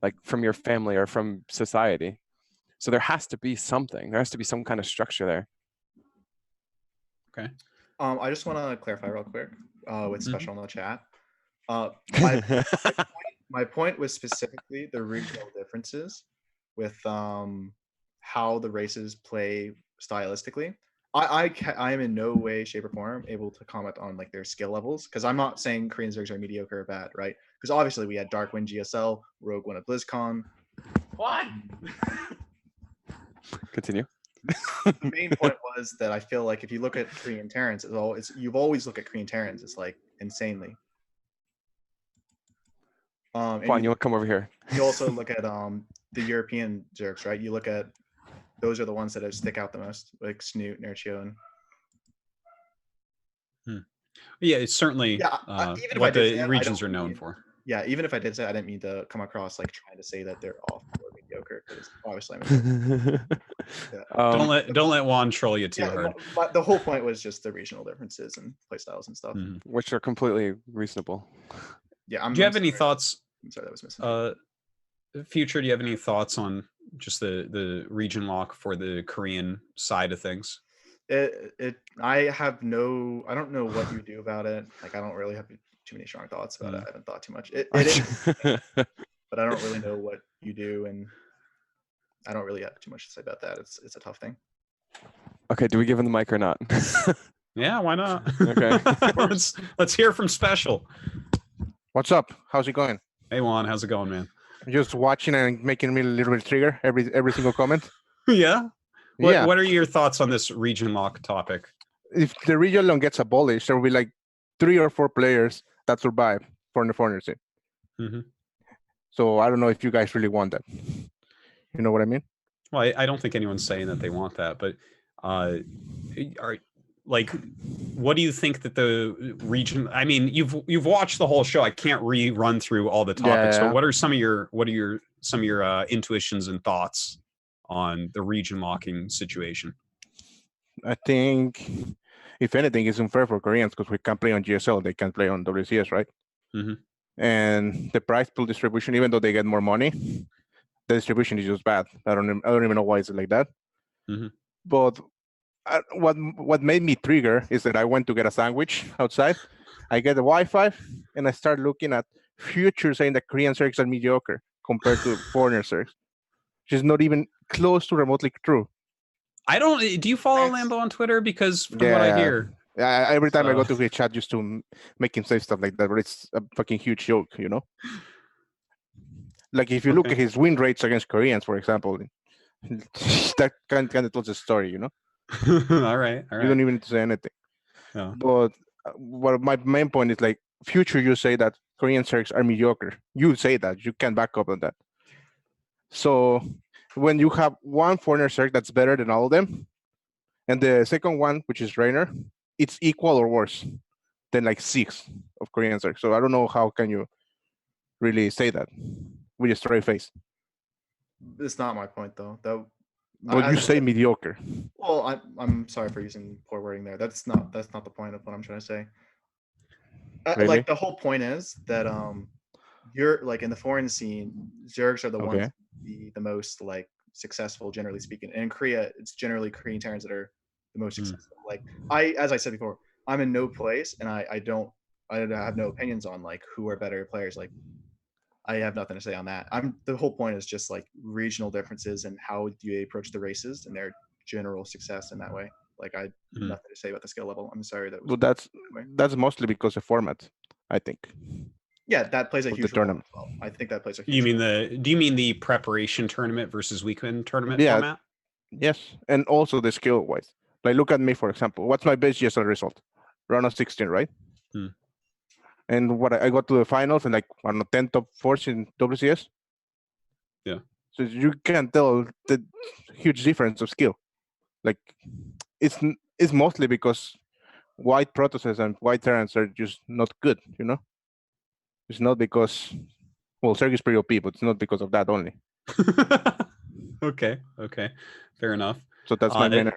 like, from your family or from society. So there has to be something. There has to be some kind of structure there. Okay. I just want to clarify real quick with Special in the chat. My point was specifically the regional differences with how the races play stylistically. I am in no way, shape, or form able to comment on like their skill levels, because I'm not saying Korean Zergs are mediocre or bad, right? Because obviously we had Darkwind GSL, Rogue One at BlizzCon. What? Continue. The main point was that I feel like if you look at Korean Terrans, you've always looked at Korean Terrans as like insanely. Juan, you want to come over here? You also look at the European Zergs, right? You look at those are the ones that stick out the most, like Snoot, Nerchio, and yeah, it's certainly what the regions are known for. Yeah, even if I did say, I didn't mean to come across like trying to say that they're all mediocre, because obviously don't let Juan troll you too hard. But the whole point was just the regional differences and playstyles and stuff, which are completely reasonable. Yeah. Do you have any thoughts? I'm sorry, that was missing. Future, do you have any thoughts on just the region lock for the Korean side of things? I don't know what you do about it. Like, I don't really have too many strong thoughts about it. I haven't thought too much. It is, but I don't really know what you do, and I don't really have too much to say about that. It's a tough thing. Okay, do we give him the mic or not? Yeah, why not? Okay. let's hear from Special. What's up? How's it going? Hey Juan, how's it going, man? Just watching and making me a little bit trigger every single comment. Yeah. Yeah. What are your thoughts on this region lock topic? If the region lock gets abolished, there will be like 3 or 4 players that survive for the foreigner scene. Mm-hmm. So I don't know if you guys really want that. You know what I mean? Well, I don't think anyone's saying that they want that, but what do you think that the region? I mean, you've watched the whole show. I can't run through all the topics, Yeah. but what are some of your intuitions and thoughts on the region locking situation? I think, if anything, it's unfair for Koreans because we can't play on GSL, they can play on WCS, right? Mm-hmm. And the prize pool distribution, even though they get more money, the distribution is just bad. I don't even know why it's like that. Mm-hmm. But what made me trigger is that I went to get a sandwich outside. I get the Wi-Fi and I start looking at Future saying that Korean circs are mediocre compared to foreigner circs, which is not even close to remotely true. I don't. Do you follow Lambo on Twitter? Because from what I hear, every time I go to his chat just to make him say stuff like that, but it's a fucking huge joke, you know. Like if you look at his win rates against Koreans, for example, that kind of tells a story, you know. All right. You don't even need to say anything. Yeah. But what my main point is, like, Future, you say that Korean circs are mediocre. You say that. You can back up on that. So when you have one foreigner circ that's better than all of them, and the second one, which is Rainer, it's equal or worse than like 6 of Korean circs. So I don't know how can you really say that with a straight face. It's not my point though. But you say mediocre. Well, I'm sorry for using poor wording there. That's not the point of what I'm trying to say. Really? Like the whole point is that you're like in the foreign scene, Zergs are the ones that be the most like successful, generally speaking. And in Korea, it's generally Korean Terrans that are the most successful. Like as I said before, I'm in no place, and I have no opinions on like who are better players. Like I have nothing to say on that. The whole point is just like regional differences and how do you approach the races and their general success in that way. Like I have nothing to say about the skill level. I'm sorry that was. Well, that's mostly because of format, I think. Yeah, that plays a huge role as well. I think that plays a huge role. Do you mean the preparation tournament versus weekend tournament format? Yes, and also the skill wise. Like look at me, for example. What's my best GSL result? Round of 16, right? And what I got to the finals and like I don't know 10 top 4s in WCS. Yeah. So you can tell the huge difference of skill. Like it's mostly because white Protosses and white Terrans are just not good, you know? It's not because Zerg is pretty OP, but it's not because of that only. Okay. Fair enough. So that's my main.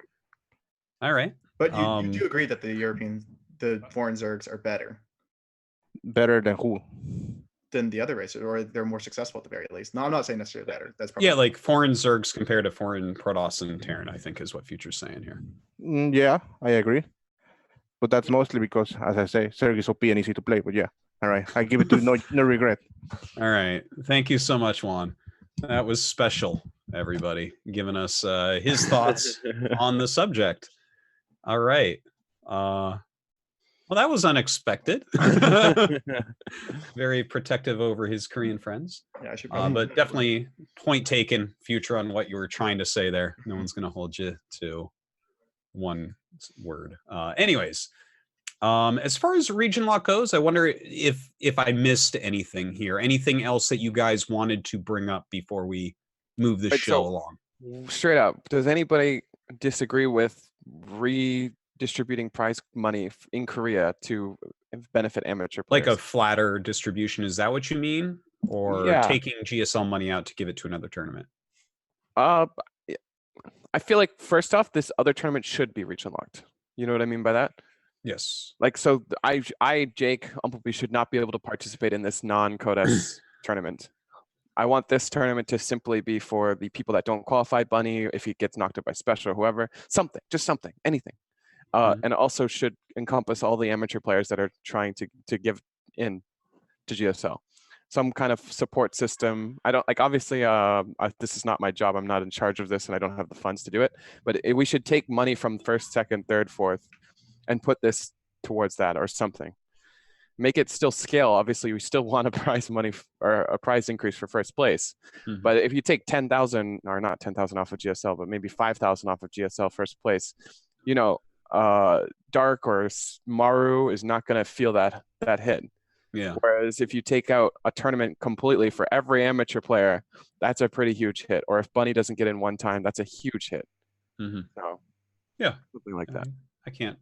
All right. But you do agree that the foreign Zergs are better. Better than who? Than the other races, or they're more successful at the very least. No, I'm not saying necessarily better. That's probably like foreign Zergs compared to foreign Protoss and Terran, I think is what Future's saying here. Yeah, I agree. But that's mostly because, as I say, Zerg is OP and easy to play. But yeah, all right. I give it to no regret. All right. Thank you so much, Juan. That was special, everybody, giving us his thoughts on the subject. All right. Well, that was unexpected. Very protective over his Korean friends. Yeah, I should but definitely point taken, Future, on what you were trying to say there. No one's going to hold you to one word. Anyways, as far as region lock goes, I wonder if I missed anything here. Anything else that you guys wanted to bring up before we move the show along? Straight up, does anybody disagree with redistributing prize money in Korea to benefit amateur players? Like a flatter distribution, is that what you mean? Or taking GSL money out to give it to another tournament? I feel like, first off, this other tournament should be region locked. You know what I mean by that? Yes. Like, so Jake Umpleby should not be able to participate in this non-Codes tournament. I want this tournament to simply be for the people that don't qualify, Bunny, if he gets knocked out by Special or whoever, just something, anything. And also should encompass all the amateur players that are trying to give in to GSL. Some kind of support system. I don't, like, obviously, this is not my job. I'm not in charge of this and I don't have the funds to do it. But we should take money from first, second, third, fourth and put this towards that or something. make it still scale. Obviously, we still want a prize money or a prize increase for first place. But if you take 10,000 or not 10,000 off of GSL, but maybe 5,000 off of GSL first place, you know, Dark or Maru is not going to feel that hit. Yeah. Whereas if you take out a tournament completely for every amateur player, that's a pretty huge hit. Or if Bunny doesn't get in one time, that's a huge hit. So yeah, something like that. I can't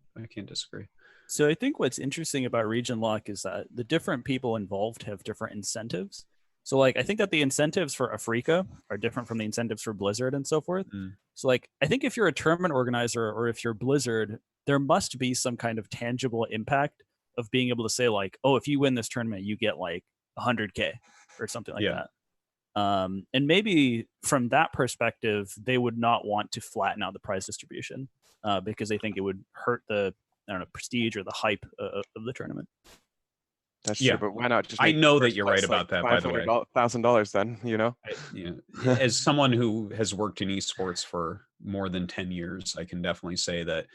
disagree. So I think what's interesting about region lock is that the different people involved have different incentives. So like, I think that the incentives for Africa are different from the incentives for Blizzard and so forth. So like, I think if you're a tournament organizer or if you're Blizzard, there must be some kind of tangible impact of being able to say like, oh, if you win this tournament, you get like 100K or something like that. And maybe from that perspective, they would not want to flatten out the prize distribution because they think it would hurt the, I don't know, prestige or the hype of the tournament. That's true, but why not just? I know that you're right about that, by the way. $500,000 then, you know? As someone who has worked in esports for more than 10 years, I can definitely say that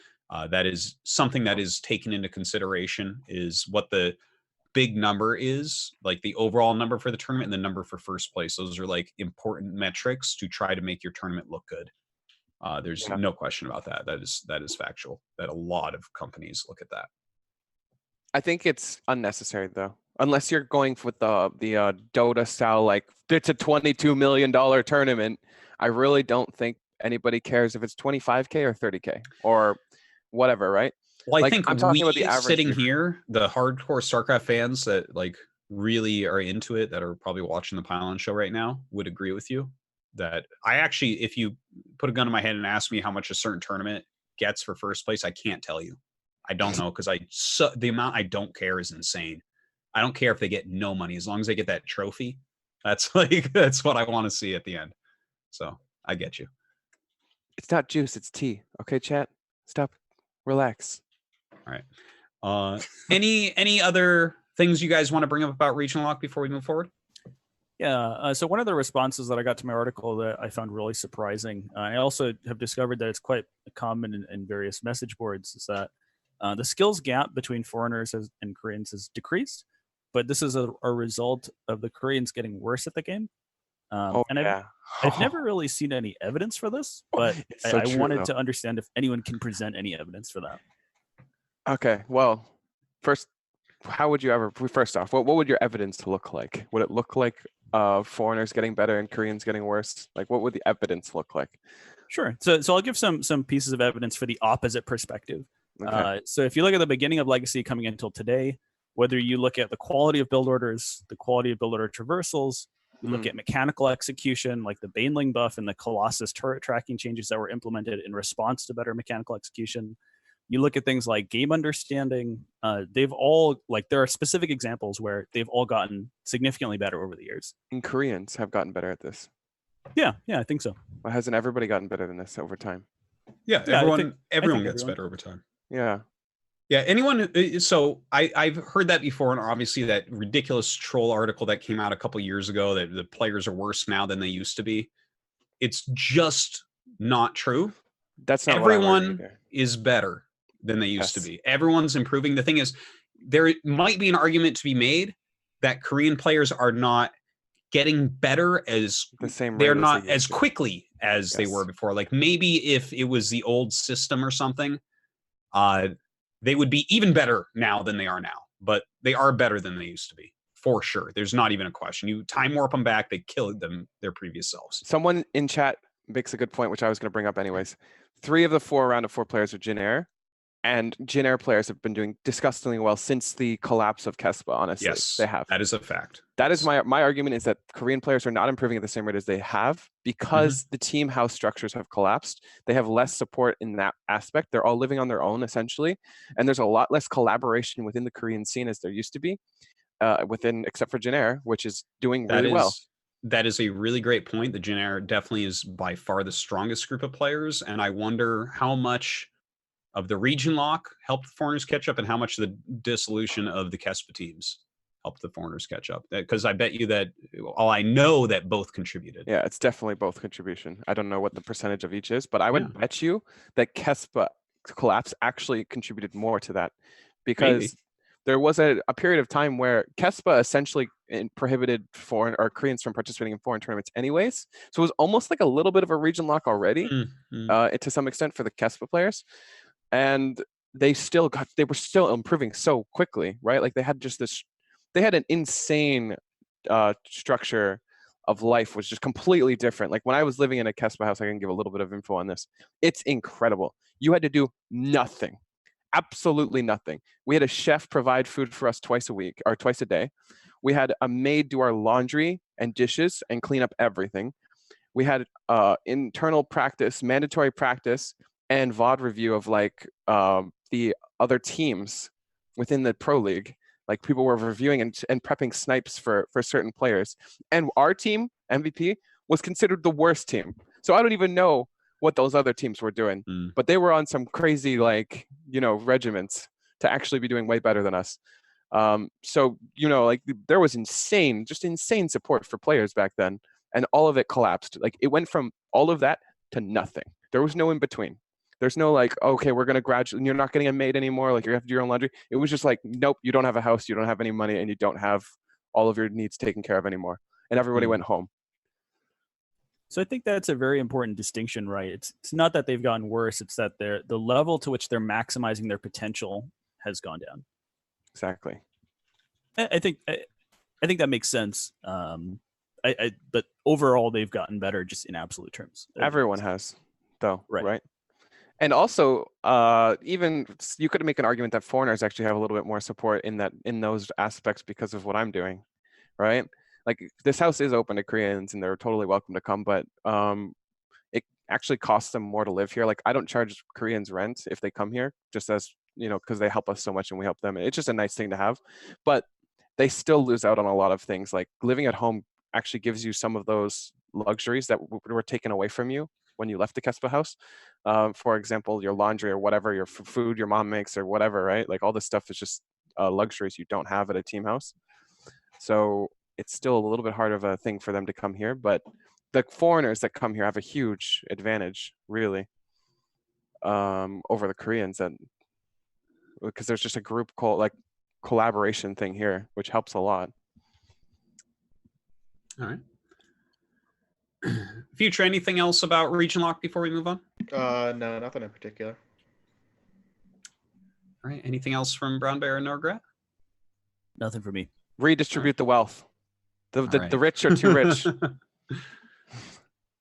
that is something that is taken into consideration, is what the big number is, like the overall number for the tournament and the number for first place. Those are like important metrics to try to make your tournament look good. There's no question about that. That is factual, that a lot of companies look at that. I think it's unnecessary though, unless you're going with the Dota style, like it's a $22 million tournament. I really don't think anybody cares if it's 25K or 30K or whatever, right? Well, I like, think I'm talking about the we average sitting here, the hardcore StarCraft fans that like really are into it, that are probably watching the Pylon show right now, would agree with you that I actually, if you put a gun in my head and ask me how much a certain tournament gets for first place, I can't tell you. I don't know, because the amount I don't care is insane. I don't care if they get no money, as long as they get that trophy. That's like, that's what I want to see at the end. So I get you. It's not juice, it's tea. Okay, chat, stop, relax. All right. Any other things you guys want to bring up about regional lock before we move forward? Yeah. So one of the responses that I got to my article that I found really surprising, I also have discovered that it's quite common in various message boards, is that the skills gap between foreigners and Koreans has decreased, but this is a result of the Koreans getting worse at the game. I've never really seen any evidence for this, but I wanted to understand if anyone can present any evidence for that. Okay, well, first, how would you ever? First off, what would your evidence look like? Would it look like foreigners getting better and Koreans getting worse? Like, what would the evidence look like? Sure. So I'll give some pieces of evidence for the opposite perspective. Okay. So if you look at the beginning of Legacy coming until today, whether you look at the quality of build orders, the quality of build order traversals, you look at mechanical execution, like the Baneling buff and the Colossus turret tracking changes that were implemented in response to better mechanical execution. You look at things like game understanding. They've all, like, there are specific examples where they've all gotten significantly better over the years. And Koreans have gotten better at this. Yeah, I think so. Well, hasn't everybody gotten better than this over time? Yeah, everyone gets better over time. Yeah. Yeah, so I've heard that before, and obviously that ridiculous troll article that came out a couple years ago that the players are worse now than they used to be. It's just not true. That's not everyone is better than they used to be. Everyone's improving. The thing is, there might be an argument to be made that Korean players are not getting better as they're not as quickly as they were before. Like maybe if it was the old system or something, they would be even better now than they are now. But they are better than they used to be, for sure. There's not even a question. You time warp them back, they kill them their previous selves. Someone in chat makes a good point, which I was going to bring up anyways. 3 of the 4 round of 4 players are Jin Air, and Jin Air players have been doing disgustingly well since the collapse of Kespa, honestly. Yes, they have. That is a fact. That is my argument, is that Korean players are not improving at the same rate as they have because the team house structures have collapsed. They have less support in that aspect. They're all living on their own, essentially. And there's a lot less collaboration within the Korean scene as there used to be, except for Jin Air, which is doing really well. That is a really great point. The Jin Air definitely is by far the strongest group of players. And I wonder how much of the region lock helped the foreigners catch up and how much the dissolution of the Kespa teams helped the foreigners catch up. Because I bet you that, I know that both contributed. Yeah, it's definitely both contribution. I don't know what the percentage of each is, but I would bet you that Kespa collapse actually contributed more to that, because there was a period of time where KESPA essentially prohibited foreign or Koreans from participating in foreign tournaments anyways. So it was almost like a little bit of a region lock already, to some extent for the KESPA players. And they were still improving so quickly, right? Like they had an insane structure of life was just completely different. Like when I was living in a KESPA house, I can give a little bit of info on this. It's incredible. You had to do nothing. Absolutely nothing. We had a chef provide food for us twice a week or twice a day. We had a maid do our laundry and dishes and clean up everything. We had internal practice, mandatory practice, and VOD review of like the other teams within the Pro League. Like people were reviewing and prepping snipes for certain players. And our team, MVP, was considered the worst team. So I don't even know what those other teams were doing, but they were on some crazy regiments to actually be doing way better than us. So like there was insane support for players back then, and all of it collapsed. Like it went from all of that to nothing. There was no in between. There's no like, okay, we're gonna graduate. You're not getting a maid anymore. Like you have to do your own laundry. It was just like, nope, you don't have a house, you don't have any money, and you don't have all of your needs taken care of anymore. And everybody went home. So I think that's a very important distinction, right? It's not that they've gotten worse; it's that the level to which they're maximizing their potential has gone down. Exactly. I think that makes sense. But overall, they've gotten better just in absolute terms. Everyone has, though, right? Right. And also, even you could make an argument that foreigners actually have a little bit more support in those aspects because of what I'm doing, right? Like this house is open to Koreans and they're totally welcome to come, but it actually costs them more to live here. Like I don't charge Koreans rent if they come here, just as because they help us so much and we help them. It's just a nice thing to have, but they still lose out on a lot of things. Like living at home actually gives you some of those luxuries that were taken away from you when you left the KESPA house. For example, your laundry or whatever, your food your mom makes or whatever, right? Like all this stuff is just luxuries you don't have at a team house. So it's still a little bit hard of a thing for them to come here, but the foreigners that come here have a huge advantage, really, over the Koreans, because there's just a group collaboration thing here, which helps a lot. All right. Future, anything else about Region Lock before we move on? No, nothing in particular. All right. Anything else from Brown Bear and Norgrat? Nothing for me. Redistribute the wealth. The right. rich are too rich.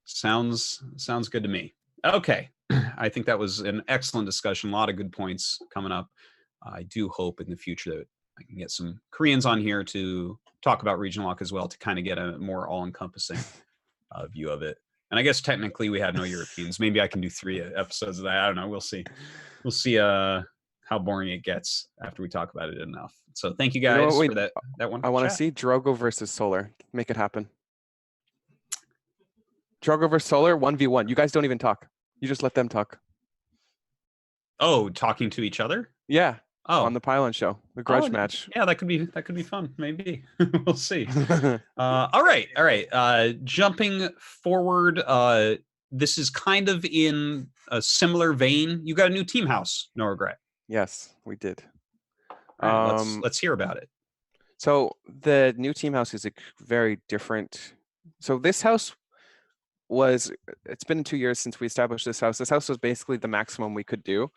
Sounds good to me. Okay. I think that was an excellent discussion. A lot of good points coming up. I do hope in the future that I can get some Koreans on here to talk about Region Lock as well, to kind of get a more all-encompassing view of it. And I guess technically we have no Europeans. Maybe I can do 3 episodes of that. I don't know. We'll see. We'll see how boring it gets after we talk about it enough. So thank you guys for that one. I want to see Drogo versus Solar. Make it happen. Drogo versus Solar 1v1. You guys don't even talk. You just let them talk. Oh, talking to each other? Yeah. Oh, on the Pylon show, the grudge match. Yeah, that could be fun. Maybe we'll see. All right. Jumping forward, this is kind of in a similar vein. You got a new team house, no regret. Yes, we did. All right, let's hear about it. So the new team house is a very different. So this house it's been 2 years since we established this house. This house was basically the maximum we could do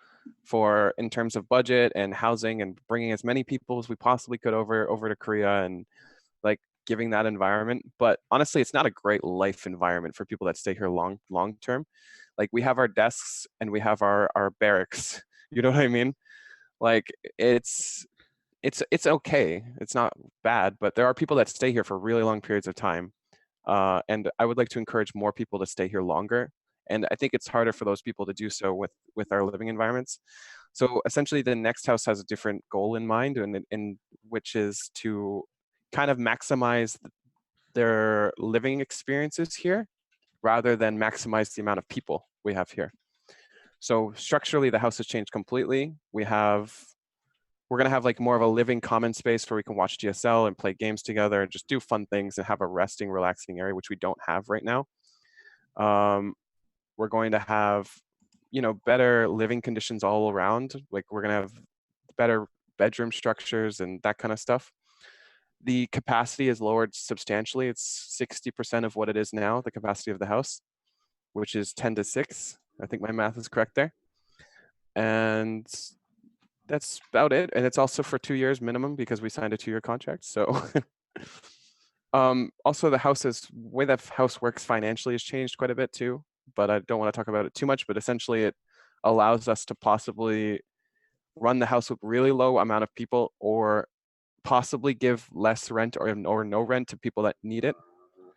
in terms of budget and housing and bringing as many people as we possibly could over to Korea and like giving that environment. But honestly, it's not a great life environment for people that stay here long term. Like we have our desks and we have our barracks. You know what I mean? Like it's okay. It's not bad, but there are people that stay here for really long periods of time. And I would like to encourage more people to stay here longer. And I think it's harder for those people to do so with our living environments. So essentially the next house has a different goal in mind, and which is to kind of maximize their living experiences here rather than maximize the amount of people we have here. So structurally, the house has changed completely. We're gonna have like more of a living common space where we can watch GSL and play games together and just do fun things and have a resting, relaxing area, which we don't have right now. We're going to have, better living conditions all around. Like we're gonna have better bedroom structures and that kind of stuff. The capacity is lowered substantially. It's 60% of what it is now, the capacity of the house, which is 10-6. I think my math is correct there. And that's about it. And it's also for 2 years minimum because we signed a 2-year contract. So also the way the house works financially has changed quite a bit too, but I don't want to talk about it too much, but essentially it allows us to possibly run the house with really low amount of people, or possibly give less rent or no rent to people that need it,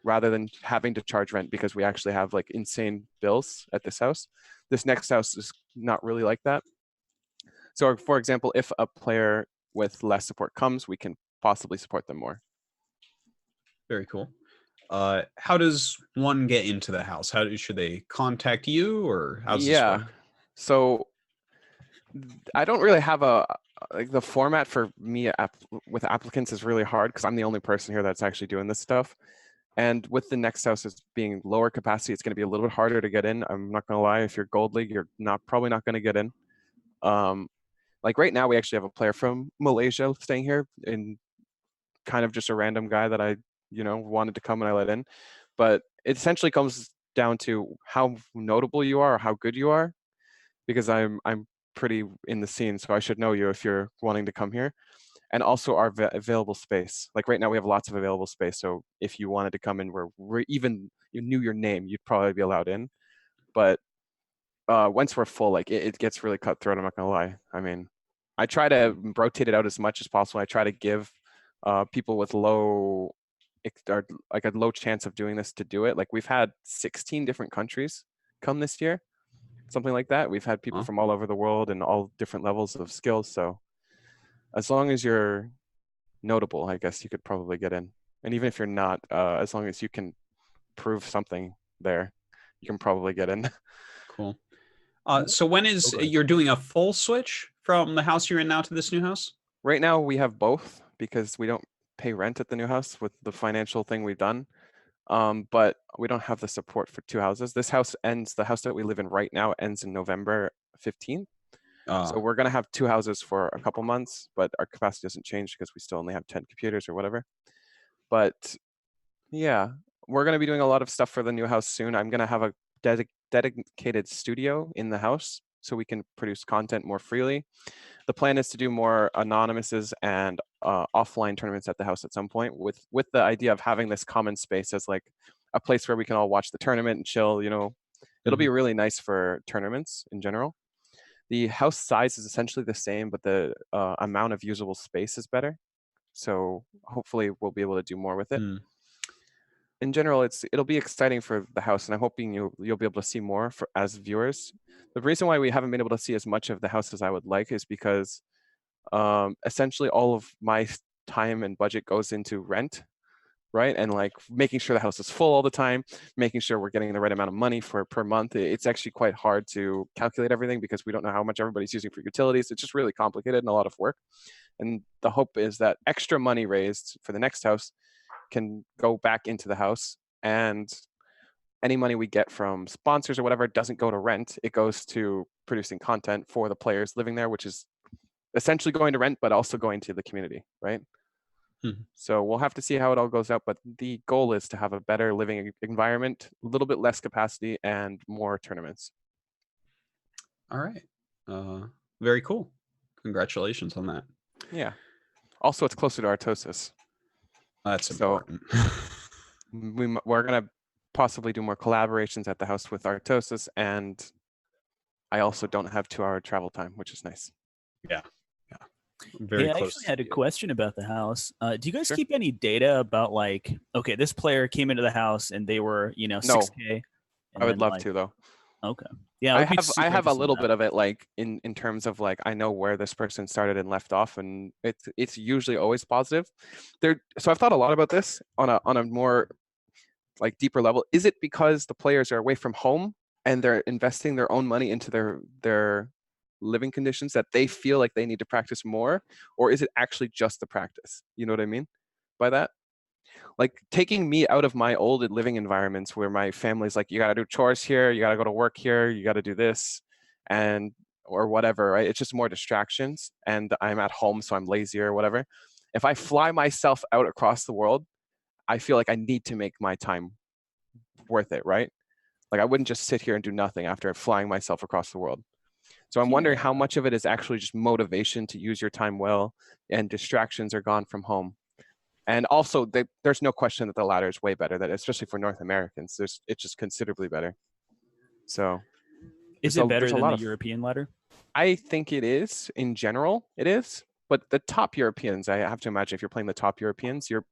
rather than having to charge rent because we actually have like insane bills at this house. This next house is not really like that. So for example, if a player with less support comes, we can possibly support them more. Very cool. How does one get into the house? Should they contact you, or how's this work? So I don't really have like the format for me with applicants is really hard because I'm the only person here that's actually doing this stuff. And with the next house as being lower capacity, it's going to be a little bit harder to get in. I'm not going to lie. If you're Gold League, you're probably not going to get in. Like right now, we actually have a player from Malaysia staying here, and kind of just a random guy that I wanted to come and I let in. But it essentially comes down to how notable you are or how good you are, because I'm pretty in the scene, so I should know you if you're wanting to come here. And also our available space. Like right now we have lots of available space, so if you wanted to come in, even you knew your name, you'd probably be allowed in. But once we're full, like it gets really cutthroat, I'm not gonna lie. I mean, I try to rotate it out as much as possible. I try to give people with low chance of doing this to do it. Like we've had 16 different countries come this year, something like that. We've had people from all over the world and all different levels of skills. So as long as you're notable, I guess you could probably get in. And even if you're not, as long as you can prove something there, you can probably get in. Cool. So when is you're doing a full switch from the house you're in now to this new house? Right now we have both because we don't pay rent at the new house with the financial thing we've done. But we don't have the support for 2 houses. This house ends, the house that we live in right now ends in November 15th. So we're going to have 2 houses for a couple months, but our capacity doesn't change because we still only have 10 computers or whatever. But yeah, we're going to be doing a lot of stuff for the new house soon. I'm going to have a dedicated studio in the house so we can produce content more freely. The plan is to do more anonymouses and offline tournaments at the house at some point, with the idea of having this common space as like a place where we can all watch the tournament and chill. It'll be really nice for tournaments in general. The house size is essentially the same, but the amount of usable space is better. So hopefully we'll be able to do more with it. In general, it'll be exciting for the house, and I'm hoping you'll be able to see more as viewers. The reason why we haven't been able to see as much of the house as I would like is because essentially all of my time and budget goes into rent, right? And like making sure the house is full all the time, making sure we're getting the right amount of money per month. It's actually quite hard to calculate everything because we don't know how much everybody's using for utilities. It's just really complicated and a lot of work. And the hope is that extra money raised for the next house can go back into the house, and any money we get from sponsors or whatever doesn't go to rent. It goes to producing content for the players living there, which is essentially going to rent, but also going to the community, right? So we'll have to see how it all goes out, but the goal is to have a better living environment, a little bit less capacity, and more tournaments. All right. Very cool. Congratulations on that. Yeah. Also, it's closer to Artosis. That's important. We're going to possibly do more collaborations at the house with Artosis, and I also don't have 2-hour travel time, which is nice. Yeah. Very I close. actually had a question about the house. Do you guys keep any data about like, okay, this player came into the house and they were, 6K? I would love to though. Okay. Yeah, I have a little bit of it, like in terms of like I know where this person started and left off, and it's usually always positive. So I've thought a lot about this on a more like deeper level. Is it because the players are away from home and they're investing their own money into their living conditions that they feel like they need to practice more, or is it actually just the practice? You know what I mean by that? Like taking me out of my old living environments where my family's like, you got to do chores here, you got to go to work here, you got to do this, and or whatever, right? It's just more distractions, and I'm at home, so I'm lazy or whatever. If I fly myself out across the world, I feel like I need to make my time worth it, right? Like I wouldn't just sit here and do nothing after flying myself across the world. So I'm wondering how much of it is actually just motivation to use your time well, and distractions are gone from home. And also, there's no question that the ladder is way better, that especially for North Americans, it's just considerably better. So is it better than the European ladder? I think it is, in general, it is. But the top Europeans, I have to imagine if you're playing the top Europeans, you're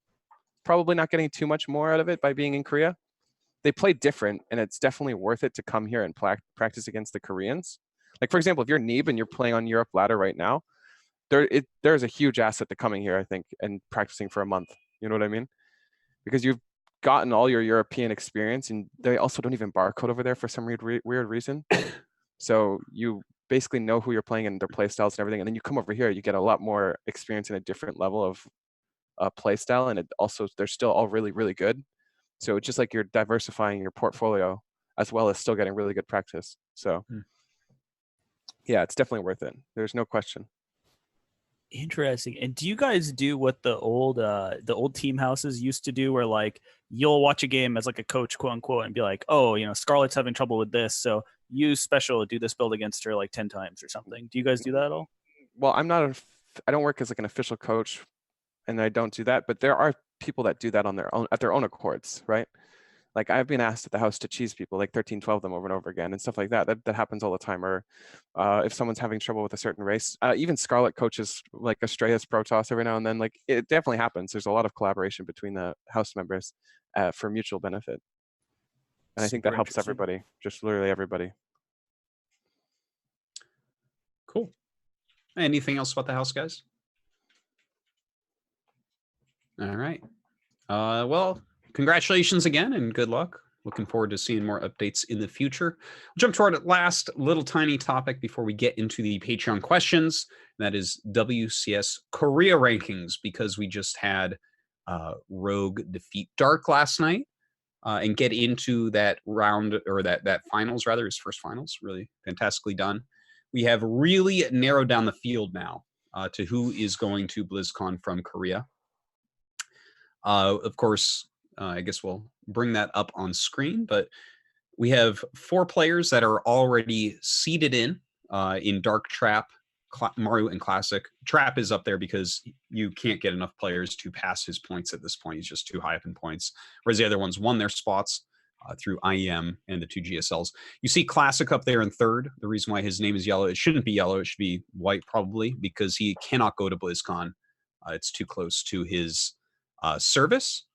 probably not getting too much more out of it by being in Korea. They play different, and it's definitely worth it to come here and practice against the Koreans. Like, for example, if you're Neeb and you're playing on Europe ladder right now, there's a huge asset to coming here, I think, and practicing for a month. You know what I mean? Because you've gotten all your European experience, and they also don't even barcode over there for some weird reason. So you basically know who you're playing and their play styles and everything. And then you come over here, you get a lot more experience in a different level of play style. And it also, they're still all really, really good. So it's just like you're diversifying your portfolio as well as still getting really good practice. So yeah, it's definitely worth it. There's no question. Interesting. And do you guys do what the old team houses used to do, where like you'll watch a game as like a coach, quote unquote, and be like, oh, you know, Scarlet's having trouble with this, so use special, do this build against her like 10 times or something? Do you guys do that at all? Well, I don't work as like an official coach, and I don't do that, but there are people that do that on their own, at their own accords, right? Like I've been asked at the house to cheese people, like 13, 12 them over and over again and stuff like that. That happens all the time. Or if someone's having trouble with a certain race, even Scarlet coaches like Astraeus Protoss every now and then. Like it definitely happens. There's a lot of collaboration between the house members for mutual benefit. And I think that helps everybody, just literally everybody. Cool. Anything else about the house, guys? All right. Well, congratulations again and good luck. Looking forward to seeing more updates in the future. We'll jump to our last little tiny topic before we get into the Patreon questions. And that is WCS Korea rankings, because we just had Rogue defeat Dark last night and get into that round, or that finals rather, his first finals. Really fantastically done. We have really narrowed down the field now to who is going to BlizzCon from Korea. Of course, I guess we'll bring that up on screen, but we have 4 players that are already seeded in Dark Trap, Maru, and Classic. Trap is up there because you can't get enough players to pass his points at this point. He's just too high up in points, whereas the other ones won their spots through IEM and the 2 GSLs. You see Classic up there in 3rd. The reason why his name is yellow, it shouldn't be yellow, it should be white probably, because he cannot go to BlizzCon. It's too close to his service,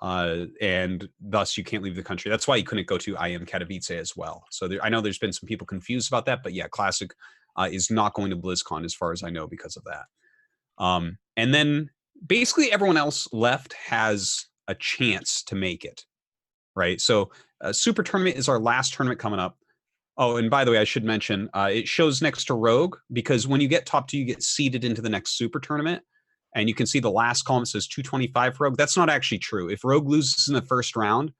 and thus you can't leave the country. That's why he couldn't go to IEM Katowice as well. So I know there's been some people confused about that, but yeah, Classic is not going to BlizzCon as far as I know because of that. And then basically everyone else left has a chance to make it, right? So Super Tournament is our last tournament coming up. Oh, and by the way, I should mention, it shows next to Rogue, because when you get top 2, you get seeded into the next Super Tournament. And you can see the last column says 225 for Rogue. That's not actually true. If Rogue loses in the first round,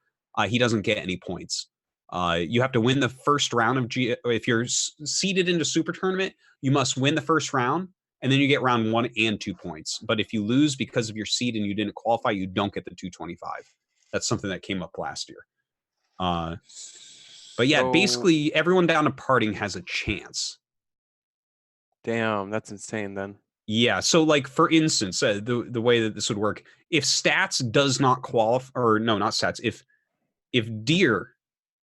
he doesn't get any points. You have to win the first round of if you're seeded into Super Tournament, you must win the first round, and then you get round 1 and 2 points. But if you lose because of your seed and you didn't qualify, you don't get the 225. That's something that came up last year. But yeah, basically everyone down to parting has a chance. Damn, that's insane then. Yeah, so like for instance, the way that this would work, if Stats does not qualify, or no, not Stats, if Deer,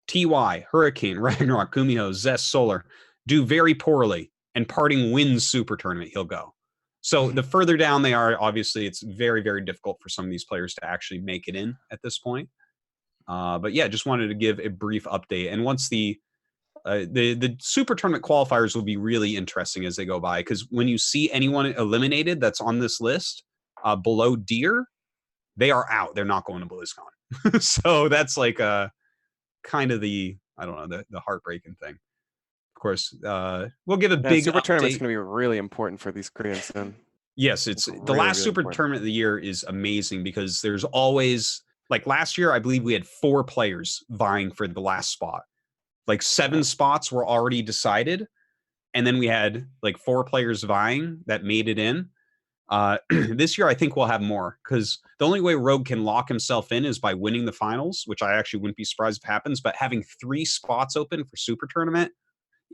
TY, Hurricane, Ragnarok, Kumiho, Zest, Solar do very poorly and Parting wins Super Tournament, he'll go. So the further down they are, obviously it's very, very difficult for some of these players to actually make it in at this point. But yeah, just wanted to give a brief update. And once the Super Tournament qualifiers will be really interesting as they go by, because when you see anyone eliminated that's on this list below Deer, they are out. They're not going to BlizzCon. So that's like kind of the, I don't know, the heartbreaking thing. Of course, we'll give a big Super update. Tournament's going to be really important for these Koreans then. Yes, it's the last Super Tournament of the year is amazing, because there's always, like last year, I believe we had 4 players vying for the last spot. Like 7 spots were already decided, and then we had like 4 players vying that made it in. This year, I think we'll have more, because the only way Rogue can lock himself in is by winning the finals, which I actually wouldn't be surprised if happens. But having 3 spots open for Super Tournament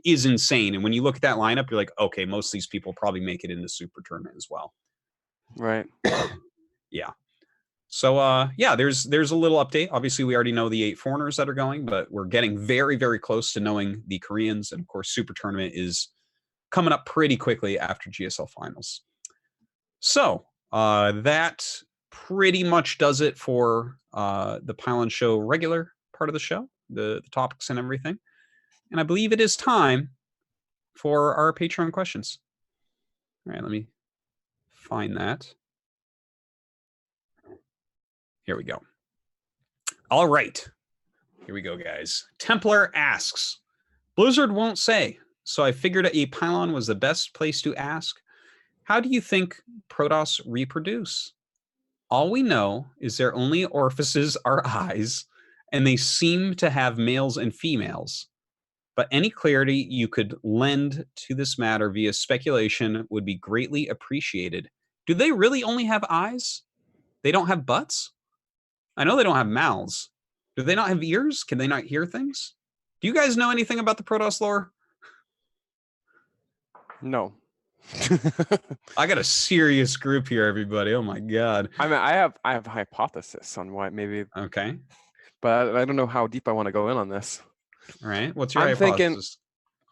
is insane. And when you look at that lineup, you're like, okay, most of these people probably make it into Super Tournament as well. Right. Yeah. So yeah, there's a little update. Obviously, we already know the 8 foreigners that are going, but we're getting very, very close to knowing the Koreans. And of course, Super Tournament is coming up pretty quickly after GSL finals. So that pretty much does it for the Pylon Show regular part of the show, the topics and everything. And I believe it is time for our Patreon questions. All right, let me find that. Here we go. All right. Here we go, guys. Templar asks, Blizzard won't say, so I figured a Pylon was the best place to ask. How do you think Protoss reproduce? All we know is their only orifices are eyes, and they seem to have males and females. But any clarity you could lend to this matter via speculation would be greatly appreciated. Do they really only have eyes? They don't have butts? I know they don't have mouths. Do they not have ears? Can they not hear things? Do you guys know anything about the Protoss lore? No. I got a serious group here, everybody. Oh my god. I mean, I have a hypothesis on why maybe. Okay. But I don't know how deep I want to go in on this. All right. What's your I'm hypothesis?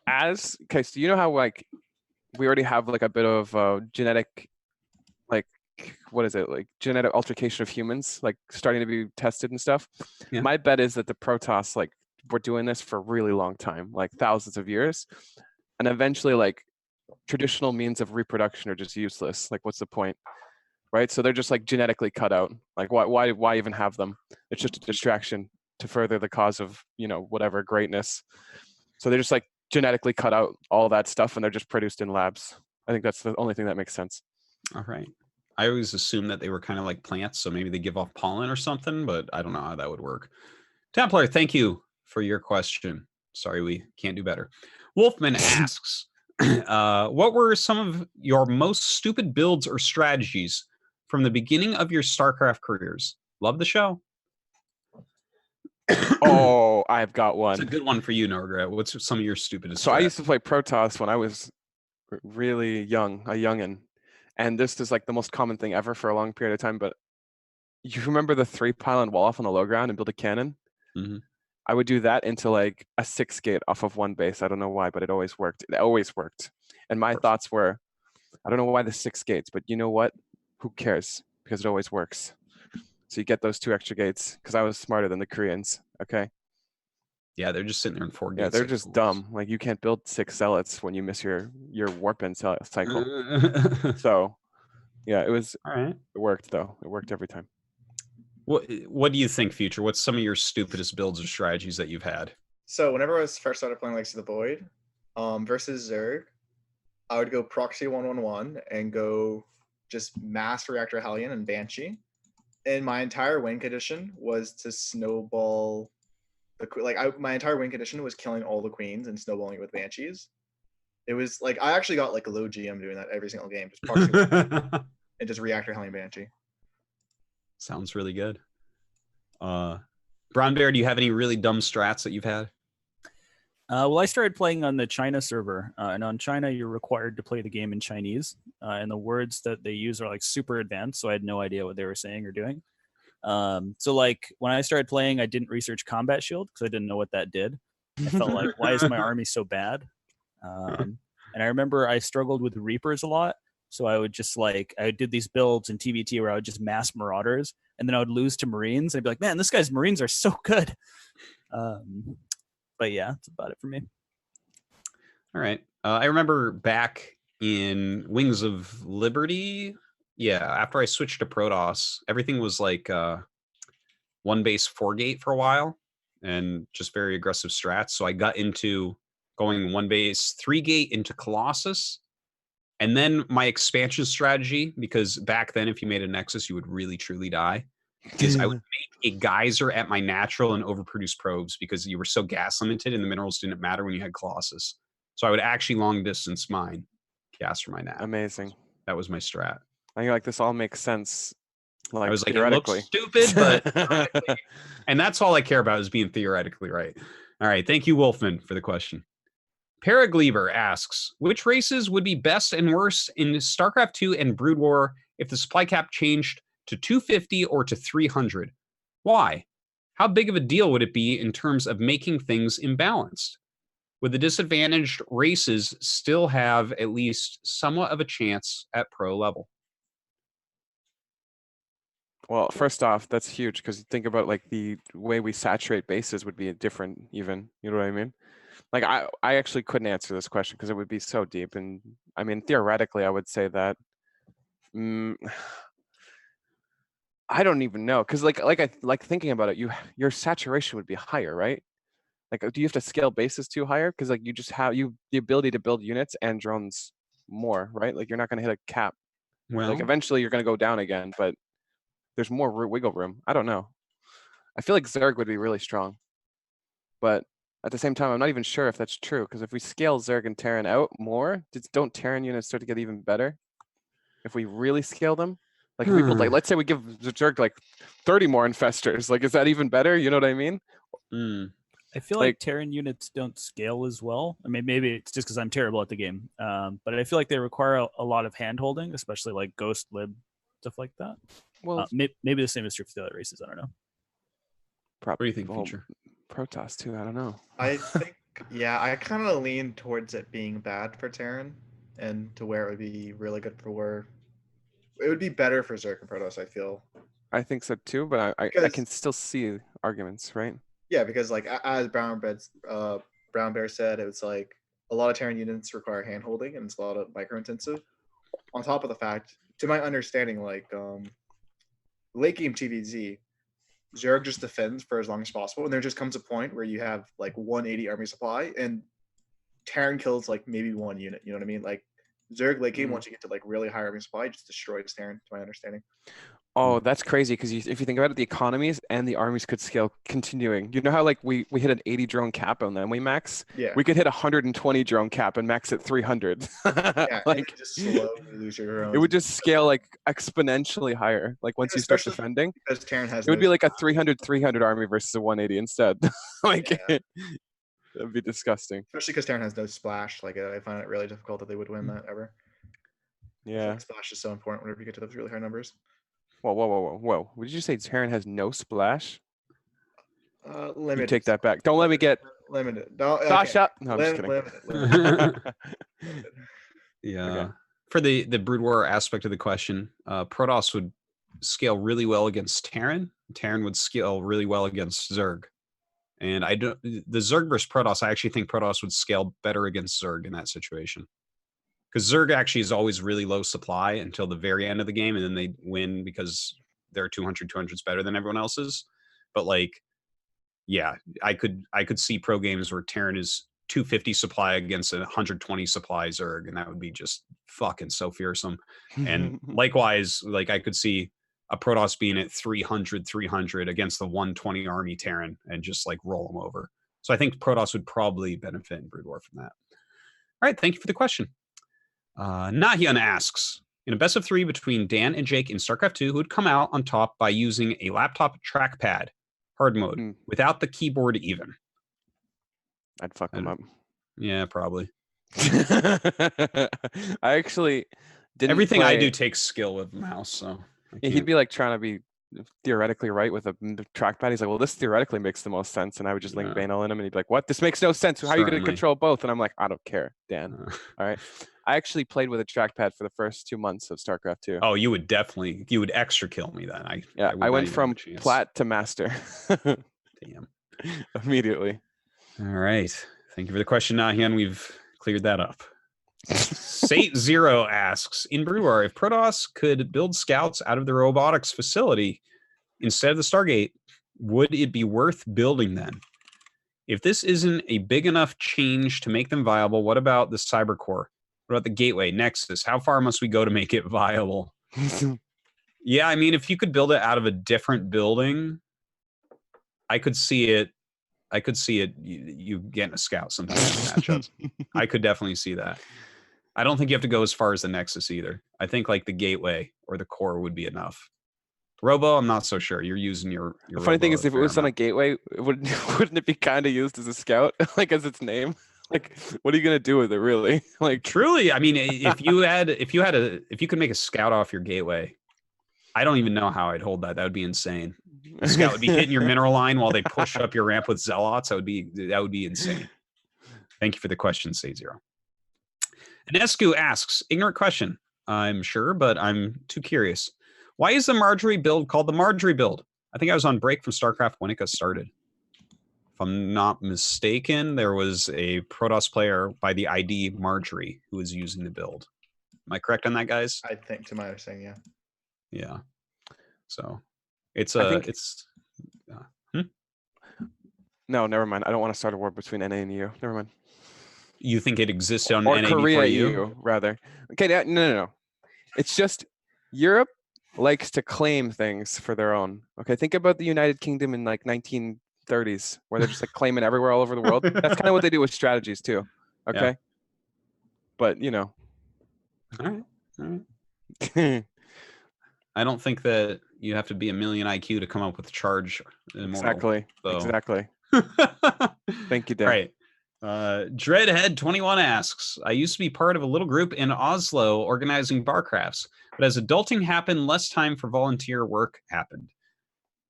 Thinking okay, so you know how like we already have like a bit of genetic, like what is it, like genetic altercation of humans like starting to be tested and stuff. Yeah. My bet is that the Protoss like were doing this for a really long time, like thousands of years, and eventually like traditional means of reproduction are just useless. Like what's the point, right? So they're just like genetically cut out. Like why even have them? It's just a distraction to further the cause of, you know, whatever greatness. So they're just like genetically cut out all that stuff and they're just produced in labs. I think that's the only thing that makes sense. All right. I always assumed that they were kind of like plants, so maybe they give off pollen or something, but I don't know how that would work. Templar, thank you for your question. Sorry, we can't do better. Wolfman asks, what were some of your most stupid builds or strategies from the beginning of your StarCraft careers? Love the show. Oh, I've got one. It's a good one for you, Norgret. What's some of your stupidest? So I used to play Protoss when I was really young, a youngin'. And this is like the most common thing ever for a long period of time. But you remember the 3 pylon wall off on the low ground and build a cannon? Mm-hmm. I would do that into like a 6 gate off of one base. I don't know why, but it always worked. It always worked. And my thoughts were, I don't know why the 6 gates, but you know what? Who cares? Because it always works. So you get those 2 extra gates because I was smarter than the Koreans. Okay. Yeah, they're just sitting there in 4 gates. Yeah, they're just dumb. Like you can't build 6 zealots when you miss your warp-in cycle. So yeah, it was. All right. It worked though. It worked every time. What do you think, Future? What's some of your stupidest builds or strategies that you've had? So whenever I first started playing Legacy of the Void, versus Zerg, I would go Proxy 111 and go just mass Reactor Hellion and Banshee. And my entire win condition was to snowball my entire win condition was killing all the queens and snowballing it with Banshees. It was like I actually got like a low GM doing that every single game, just Proxy and just Reactor Hellion Banshee. Sounds really good. Brown Bear, do you have any really dumb strats that you've had? Well, I started playing on the China server, and on China, you're required to play the game in Chinese, and the words that they use are like super advanced, so I had no idea what they were saying or doing. So like when I started playing, I didn't research Combat Shield because I didn't know what that did. I felt like, why is my army so bad? And I remember I struggled with Reapers a lot. So I would just like, I did these builds in TBT where I would just mass Marauders and then I would lose to Marines. I'd be like, man, this guy's Marines are so good. But yeah, that's about it for me. All right. I remember back in Wings of Liberty. Yeah. After I switched to Protoss, everything was like 1 base 4 gate for a while and just very aggressive strats. So I got into going 1 base 3 gate into Colossus. And then my expansion strategy, because back then, if you made a Nexus, you would really, truly die, is I would make a geyser at my natural and overproduce probes because you were so gas limited and the minerals didn't matter when you had Colossus. So I would actually long distance mine, cast for my nap. Amazing. That was my strat. I think like this all makes sense. Like, I was like, it looks stupid, but and that's all I care about is being theoretically right. All right, thank you, Wolfman, for the question. Paragleaver asks, which races would be best and worst in StarCraft 2 and Brood War if the supply cap changed to 250 or to 300? Why? How big of a deal would it be in terms of making things imbalanced? Would the disadvantaged races still have at least somewhat of a chance at pro level? Well, first off, that's huge because you think about like the way we saturate bases would be different even, you know what I mean? Like I actually couldn't answer this question because it would be so deep. And I mean, theoretically, I would say that I don't even know. Cause like thinking about it, your saturation would be higher, right? Like, do you have to scale bases too higher? Cause like you just have the ability to build units and drones more, right? Like you're not gonna hit a cap. Well, like eventually you're gonna go down again, but there's more wiggle room. I don't know. I feel like Zerg would be really strong, but at the same time, I'm not even sure if that's true. Because if we scale Zerg and Terran out more, don't Terran units start to get even better? If we really scale them, like if we build, like, let's say we give Zerg like 30 more infestors, like, is that even better? You know what I mean? I feel like Terran units don't scale as well. I mean, maybe it's just because I'm terrible at the game, but I feel like they require a lot of hand holding, especially like Ghost, Lib, stuff like that. Well, maybe the same is true for the other races. I don't know. What do you think, Future? Protoss too. I don't know. I think, yeah, I kind of lean towards it being bad for Terran, and to where it would be really good for. It would be better for Zerg and Protoss, I feel. I think so too, but I can still see arguments, right? Yeah, because like as Brown Bear said, it's like a lot of Terran units require hand holding and it's a lot of micro intensive. On top of the fact, to my understanding, like late game TVZ, Zerg just defends for as long as possible, and there just comes a point where you have like 180 army supply, and Terran kills like maybe one unit. You know what I mean? Like Zerg late game, once you get to like really high army supply, just destroys Terran, to my understanding. Oh, that's crazy because if you think about it, the economies and the armies could scale continuing. You know how like we hit an 80 drone cap and then we max? Yeah. We could hit 120 drone cap and max at 300. Yeah, like just slowly lose your drones. It would just scale like exponentially higher. Like once you start defending, because Terran has it would be like a 300 army versus a 180 instead. like that'd be disgusting. Especially because Terran has no splash. Like I find it really difficult that they would win that ever. Yeah. Like, splash is so important whenever you get to those really high numbers. Whoa. What did you say? Terran has no splash? Limited. You take that back. Don't let me get limited. No, Sasha. No, I'm just kidding. Yeah. Okay. For the Brood War aspect of the question, Protoss would scale really well against Terran. Terran would scale really well against Zerg. And the Zerg versus Protoss, I actually think Protoss would scale better against Zerg in that situation. Because Zerg actually is always really low supply until the very end of the game, and then they win because their 200's better than everyone else's. But like, yeah, I could see pro games where Terran is 250 supply against a 120 supply Zerg, and that would be just fucking so fearsome. And likewise, like I could see a Protoss being at 300 against the 120 army Terran and just like roll them over. So I think Protoss would probably benefit in Brood War from that. All right, thank you for the question. Nahyun asks, in a best of 3 between Dan and Jake in StarCraft 2, who would come out on top by using a laptop trackpad, hard mode, without the keyboard even? I'd fuck him up. Yeah, probably. I actually didn't. Everything I do takes skill with mouse, so he'd be like trying to be theoretically right with a trackpad. He's like, well, this theoretically makes the most sense, and I would just link Banal in him, and he'd be like, what? This makes no sense. How are you going to control both? And I'm like, I don't care, Dan. All right. I actually played with a trackpad for the first 2 months of StarCraft 2. Oh, you would extra kill me then. I went from plat to master. Damn. Immediately. All right. Thank you for the question, Nahyun. We've cleared that up. Sate Zero asks, in Brood War, if Protoss could build scouts out of the robotics facility instead of the Stargate, would it be worth building then? If this isn't a big enough change to make them viable, what about the cyber core? What about the gateway, Nexus? How far must we go to make it viable? Yeah, I mean, if you could build it out of a different building, I could see it I could see it. You getting a scout sometime in matchups. I could definitely see that. I don't think you have to go as far as the Nexus either. I think like the Gateway or the Core would be enough. Robo, I'm not so sure. You're using your The funny thing is, if it was on a Gateway, wouldn't it be kind of used as a scout, like as its name? Like, what are you gonna do with it, really? Like, truly, I mean, if you could make a scout off your Gateway, I don't even know how I'd hold that. That would be insane. The scout would be hitting your mineral line while they push up your ramp with zealots. That would be insane. Thank you for the question, Say0. Anescu asks, ignorant question, I'm sure, but I'm too curious. Why is the Marjorie build called the Marjorie build? I think I was on break from StarCraft when it got started. If I'm not mistaken, there was a Protoss player by the ID Marjorie who was using the build. Am I correct on that, guys? I think, to my understanding, yeah. Yeah. So it's No, never mind. I don't want to start a war between NA and EU. Never mind. You think it existed on or NA Korea before EU, rather. Okay, no. It's just Europe likes to claim things for their own. Okay, think about the United Kingdom in like 1930s, where they're just like claiming everywhere all over the world. That's kind of what they do with strategies too. Okay, Yeah. but you know. All right. I don't think that you have to be a million IQ to come up with charge immortal. Exactly. Thank you, Dan. Right. Dreadhead21 asks, I used to be part of a little group in Oslo organizing bar crafts, but as adulting happened, less time for volunteer work happened.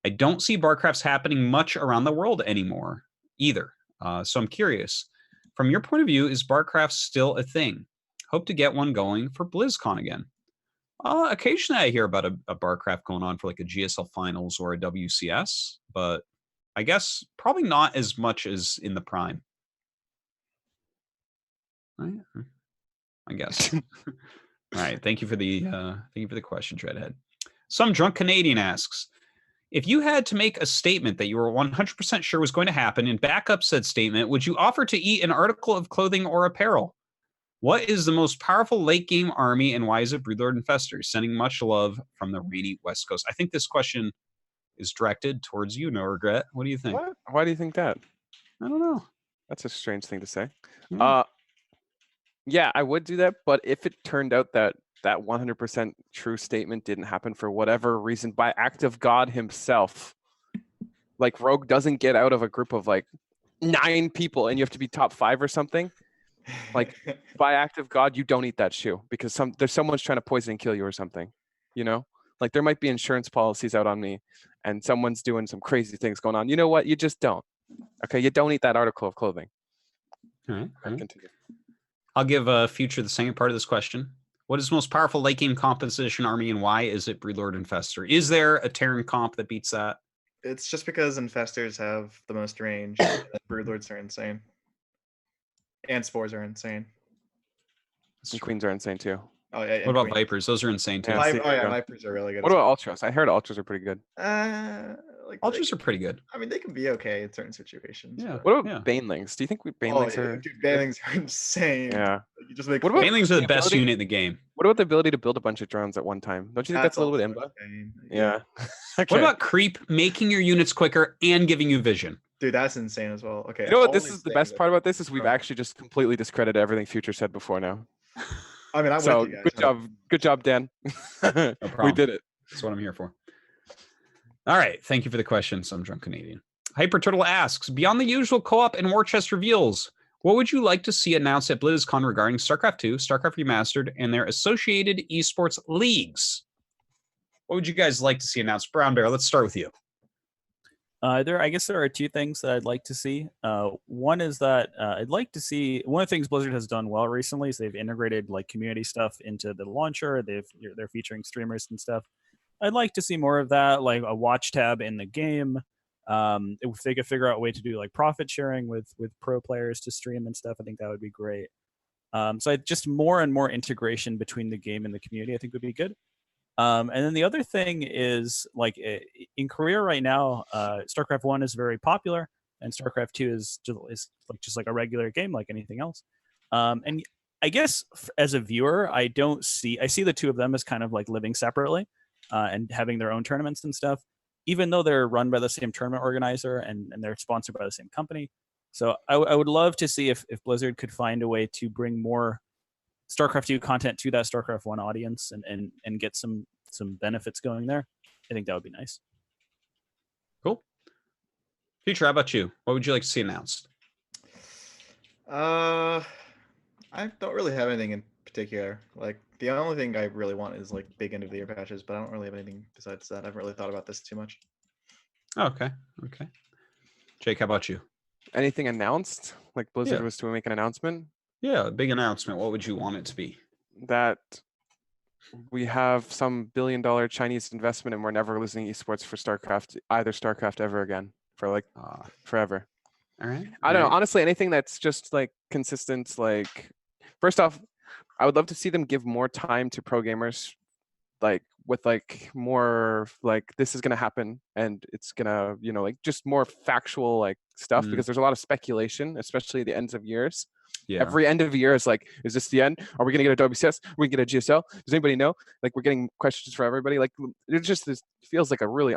I don't see bar crafts happening much around the world anymore either. So I'm curious, from your point of view, is bar crafts still a thing? Hope to get one going for BlizzCon again. Occasionally I hear about a bar craft going on for like a GSL finals or a WCS, but I guess probably not as much as in the prime. I guess. All right. Thank you for the question, Dreadhead. Some drunk Canadian asks, if you had to make a statement that you were 100% sure was going to happen and back up said statement, would you offer to eat an article of clothing or apparel? What is the most powerful late game army and why is it Broodlord Infestors? Sending much love from the rainy West Coast. I think this question is directed towards you, No Regret. What do you think? What? Why do you think that? I don't know. That's a strange thing to say. Mm. Yeah, I would do that, but if it turned out that 100% true statement didn't happen for whatever reason, by act of God himself, like Rogue doesn't get out of a group of like 9 people and you have to be top 5 or something, like by act of God, you don't eat that shoe because there's someone's trying to poison and kill you or something, you know? Like there might be insurance policies out on me and someone's doing some crazy things going on. You know what? You just don't. Okay, you don't eat that article of clothing. All right. Continue. I'll give Future the second part of this question. What is the most powerful late game composition army and why is it Broodlord Infestor? Is there a Terran comp that beats that? It's just because Infestors have the most range. And Broodlords are insane. And Spores are insane. And Queens are insane too. Oh yeah. What about Vipers? Those are insane too. Yeah, Vipers are really good. What about Ultras? I heard Ultras are pretty good. Ultras are pretty good. I mean, they can be okay in certain situations. Yeah. What about Banelings? Do you think Banelings are? Dude, Banelings are insane. Yeah. You just make. What about Banelings are the best unit in the game. What about the ability to build a bunch of drones at one time? Don't you think that's a little bit imba? Yeah. What about creep making your units quicker and giving you vision? Dude, that's insane as well. Okay. You know what? This is the best part about this is we've actually just completely discredited everything Future said before now. I mean, I'm so with you guys. good job, Dan. No problem. We did it. That's what I'm here for. All right. Thank you for the question, Some Drunk Canadian. Hyper Turtle asks, beyond the usual co-op and war chest reveals, what would you like to see announced at BlizzCon regarding StarCraft 2, StarCraft Remastered, and their associated esports leagues? What would you guys like to see announced? Brown Bear, let's start with you. I guess there are 2 things that I'd like to see. One is that I'd like to see one of the things Blizzard has done well recently is they've integrated like community stuff into the launcher. They're featuring streamers and stuff. I'd like to see more of that, like a watch tab in the game. If they could figure out a way to do like profit sharing with pro players to stream and stuff, I think that would be great. So just more and more integration between the game and the community, I think would be good. And then the other thing is like in Korea right now, StarCraft 1 is very popular and StarCraft 2 is just like a regular game like anything else. And I guess as a viewer, I see the 2 of them as kind of like living separately and having their own tournaments and stuff. even though they're run by the same tournament organizer and they're sponsored by the same company. So I would love to see if Blizzard could find a way to bring more StarCraft 2 content to that StarCraft 1 audience and get some benefits going there. I think that would be nice. Cool. Future, how about you? What would you like to see announced? I don't really have anything in particular. Like, the only thing I really want is like big end of the year patches, but I don't really have anything besides that. I haven't really thought about this too much. Okay. Jake, how about you? Anything announced? Like Blizzard was to make an announcement? Yeah, a big announcement. What would you want it to be? That we have some billion-dollar Chinese investment and we're never losing esports for either StarCraft ever again for like forever. All right. I don't know. Honestly, anything that's just like consistent, like first off, I would love to see them give more time to pro gamers, like with like more like this is gonna happen and it's gonna, you know, like just more factual like stuff because there's a lot of speculation, especially at the ends of years. Yeah. Every end of year is like, is this the end? Are we gonna get a WCS? Are we gonna get a GSL? Does anybody know? Like we're getting questions for everybody. Like it just feels like a really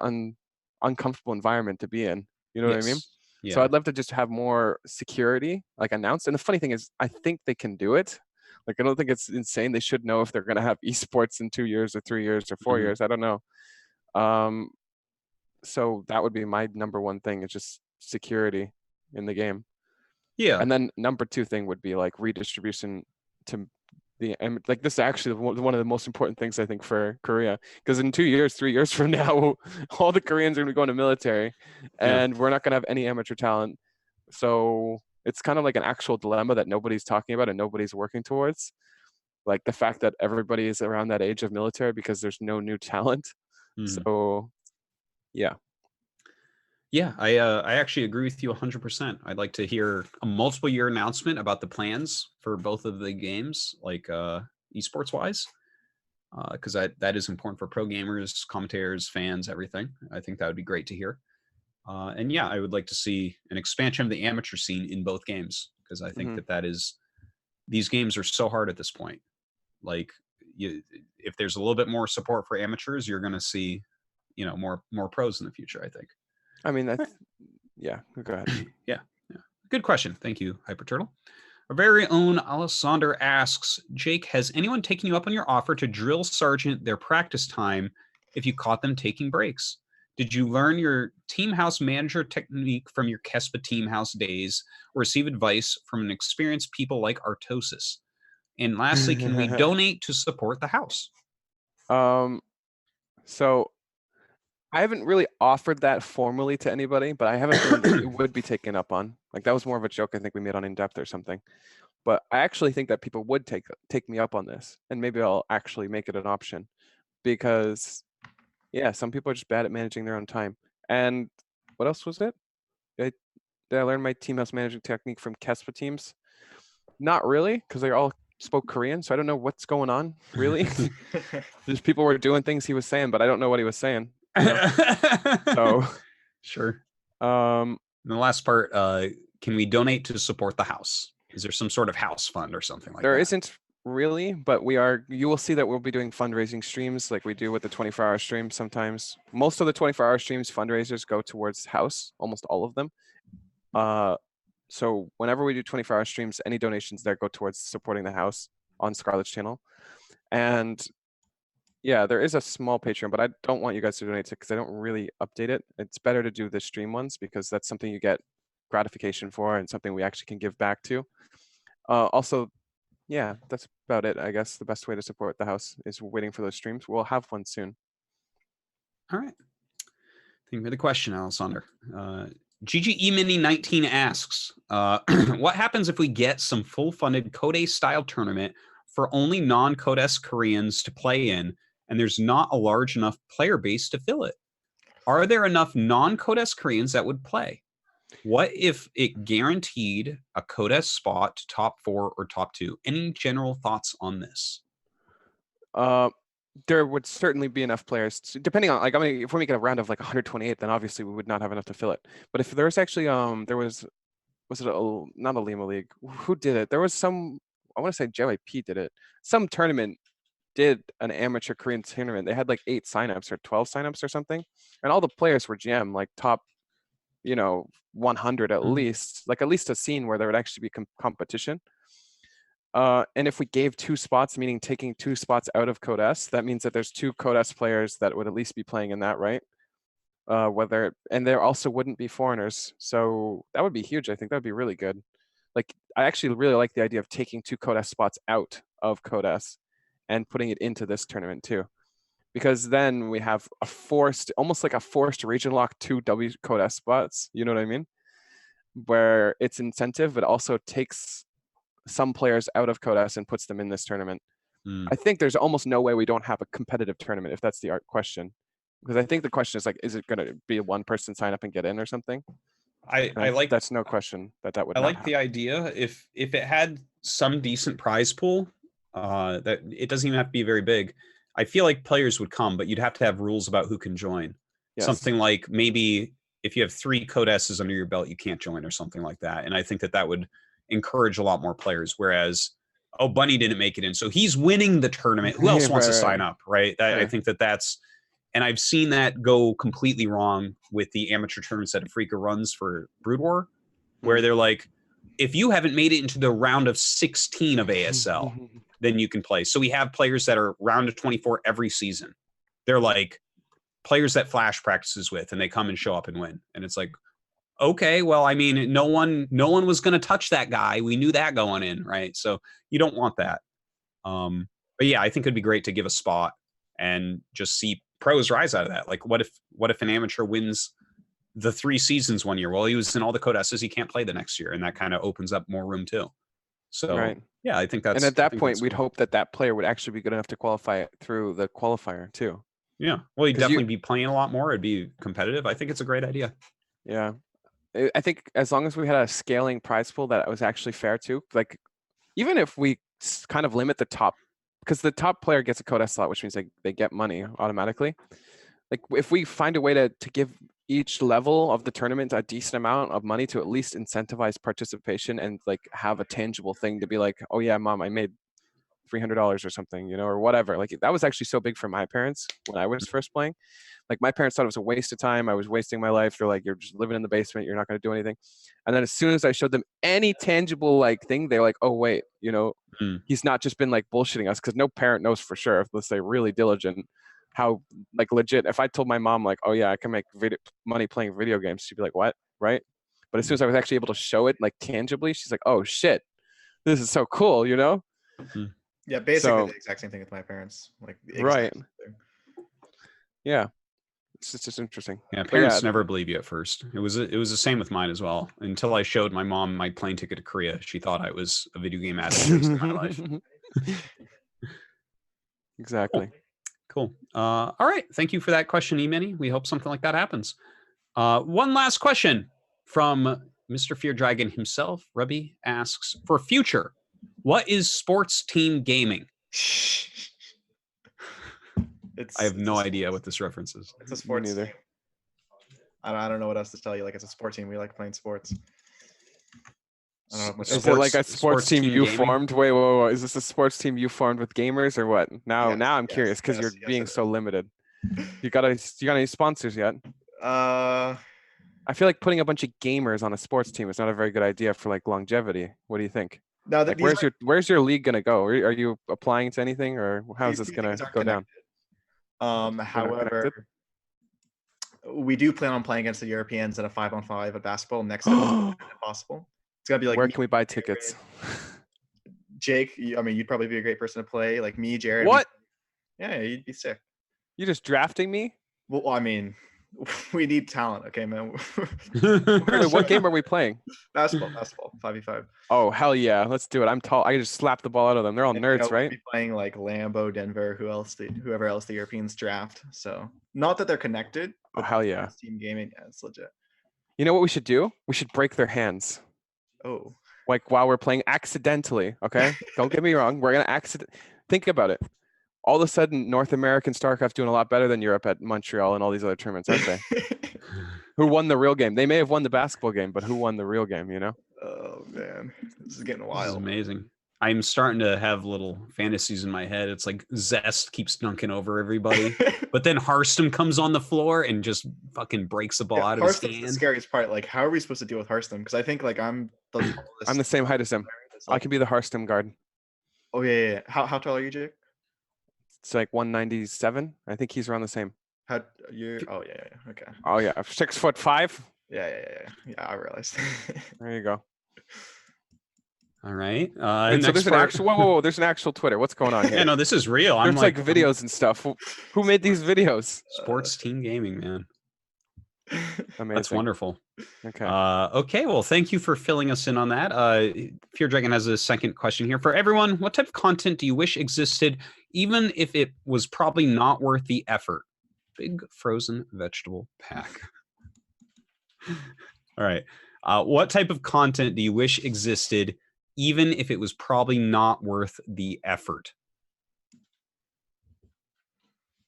uncomfortable environment to be in. You know what I mean? Yeah. So I'd love to just have more security like announced. And the funny thing is, I think they can do it. Like I don't think it's insane. They should know if they're gonna have esports in 2 years or 3 years or 4 years. I don't know. So that would be my number one thing. It's just security in the game. Yeah. And then number two thing would be like redistribution to the like this is actually one of the most important things I think for Korea, because in 2 years, 3 years from now, all the Koreans are gonna be going to military, and we're not gonna have any amateur talent. So it's kind of like an actual dilemma that nobody's talking about and nobody's working towards. Like the fact that everybody is around that age of military because there's no new talent. So, yeah. Yeah, I actually agree with you 100%. I'd like to hear a multiple year announcement about the plans for both of the games, like esports wise, because that is important for pro gamers, commentators, fans, everything. I think that would be great to hear. And yeah, I would like to see an expansion of the amateur scene in both games, because I think that is, these games are so hard at this point. Like if there's a little bit more support for amateurs, you're going to see, you know, more pros in the future, I think. I mean, that's, yeah, go ahead. Yeah. Good question. Thank you, HyperTurtle. Our very own Alessander asks, Jake, has anyone taken you up on your offer to drill sergeant their practice time if you caught them taking breaks? Did you learn your team house manager technique from your Kespa team house days, or receive advice from an experienced people like Artosis? And lastly, can we donate to support the house? So I haven't really offered that formally to anybody, but I haven't heard that it would be taken up on. Like that was more of a joke I think we made on In Depth or something. But I actually think that people would take me up on this, and maybe I'll actually make it an option, because yeah, some people are just bad at managing their own time. And what else was it? Did I learn my team house managing technique from Kespa teams? Not really, because they all spoke Korean, so I don't know what's going on, really. Just people were doing things he was saying, but I don't know what he was saying. You know? So sure. And the last part, can we donate to support the house? Is there some sort of house fund or something like that? There isn't really, but you will see that we'll be doing fundraising streams like we do with the 24-hour stream sometimes. Most of the 24-hour streams fundraisers go towards house, almost all of them. So whenever we do 24-hour streams, any donations there go towards supporting the house on Scarlet's channel. And yeah, there is a small Patreon, but I don't want you guys to donate to, because I don't really update it. It's better to do the stream ones, because that's something you get gratification for and something we actually can give back to. Also, yeah, that's about it. I guess the best way to support the house is waiting for those streams. We'll have one soon. All right. Thank you for the question, Alessander. GGE Mini 19 asks, what happens if we get some full-funded Code style tournament for only non-Codes Koreans to play in, and there's not a large enough player base to fill it? Are there enough non-Codes Koreans that would play? What if it guaranteed a Codes spot to top 4 or top 2? Any general thoughts on this? There would certainly be enough players, depending on, like, I mean, if we're making a round of like 128, then obviously we would not have enough to fill it. But if there's actually, was it not a Lima League? Who did it? There was some, I want to say JYP did it. Some tournament did an amateur Korean tournament, they had like 8 signups or 12 signups or something, and all the players were GM, like top, 100 at least, like at least a scene where there would actually be competition. And if we gave 2 spots, meaning taking 2 spots out of Code S, that means that there's 2 Code S players that would at least be playing in that, right? And there also wouldn't be foreigners, so that would be huge. I think that would be really good. Like, I actually really like the idea of taking 2 Code S spots out of Code S and putting it into this tournament too, because then we have almost like a forced region lock 2 W Code S spots. You know what I mean? Where it's incentive, but also takes some players out of Code S and puts them in this tournament. I think there's almost no way we don't have a competitive tournament, if that's the question. Because I think the question is like, is it going to be one person sign up and get in or something? I like that's no question that would. I like the idea if it had some decent prize pool, that it doesn't even have to be very big. I feel like players would come, but you'd have to have rules about who can join. Yes. Something like maybe if you have 3 Code S's under your belt, you can't join or something like that. And I think that would encourage a lot more players. Whereas, oh, Bunny didn't make it in, so he's winning the tournament. Who else wants to sign up, right? I think that's. And I've seen that go completely wrong with the amateur tournaments that Afrika runs for Brood War, where they're like, if you haven't made it into the round of 16 of ASL, then you can play. So we have players that are round of 24 every season. They're like players that Flash practices with, and they come and show up and win. And it's like, okay, well, I mean, no one was going to touch that guy. We knew that going in, right? So you don't want that. But yeah, I think it'd be great to give a spot and just see pros rise out of that. Like, what if an amateur wins the 3 seasons one year? Well, he was in all the Code S's, he can't play the next year, and that kind of opens up more room too. So yeah, I think that's. And at that point, we'd hope that player would actually be good enough to qualify through the qualifier too. Yeah, well, he'd definitely be playing a lot more. It'd be competitive. I think it's a great idea. Yeah, I think as long as we had a scaling prize pool that was actually fair too, like even if we kind of limit the top. Because the top player gets a Code S slot, which means they get money automatically. Like if we find a way to give each level of the tournament a decent amount of money to at least incentivize participation and like have a tangible thing to be like, oh yeah, Mom, I made $300 or something, or whatever. Like that was actually so big for my parents when I was first playing. Like my parents thought it was a waste of time. I was wasting my life. They're like, you're just living in the basement. You're not going to do anything. And then as soon as I showed them any tangible like thing, they're like, oh wait, he's not just been like bullshitting us, because no parent knows for sure if they're really diligent how like legit. If I told my mom like, oh yeah, I can make money playing video games, she'd be like, what, right? But as soon as I was actually able to show it like tangibly, she's like, oh shit, this is so cool, Yeah, basically the exact same thing with my parents. Like right. Yeah. It's just interesting. Yeah, parents never believe you at first. It was the same with mine as well. Until I showed my mom my plane ticket to Korea, she thought I was a video game addict in my life. Exactly. Cool. All right. Thank you for that question, E-Mini. We hope something like that happens. One last question from Mr. Fear Dragon himself. Rubby asks, for future, what is sports team gaming? I have no idea what this reference is. It's a sports team. I don't know what else to tell you. Like, it's a sports team. We like playing sports. I don't know. Is it like a sports team you formed? Wait. Is this a sports team you formed with gamers or what? Now I'm curious because you're being so limited. You got any sponsors yet? I feel like putting a bunch of gamers on a sports team is not a very good idea for like longevity. What do you think? No, like, where's your league gonna go? Are you applying to anything, or how is this gonna go down? However, we do plan on playing against the Europeans in a 5-on-5 at basketball next time if possible. It's gonna be like, where can we buy tickets? Jake, you'd probably be a great person to play. Like me, Jared. What? Yeah, you'd be sick. You just drafting me? Well, I mean, we need talent, okay, man. What game are we playing? Basketball, 5v5. Oh hell yeah, let's do it. I'm tall. I can just slap the ball out of them. They're all nerds, right? We'll be playing like Lambo, Denver, whoever else the Europeans draft. So not that they're connected. Oh hell yeah. Team gaming, yeah, it's legit. You know what we should do? We should break their hands. Oh. Like while we're playing accidentally, okay? Don't get me wrong. We're gonna think about it. All of a sudden, North American StarCraft doing a lot better than Europe at Montreal and all these other tournaments, aren't they? Who won the real game? They may have won the basketball game, but who won the real game, Oh, man. This is getting wild. This is amazing. I'm starting to have little fantasies in my head. It's like Zest keeps dunking over everybody, but then Hearthstone comes on the floor and just fucking breaks the ball out of his Hearthstone's the hand. scariest part. Like, how are we supposed to deal with Hearthstone? Because I think like I'm the tallest. I'm the same height as him. I can be the Hearthstone guard. Oh yeah. How tall are you, Jake? It's like 197. I think he's around the same. How you? Oh yeah. Okay. Oh yeah, 6'5". Yeah. I realized. There you go. All right. Wait, so there's an actual. Whoa! There's an actual Twitter. What's going on here? Yeah, no, this is real. There's like videos and stuff. Who made these videos? Sports Team Gaming, man. Amazing. That's wonderful. Okay. Okay. Well, thank you for filling us in on that. Fear Dragon has a second question here for everyone. What type of content do you wish existed, even if it was probably not worth the effort? Big frozen vegetable pack. All right. What type of content do you wish existed, even if it was probably not worth the effort?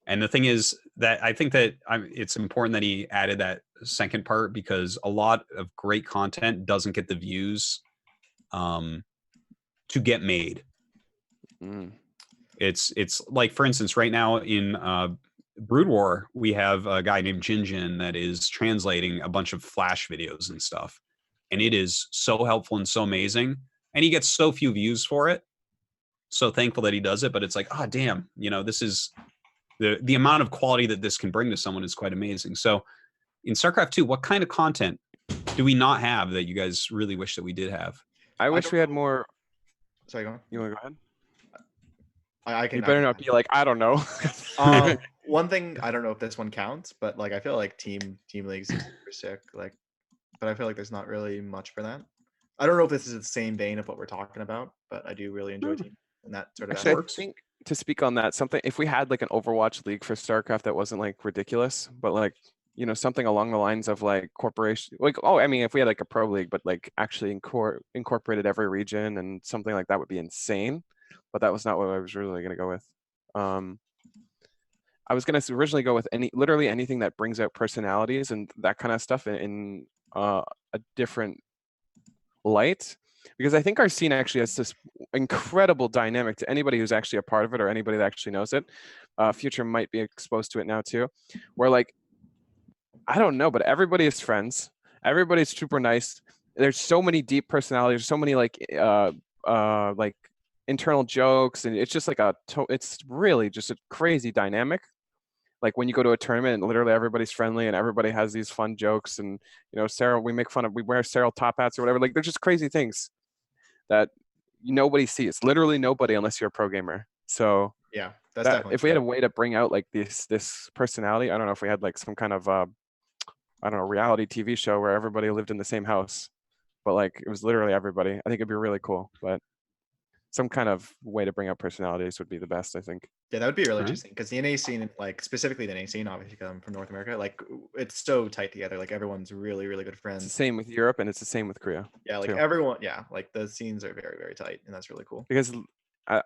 And the thing is that I think that it's important that he added that second part, because a lot of great content doesn't get the views to get made. It's like, for instance, right now in Brood War, we have a guy named Jinjin that is translating a bunch of Flash videos and stuff. And it is so helpful and so amazing. And he gets so few views for it. So thankful that he does it. But it's like, oh, damn, this is the amount of quality that this can bring to someone is quite amazing. So in StarCraft 2, what kind of content do we not have that you guys really wish that we did have? I wish we had more. Sorry, go on. You want to go ahead? I can. You better not be like, I don't know. One thing, I don't know if this one counts, but like I feel like team leagues is super sick. Like, but I feel like there's not really much for that. I don't know if this is the same vein of what we're talking about, but I do really enjoy team and that sort of. Actually, I think to speak on that, something if we had like an Overwatch league for StarCraft that wasn't like ridiculous, but like something along the lines of like corporation, like if we had like a pro league, but like actually incorporated every region and something like that would be insane. But that was not what I was really going to go with. I was going to originally go with literally anything that brings out personalities and that kind of stuff in a different light, because I think our scene actually has this incredible dynamic to anybody who's actually a part of it or anybody that actually knows it. Future might be exposed to it now too, where like, I don't know, but everybody is friends. Everybody's super nice. There's so many deep personalities, so many like internal jokes, and it's just like it's really just a crazy dynamic. Like when you go to a tournament and literally everybody's friendly and everybody has these fun jokes, and Sarah, we wear Sarah top hats or whatever. Like they're just crazy things that nobody sees, literally nobody, unless you're a pro gamer. So yeah, that's definitely if we had a way to bring out like this personality, I don't know if we had like some kind of I don't know, reality TV show where everybody lived in the same house, but like it was literally everybody. I think it'd be really cool, but some kind of way to bring out personalities would be the best, I think. Yeah, that would be really interesting, because the NA scene, like specifically the NA scene, obviously from North America, like it's so tight together. Like everyone's really, really good friends. It's the same with Europe, and it's the same with Korea. Yeah, like everyone. Yeah, like the scenes are very, very tight, and that's really cool. Because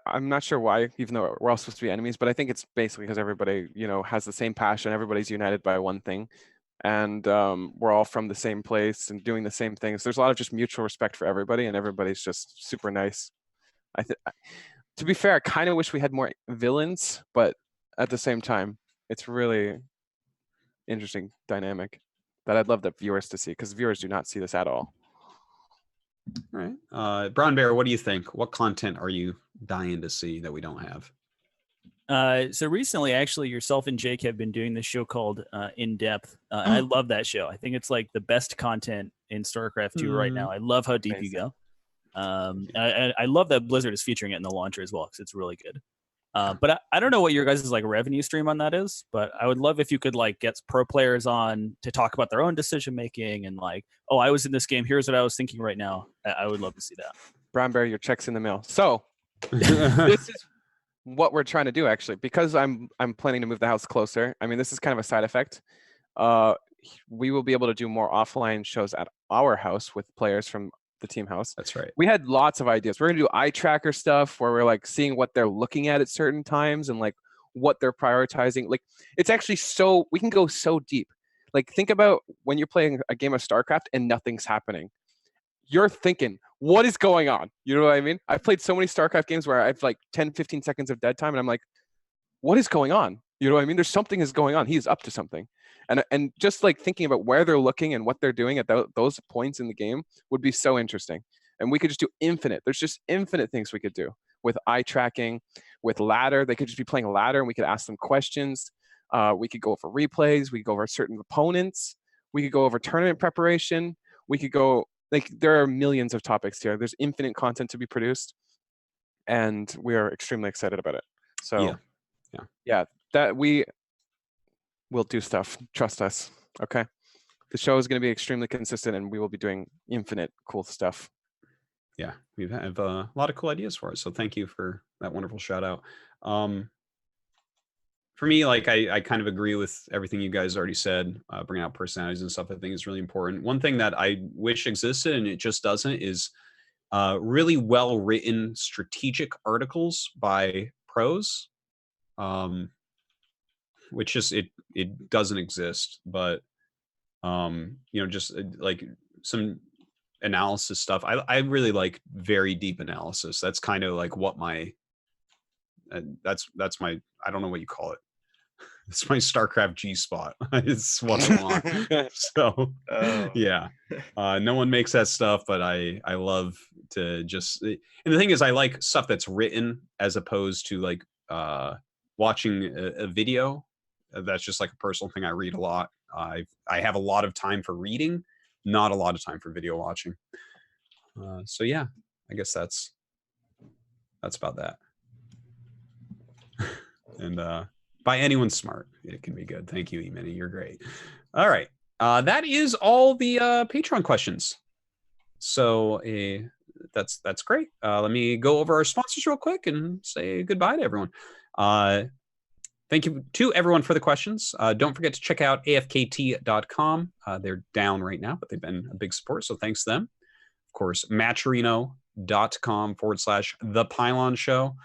I'm not sure why, even though we're all supposed to be enemies, but I think it's basically because everybody, has the same passion. Everybody's united by one thing, and we're all from the same place and doing the same things. There's a lot of just mutual respect for everybody, and everybody's just super nice. To be fair, I kind of wish we had more villains, but at the same time, it's really interesting dynamic that I'd love the viewers to see, because viewers do not see this at all. All right. Brown Bear, what do you think? What content are you dying to see that we don't have? So recently, actually, yourself and Jake have been doing this show called In Depth. And I love that show. I think it's like the best content in StarCraft 2 right now. I love how deep you go. I love that Blizzard is featuring it in the launcher as well, because it's really good. But I don't know what your guys' like revenue stream on that is, but I would love if you could like get pro players on to talk about their own decision making and like, oh, I was in this game, here's what I was thinking right now. I would love to see that. Brown Bear, your check's in the mail. So this is what we're trying to do, actually, because I'm planning to move the house closer. I mean, this is kind of a side effect. We will be able to do more offline shows at our house with players from the team house. That's right. We had lots of ideas. We're gonna do eye tracker stuff where we're like seeing what they're looking at certain times and like what they're prioritizing. Like it's actually we can go so deep. Like think about when you're playing a game of StarCraft and nothing's happening. you're thinking, what is going on? You know what I mean? I've played so many StarCraft games where I've like 10, 15 seconds of dead time, and I'm like, what is going on? You know what I mean? There's something is going on. He's up to something. And just like thinking about where they're looking and what they're doing at those points in the game would be so interesting. And we could just do infinite. There's just infinite things we could do with eye tracking, with ladder. They could just be playing ladder and we could ask them questions. We could go over replays. We could go over certain opponents. We could go over tournament preparation. We could go, like, there are millions of topics here. There's infinite content to be produced. And we are extremely excited about it. So yeah, that we will do stuff. Trust us. Okay. The show is going to be extremely consistent and we will be doing infinite cool stuff. Yeah, we have a lot of cool ideas for it. So thank you for that wonderful shout out. For me, like I kind of agree with everything you guys already said. Bringing out personalities and stuff, I think is really important. One thing that I wish existed and it just doesn't is really well written strategic articles by pros, which just it doesn't exist. But just like some analysis stuff. I really like very deep analysis. That's kind of like what my that's my, I don't know what you call it. It's my StarCraft G spot. It's what I want. So yeah, no one makes that stuff, but I love to just, and the thing is I like stuff that's written as opposed to like watching a video. That's just like a personal thing. I read a lot. I have a lot of time for reading, not a lot of time for video watching. So yeah, I guess that's about that. And by anyone smart, it can be good. Thank you, E-Mini. You're great. All right. That is all the Patreon questions. So that's great. Let me go over our sponsors real quick and say goodbye to everyone. Thank you to everyone for the questions. Don't forget to check out afkt.com. They're down right now, but they've been a big support, so thanks to them. Of course, matcherino.com/The Pylon Show.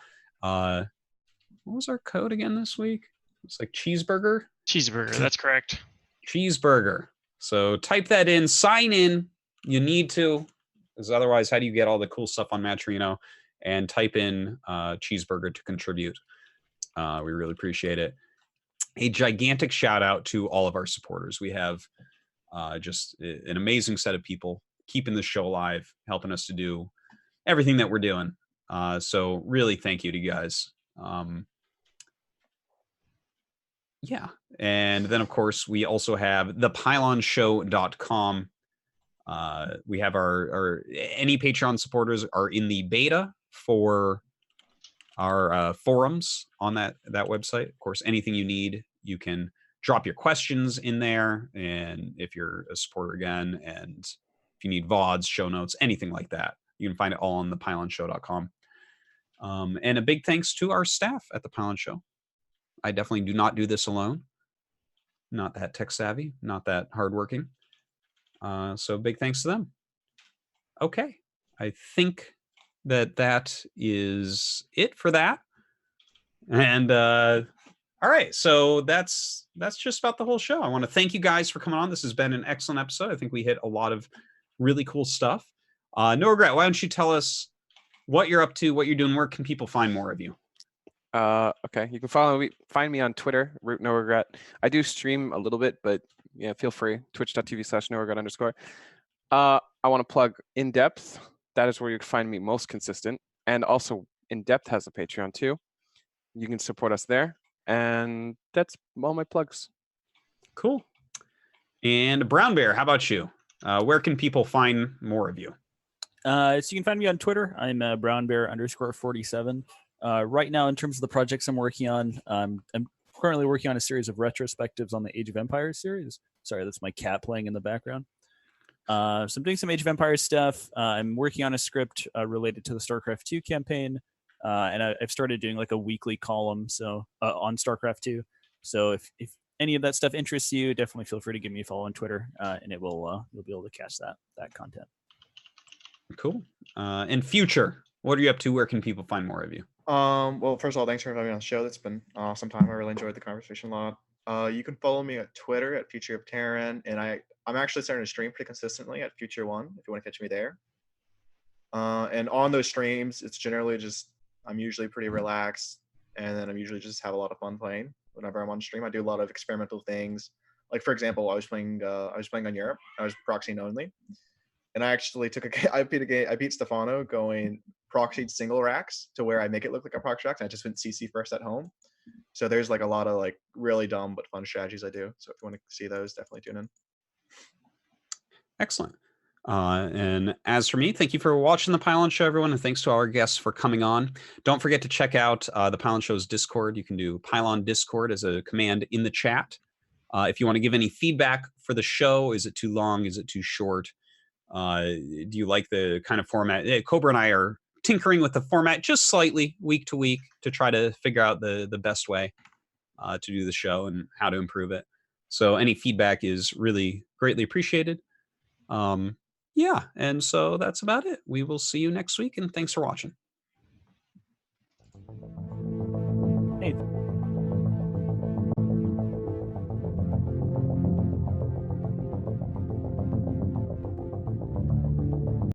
What was our code again this week? It's like cheeseburger. Cheeseburger, that's correct. Cheeseburger. So type that in, sign in. You need to, because otherwise, how do you get all the cool stuff on Matcherino? And type in cheeseburger to contribute. We really appreciate it. A gigantic shout out to all of our supporters. We have just an amazing set of people keeping the show alive, helping us to do everything that we're doing. So really thank you to you guys. Yeah. And then, of course, we also have thepylonshow.com. We have our any Patreon supporters are in the beta for our forums on that website. Of course, anything you need, you can drop your questions in there. And if you're a supporter again, and if you need VODs, show notes, anything like that, you can find it all on thepylonshow.com. And a big thanks to our staff at the Pylon Show. I definitely do not do this alone. Not that tech savvy, not that hardworking. So big thanks to them. Okay, I think that is it for that. And all right, so that's just about the whole show. I want to thank you guys for coming on. This has been an excellent episode. I think we hit a lot of really cool stuff. No Regret, why don't you tell us what you're up to, what you're doing, where can people find more of you? Okay, you can find me on Twitter, Root No Regret. I do stream a little bit, but yeah, feel free. Twitch.tv/NoRegret_. I want to plug In Depth. That is where you can find me most consistent. And also, In Depth has a Patreon too. You can support us there. And that's all my plugs. Cool. And Brown Bear, how about you? Where can people find more of you? So you can find me on Twitter. I'm brownbear_47. Right now, in terms of the projects I'm working on, I'm currently working on a series of retrospectives on the Age of Empires series. Sorry, that's my cat playing in the background. So I'm doing some Age of Empires stuff. I'm working on a script related to the StarCraft 2 campaign, and I've started doing like a weekly column on StarCraft 2. So if any of that stuff interests you, definitely feel free to give me a follow on Twitter, and it will you'll be able to catch that content. Cool. And Future, what are you up to? Where can people find more of you? Well, first of all, thanks for having me on the show. That's been an awesome time. I really enjoyed the conversation a lot. You can follow me at Twitter at Future of Terran, and I'm actually starting to stream pretty consistently at Future One if you want to catch me there. And on those streams, it's generally just I'm usually pretty relaxed, and then I'm usually just have a lot of fun playing. Whenever I'm on stream, I do a lot of experimental things. Like for example, I was playing on Europe. I was proxying only, and I actually took I beat Stefano going proxied single racks to where I make it look like a proxy racks. And I just went CC first at home. So there's like a lot of like really dumb but fun strategies I do. So if you want to see those, definitely tune in. Excellent. And as for me, thank you for watching the Pylon Show, everyone, and thanks to our guests for coming on. Don't forget to check out the Pylon Show's Discord. You can do Pylon Discord as a command in the chat. If you want to give any feedback for the show, is it too long? Is it too short? Do you like the kind of format? Cobra and I are tinkering with the format just slightly week to week to try to figure out the best way to do the show and how to improve it. So any feedback is really greatly appreciated. Yeah, and so that's about it. We will see you next week, and thanks for watching.